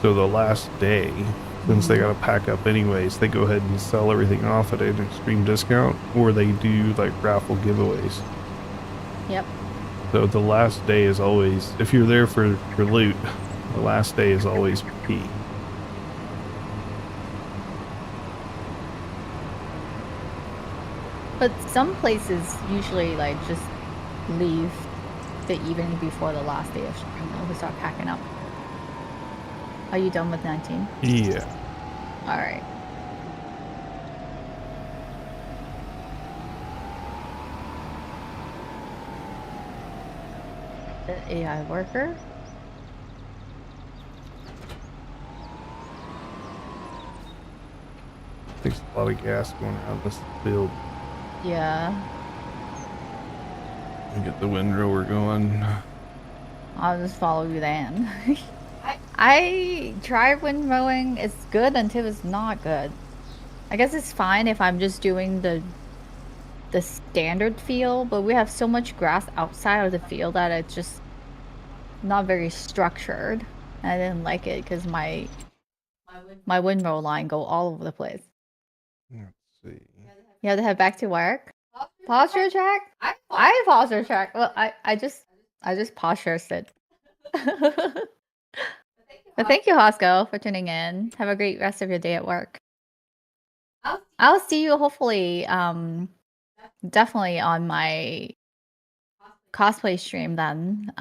So the last day, since they got to pack up anyways, they go ahead and sell everything off at an extreme discount, or they do like raffle giveaways. Yep. So the last day is always, if you're there for loot, the last day is always key. But some places usually like just leave the evening before the last day of stream. We start packing up. Are you done with 19? Yeah. All right. The AI worker. Takes a lot of gas going around this field. Yeah. Get the windrower going. I'll just follow you then. I tried wind mowing. It's good until it's not good. I guess it's fine if I'm just doing the standard field, but we have so much grass outside of the field that it's just not very structured. I didn't like it because my windrow line go all over the place. Let's see. You have to head back to work. Posture check? I posture check. Well, I just posture sit. But thank you, Hosco, for tuning in. Have a great rest of your day at work. I'll see you hopefully, definitely on my cosplay stream then.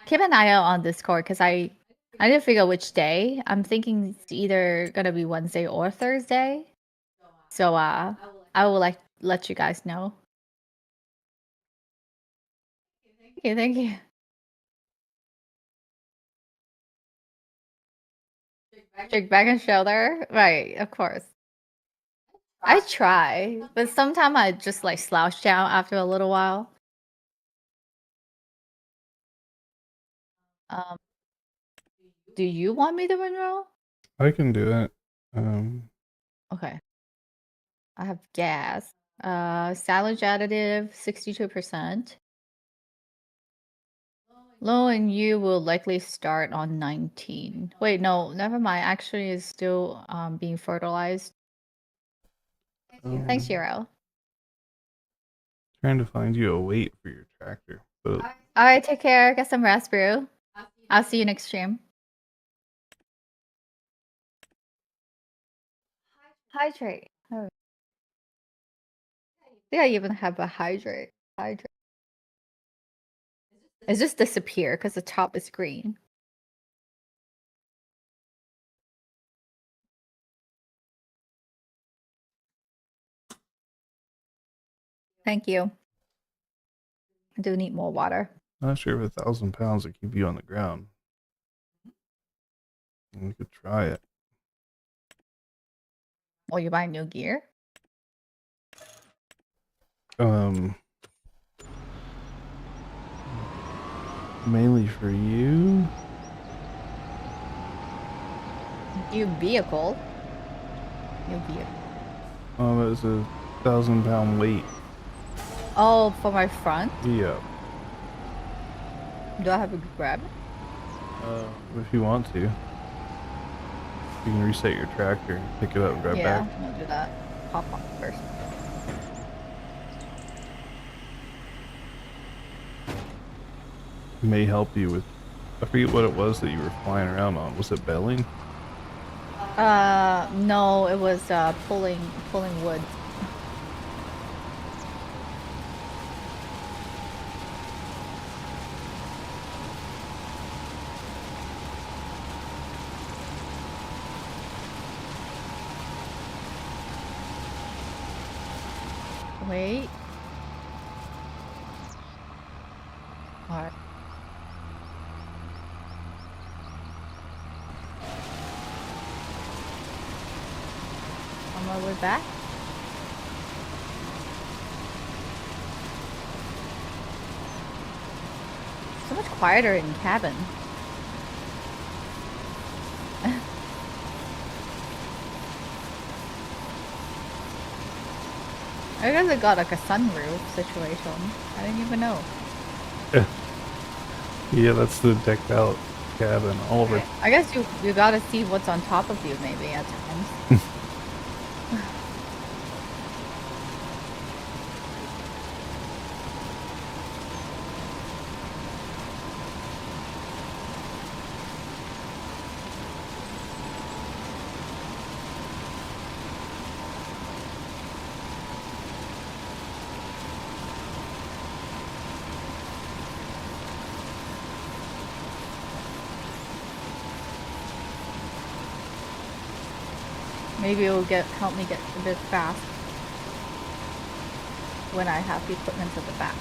Keep an eye out on Discord because I need to figure out which day. I'm thinking it's either gonna be Wednesday or Thursday. So I will let you guys know. Okay, thank you. Check back and shoulder. Right, of course. I try, but sometimes I just like slouch down after a little while. Um, do you want me to windrow? I can do it. Okay. I have gas. Silage additive, 62%. Low and you will likely start on 19. Wait, no, never mind. Actually, it's still being fertilized. Thanks, Hero. Trying to find you a weight for your tractor. But All right, take care. Get some rest, brew. I'll see you next stream. Hydrate. Oh. I think I even have a hydrate. Hydrate. It's just disappear because the top is green. Thank you. I do need more water. Not sure if 1,000 pounds would keep you on the ground. You could try it. Oh, you buying new gear? Mainly for you. New vehicle? New vehicle. It's a 1,000-pound weight. Oh, for my front? Yeah. Do I have to grab it? If you want to. You can reset your tractor and pick it up right back. Yeah, I'll do that. Pop on first. May help you with. I forget what it was that you were flying around on. Was it belling? No, it was pulling wood. Wait. Alright. On my way back. So much quieter in cabin. I guess it got like a sunroof situation. I didn't even know. Yeah, that's the decked out cabin. All of it. I guess you gotta see what's on top of you maybe at times. Maybe it will help me get a bit fast when I have the equipment at the back.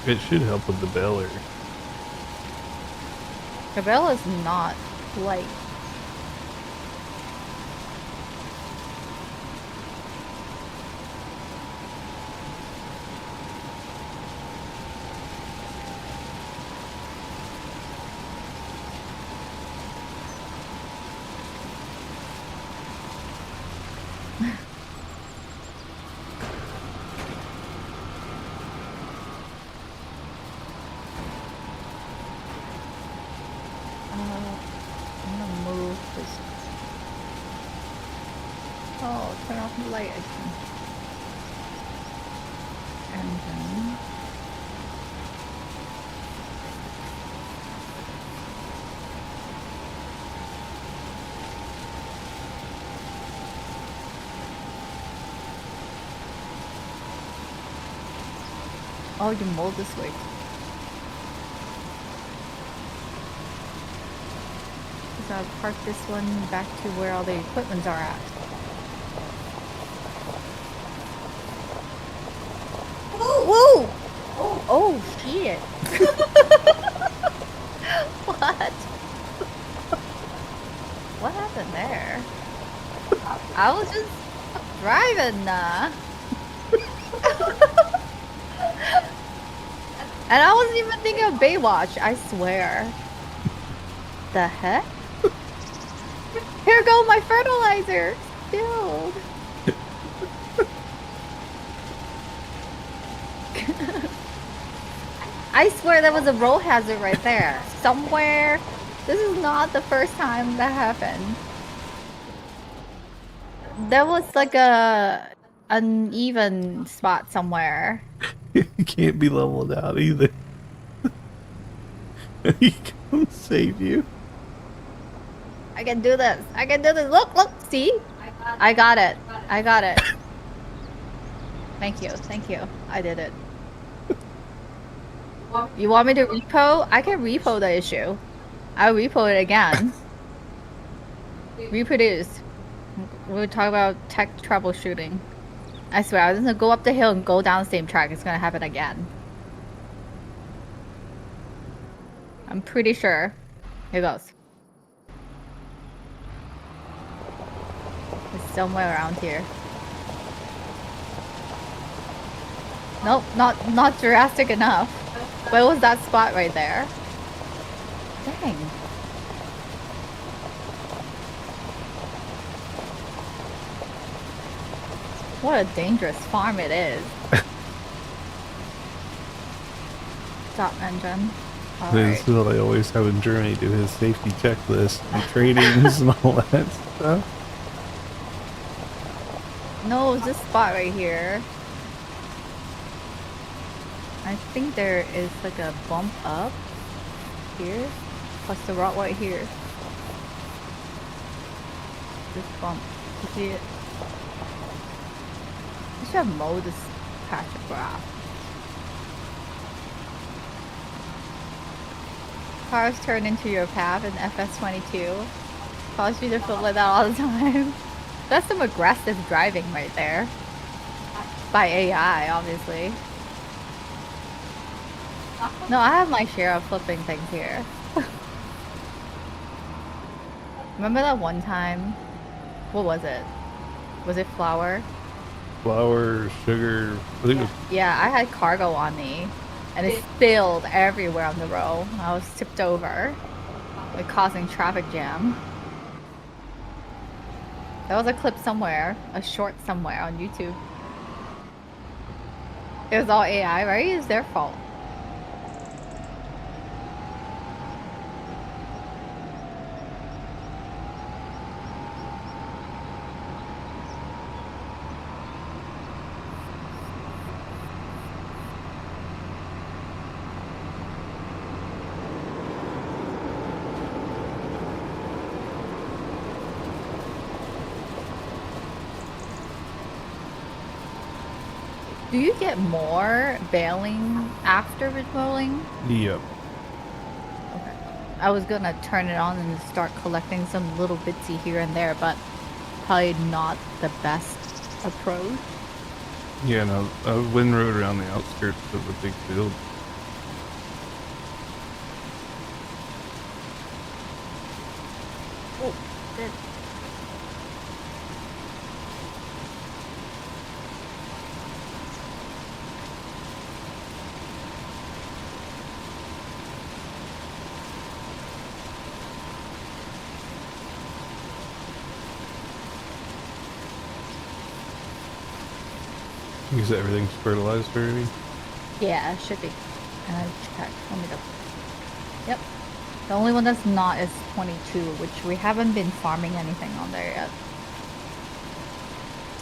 It should help with the baler. The bell is not light. I'm gonna move this. Oh, turn off the light again. And then oh, you mold this way. So I'll park this one back to where all the equipments are at. Whoa! Oh, shit. What? What happened there? I was just driving, and I wasn't even thinking of Baywatch, I swear. The heck? Here go my fertilizer! Dude. I swear there was a road hazard right there. Somewhere. This is not the first time that happened. There was like a uneven spot somewhere. It can't be leveled out either. He come save you. I can do this. I can do this. Look, look, see? I got it. I got it. Thank you. Thank you. I did it. You want me to repo? I can repo the issue. I'll repo it again. Reproduce. We'll talk about tech troubleshooting. I swear, I was gonna go up the hill and go down the same track. It's gonna happen again. I'm pretty sure. Here goes. It's somewhere around here. Nope, not drastic enough. But it was that spot right there. Dang. What a dangerous farm it is. Stop engine. This is what I always have in Germany, do his safety checklist and trainings and all that stuff. No, it's this spot right here. I think there is like a bump up here, plus the rock right here. This bump. You see it? I should have mowed this patch of grass. Cars turn into your path in FS22. Cause you to feel like that all the time. That's some aggressive driving right there. By AI, obviously. No, I have my share of flipping things here. Remember that one time? What was it? Was it flour? Flour, sugar. I think it was... Yeah, I had cargo on me. And it spilled everywhere on the road. I was tipped over. Like causing traffic jam. There was a clip somewhere. A short somewhere on YouTube. It was all AI, right? It's their fault. Do you get more baling after rolling? Yep. Okay. I was gonna turn it on and start collecting some little bitsy here and there, but probably not the best approach. Yeah, no, I wind rode around the outskirts of the big field. Oh, shit. Is everything's fertilized already? Yeah, it should be. Check. Let me go. Yep. The only one that's not is 22, which we haven't been farming anything on there yet.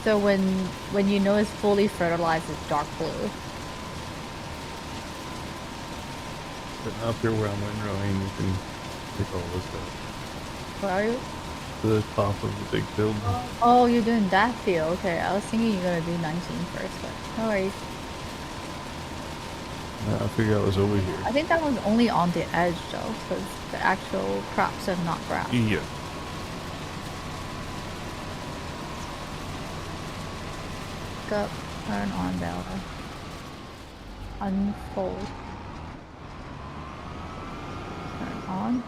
So when you know it's fully fertilized, it's dark blue. But up here where I'm windrowing, you can pick all this up. Where are you? To the top of the big field. Oh, you're doing that field. Okay, I was thinking you're gonna do 19 first, but no worries. I figured I was over here. I think that was only on the edge though, because the actual crops are not grass. Yeah. Pick up, turn on bell. Unfold. Turn on.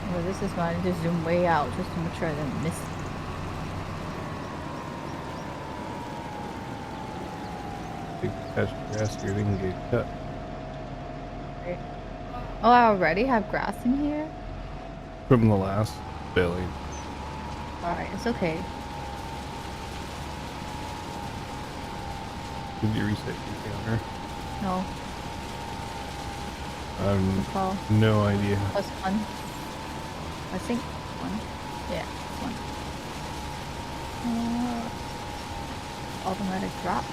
Oh, this is why I just zoom way out just to make sure I didn't miss. Big patch of grass here didn't get cut. Right. Oh, I already have grass in here? From the last baling. Alright, it's okay. Did you reset your counter? No. No idea. Plus one. I think one. Yeah, one. Automatic drop.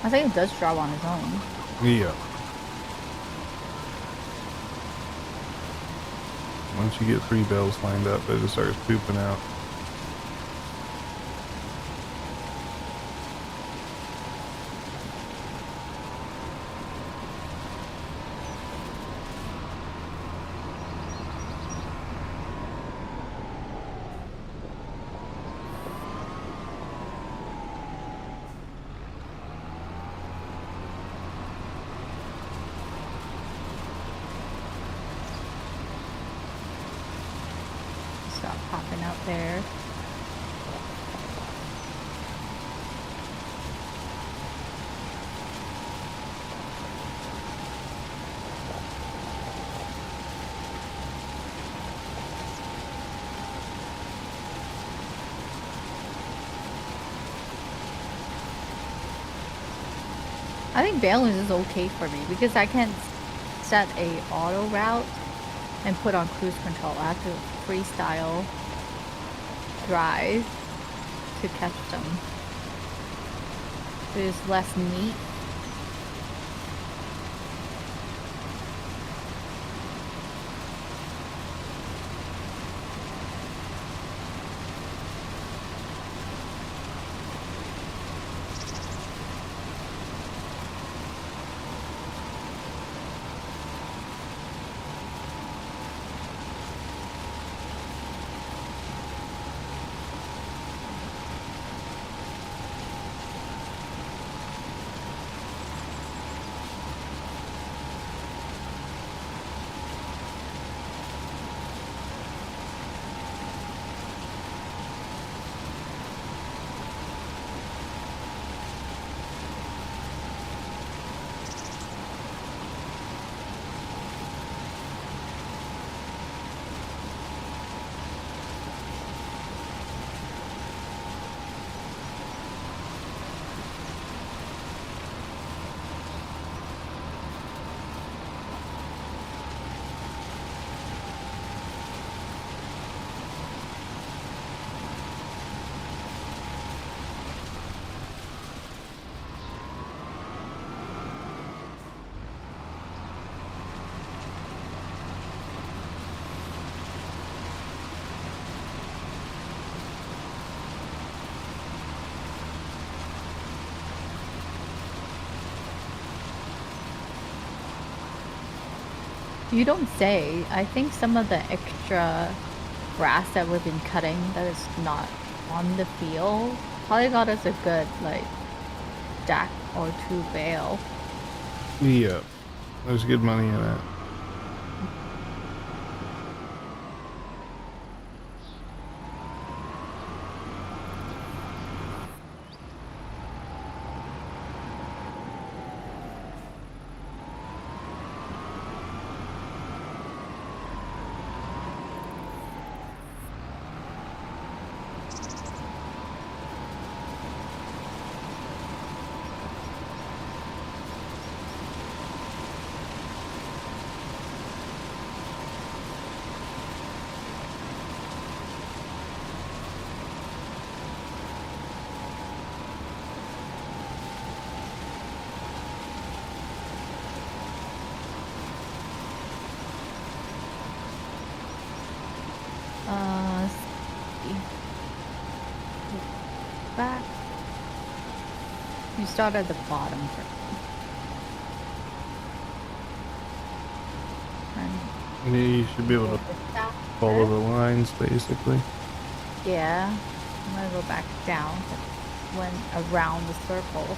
I think it does drop on its own. Yeah. once you get 3 bales lined up, it just starts pooping out. Stop popping out there. I think baling is okay for me because I can't set a auto route and put on cruise control. I have to freestyle drive to catch them. There's less meat. You don't say. I think some of the extra grass that we've been cutting that is not on the field probably got us a good, like, jack or 2 bale. Yeah, there's good money in it. Back. You start at the bottom first. Yeah, you should be able to follow the lines, basically. Yeah. I'm gonna go back down. Went around the circle.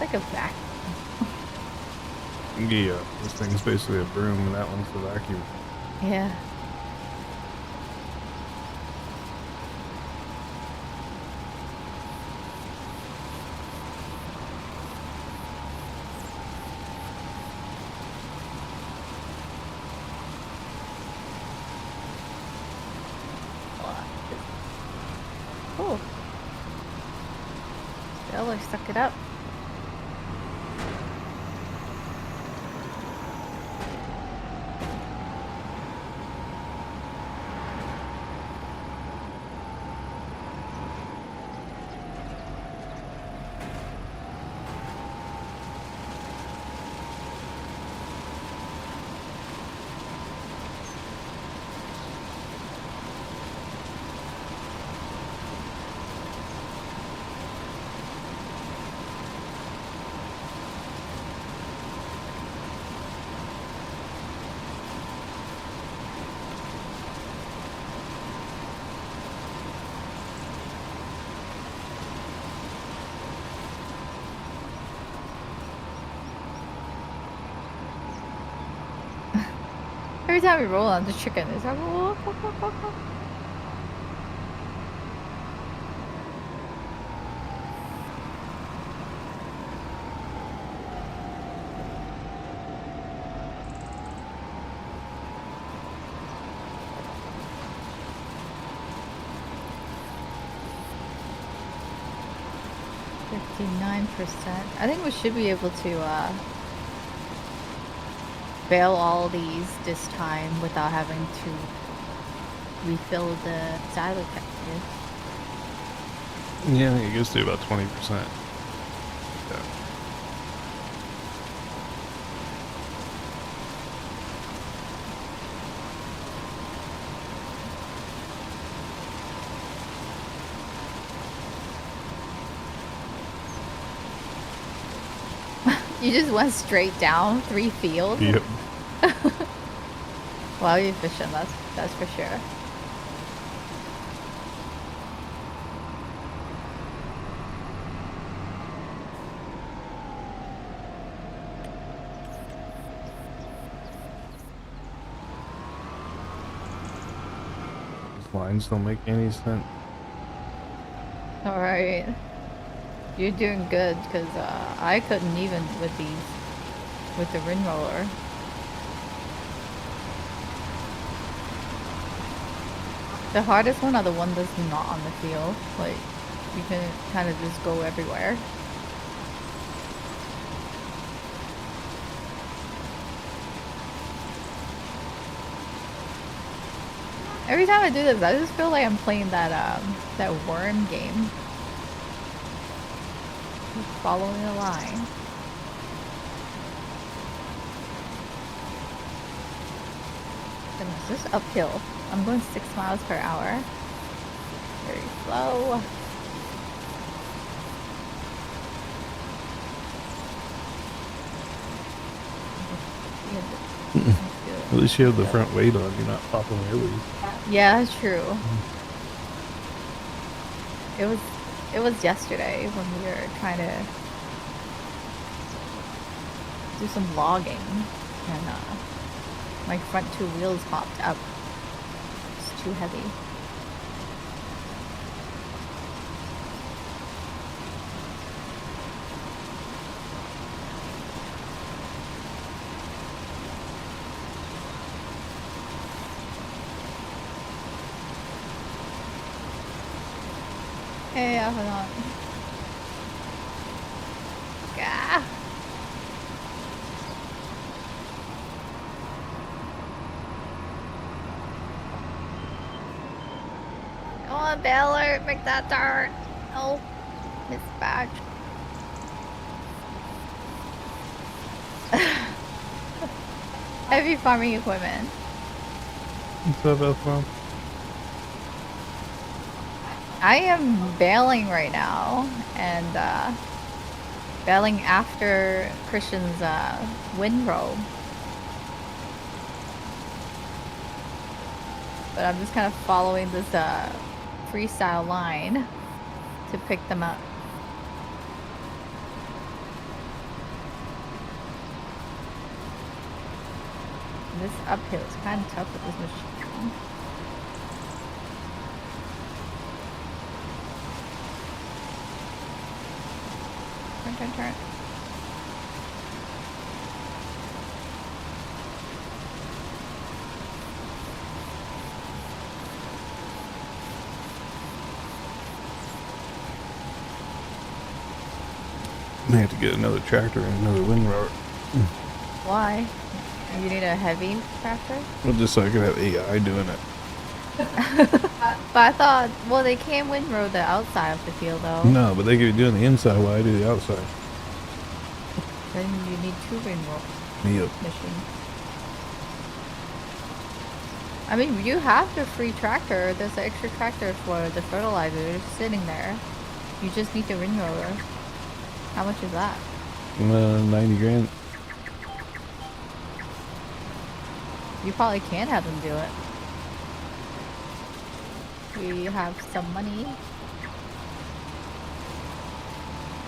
Like a vacuum. Yeah, this thing's basically a broom and that one's the vacuum. Yeah. Baylor, suck it up. Every time we roll on the chicken, it's like, whoa, whoa, whoa, whoa, whoa. I think we should be able to bail all these this time without having to refill the silo capacity. Yeah, I think it goes to about 20%. Yeah. You just went straight down 3 fields? Yep. Wow, you're efficient, that's for sure. These lines don't make any sense. Alright. You're doing good, because I couldn't even with the rim roller. The hardest one are the ones that's not on the field. Like, you can kind of just go everywhere. Every time I do this, I just feel like I'm playing that worm game. Just following the line. Goodness, this is uphill. I'm going 6 miles per hour. Very slow. At least you have the front weight on. You're not popping wheelies. Yeah, that's true. It was yesterday when we were trying to do some logging, and my front 2 wheels popped up. It's too heavy. Hey, hold on. Gah. Come on, Baylor, make that turn. Oh, mismatch. Heavy farming equipment. What's up, Elfmom? I am bailing right now, and bailing after Christian's windrow. But I'm just kind of following this freestyle line to pick them up. This uphill is kind of tough with this machine. Turn. I have to get another tractor and another windrower. Why? You need a heavy tractor? Well, just so I could have AI doing it. But I thought, well, they can windrow the outside of the field, though. No, but they could be doing the inside while I do the outside. Then you need 2 windrow machines. I mean, you have the free tractor. There's an extra tractor for the fertilizer sitting there. You just need the windrower. How much is that? 90 grand. You probably can have them do it. We have some money.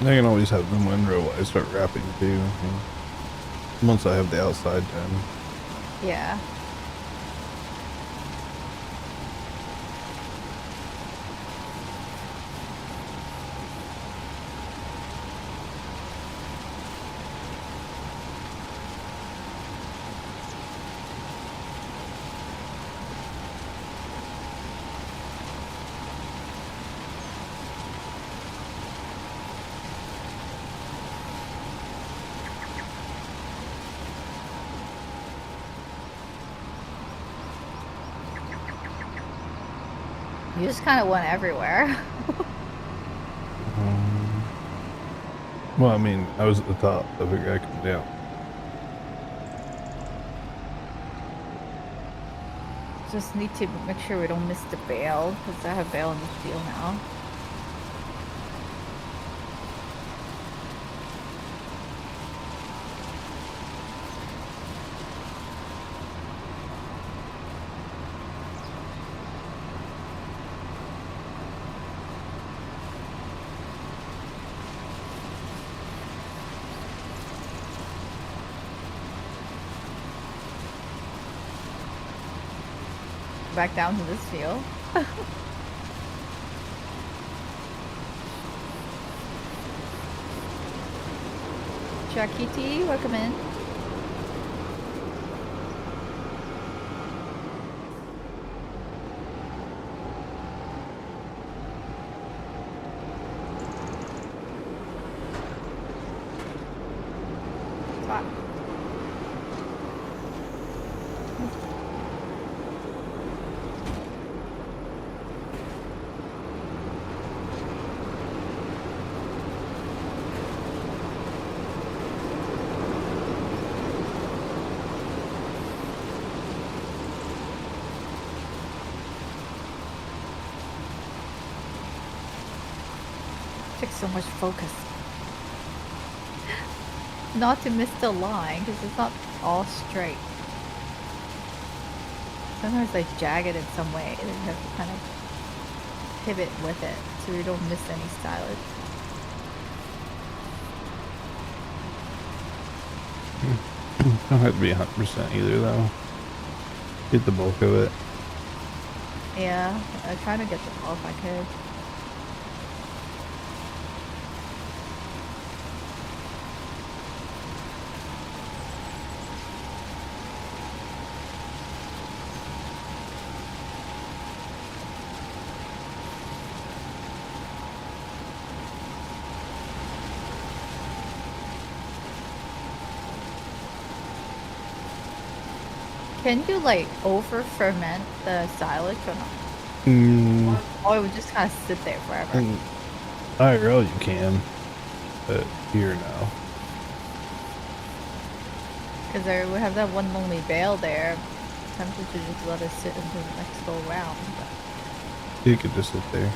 I can always have them windrow while I start wrapping too. Once I have the outside done. Yeah. You just kind of went everywhere. Well, I mean, I was at the top. I figured I'd come down. Just need to make sure we don't miss the bale, because I have bale in this field now. Back down to this field. Chakiti, welcome in. Takes so much focus. Not to miss the line, because it's not all straight. Sometimes like jagged in some way, and you have to kind of pivot with it so you don't miss any stylage. Don't have to be 100% either, though. Get the bulk of it. Yeah, I try to get the bulk if I could. Can you like over ferment the silage or not? Or it would just kind of sit there forever? IRL you can, but here now. Because we have that one lonely bale there. Tempted to just let it sit until the next go round. But... You could just sit there.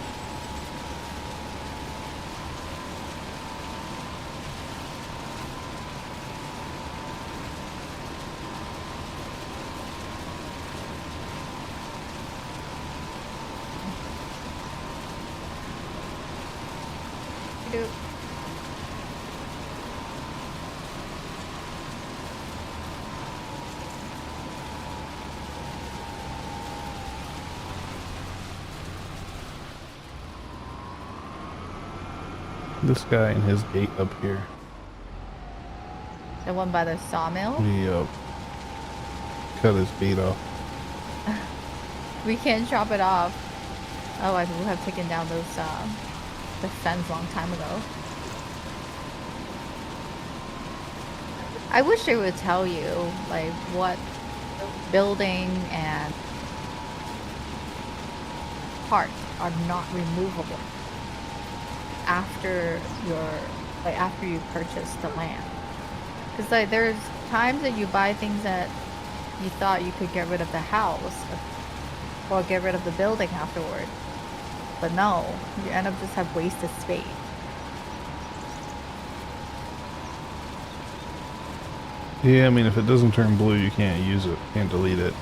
This guy and his gate up here. The one by the sawmill? Yep. Cut his feet off. We can't chop it off. Otherwise we would have taken down those the fence a long time ago. I wish they would tell you like what building and parts are not removable after after you purchase the land. Because like there's times that you buy things that you thought you could get rid of the house or get rid of the building afterward, but no, you end up just have wasted space. Yeah, I mean, if it doesn't turn blue, you can't use it, can't delete it.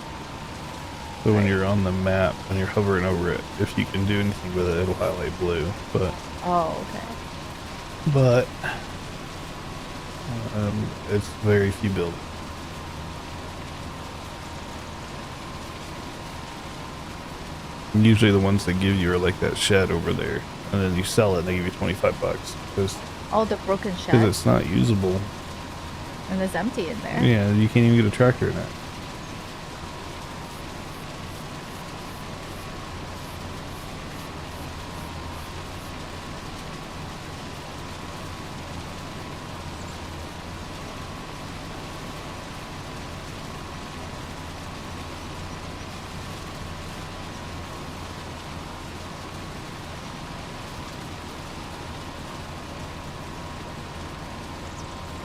So when you're on the map, when you're hovering over it, if you can do anything with it, it'll highlight blue. But but it's very few buildings. And usually the ones that give you are like that shed over there, and then you sell it and they give you $25 because the broken shed because it's not usable and it's empty in there. Yeah, you can't even get a tractor in it.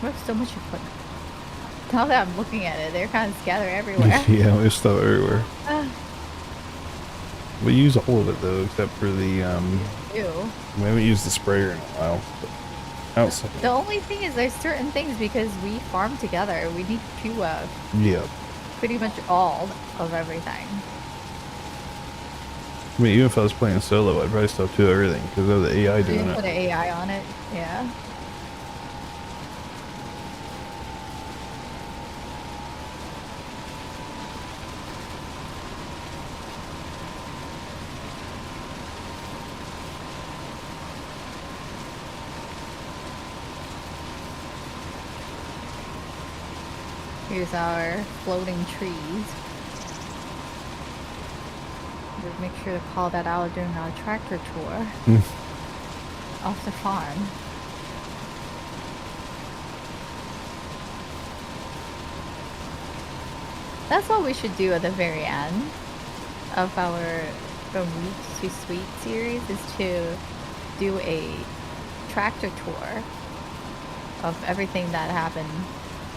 We have so much equipment. Now that I'm looking at it, they're kind of scattered everywhere. Yeah, there's stuff everywhere. We use all of it though, except for the Ew. We haven't used the sprayer in a while. Outside. The only thing is there's certain things because we farm together. We need to yeah. Pretty much all of everything. I mean, even if I was playing solo, I'd probably still do everything because of the AI doing it. Put an AI on it, yeah. Here's our floating trees. Just make sure to call that out during our tractor tour off the farm. That's what we should do at the very end of our From Weeds to Sweet series, is to do a tractor tour of everything that happened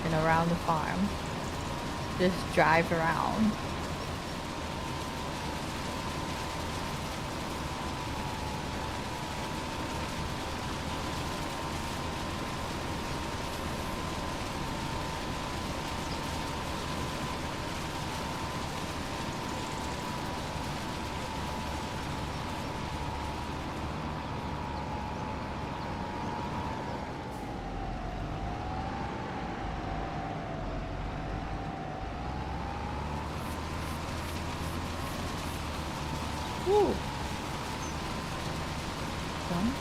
and around the farm. Just drive around. Ooh. One.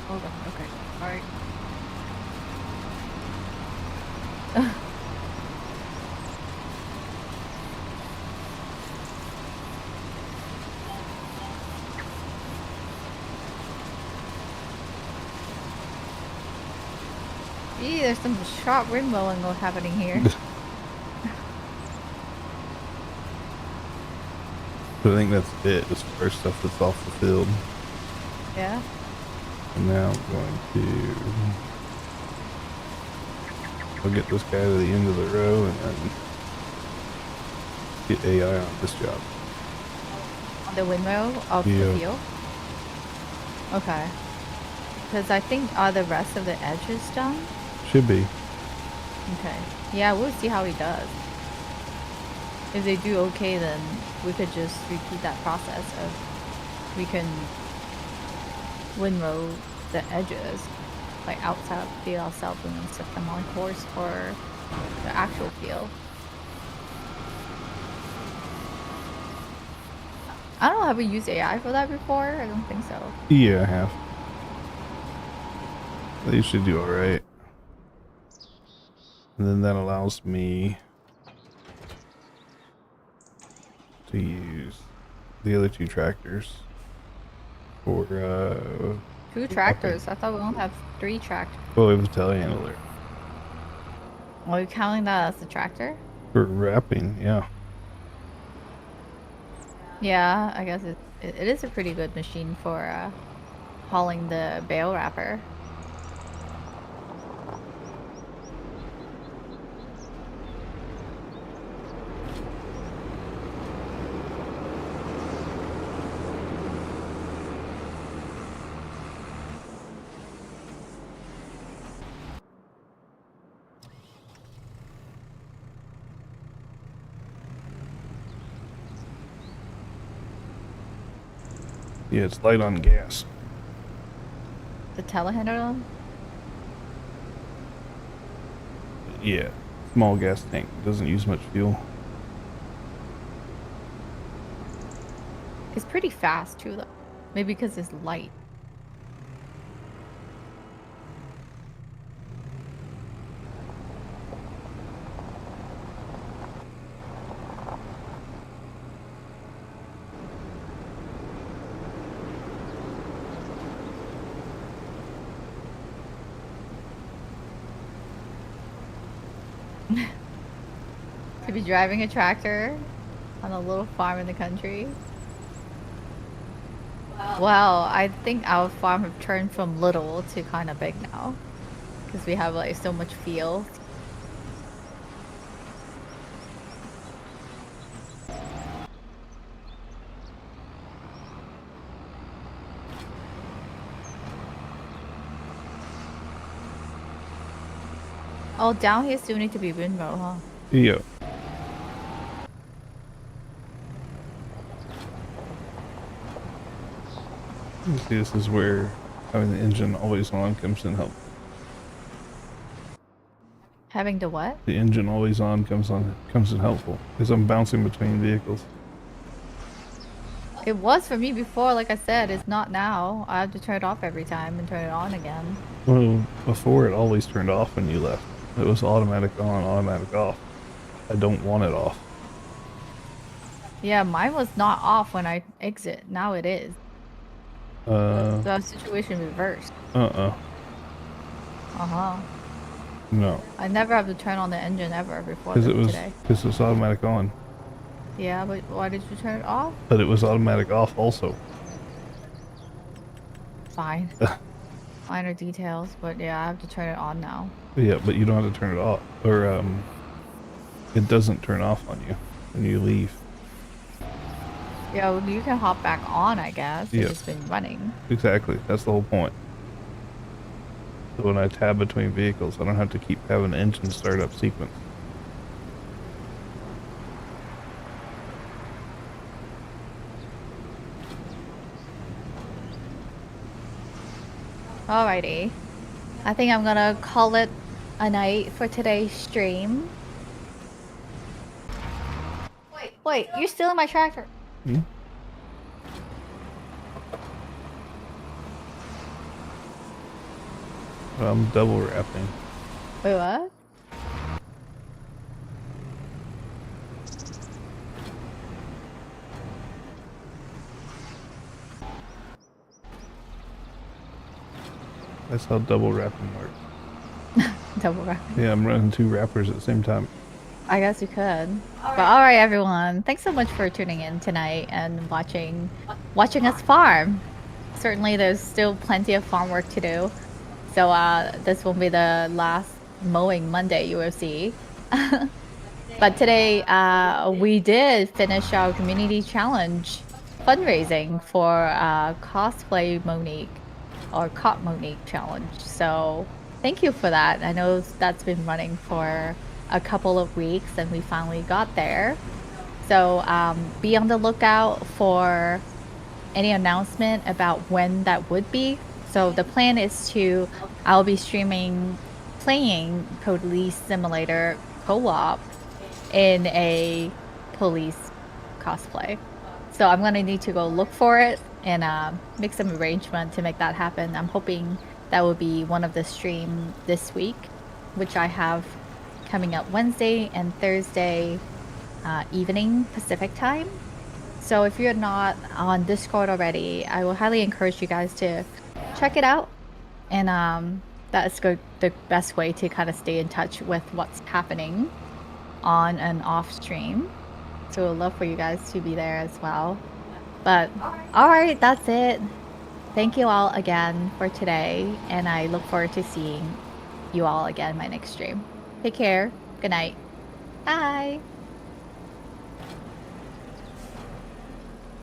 Hold on, okay. Alright. Gee, there's some sharp windmilling happening here. I think that's it as far as stuff that's off the field. Yeah. And now I'm going to I'll get this guy to the end of the row and then get AI on this job. On the windmill of the field? Okay. Because I think are the rest of the edges done? Should be. Okay. Yeah, we'll see how he does. If they do okay, then we could just repeat that process of we can windrow the edges like outside of the field ourselves and then set them on course for the actual field. I don't know, have we used AI for that before? I don't think so. Yeah, I have. They should do alright. And then that allows me to use the other two tractors. for 2 tractors. I thought we only have 3 tractors. well, we have a telehandler. Are you counting that as a tractor? For wrapping, yeah. Yeah, I guess it is a pretty good machine for hauling the bale wrapper. Yeah, it's light on gas. The telehandler? Yeah, small gas tank. Doesn't use much fuel. It's pretty fast too, though. Maybe because it's light. To be driving a tractor on a little farm in the country. Well, I think our farm have turned from little to kind of big now. Because we have like so much field. Oh, down here still need to be windmill, huh? Yeah. You see, this is where having the engine always on comes in helpful. Having the what? The engine always on comes in helpful because I'm bouncing between vehicles. It was for me before, like I said, it's not now. I have to turn it off every time and turn it on again. Well, before it always turned off when you left. It was automatic on, automatic off. I don't want it off. Yeah, mine was not off when I exit. Now it is. So our situation reversed. Uh-huh. No. I never have to turn on the engine ever before today. Because it was automatic on. Yeah, but why did you turn it off? But it was automatic off also. Fine. Minor details, but yeah, I have to turn it on now. Yeah, but you don't have to turn it off. Or, it doesn't turn off on you when you leave. Yeah, well, you can hop back on, I guess. If it's been running. Exactly. That's the whole point. So when I tab between vehicles, I don't have to keep having the engine start up sequence. Alrighty. I think I'm gonna call it a night for today's stream. Wait, you're still in my tractor. Hmm? I'm double wrapping. Wait, what? That's how double wrapping works. Double wrapping. Yeah, I'm running 2 wrappers at the same time. I guess you could. But alright everyone, thanks so much for tuning in tonight and watching us farm. Certainly there's still plenty of farm work to do. So this won't be the last mowing Monday you will see. But today we did finish our community challenge fundraising for cosplay Monique or cop Monique challenge. So thank you for that. I know that's been running for a couple of weeks and we finally got there. So be on the lookout for any announcement about when that would be. So the plan is I'll be playing Police Simulator co-op in a police cosplay. So I'm gonna need to go look for it and make some arrangement to make that happen. I'm hoping that will be one of the stream this week, which I have coming up Wednesday and Thursday evening Pacific time. So if you're not on Discord already, I will highly encourage you guys to check it out. And that is the best way to kind of stay in touch with what's happening on and off stream. So we'd love for you guys to be there as well. But all right, that's it. Thank you all again for today, and I look forward to seeing you all again in my next stream. Take care. Good night. Bye.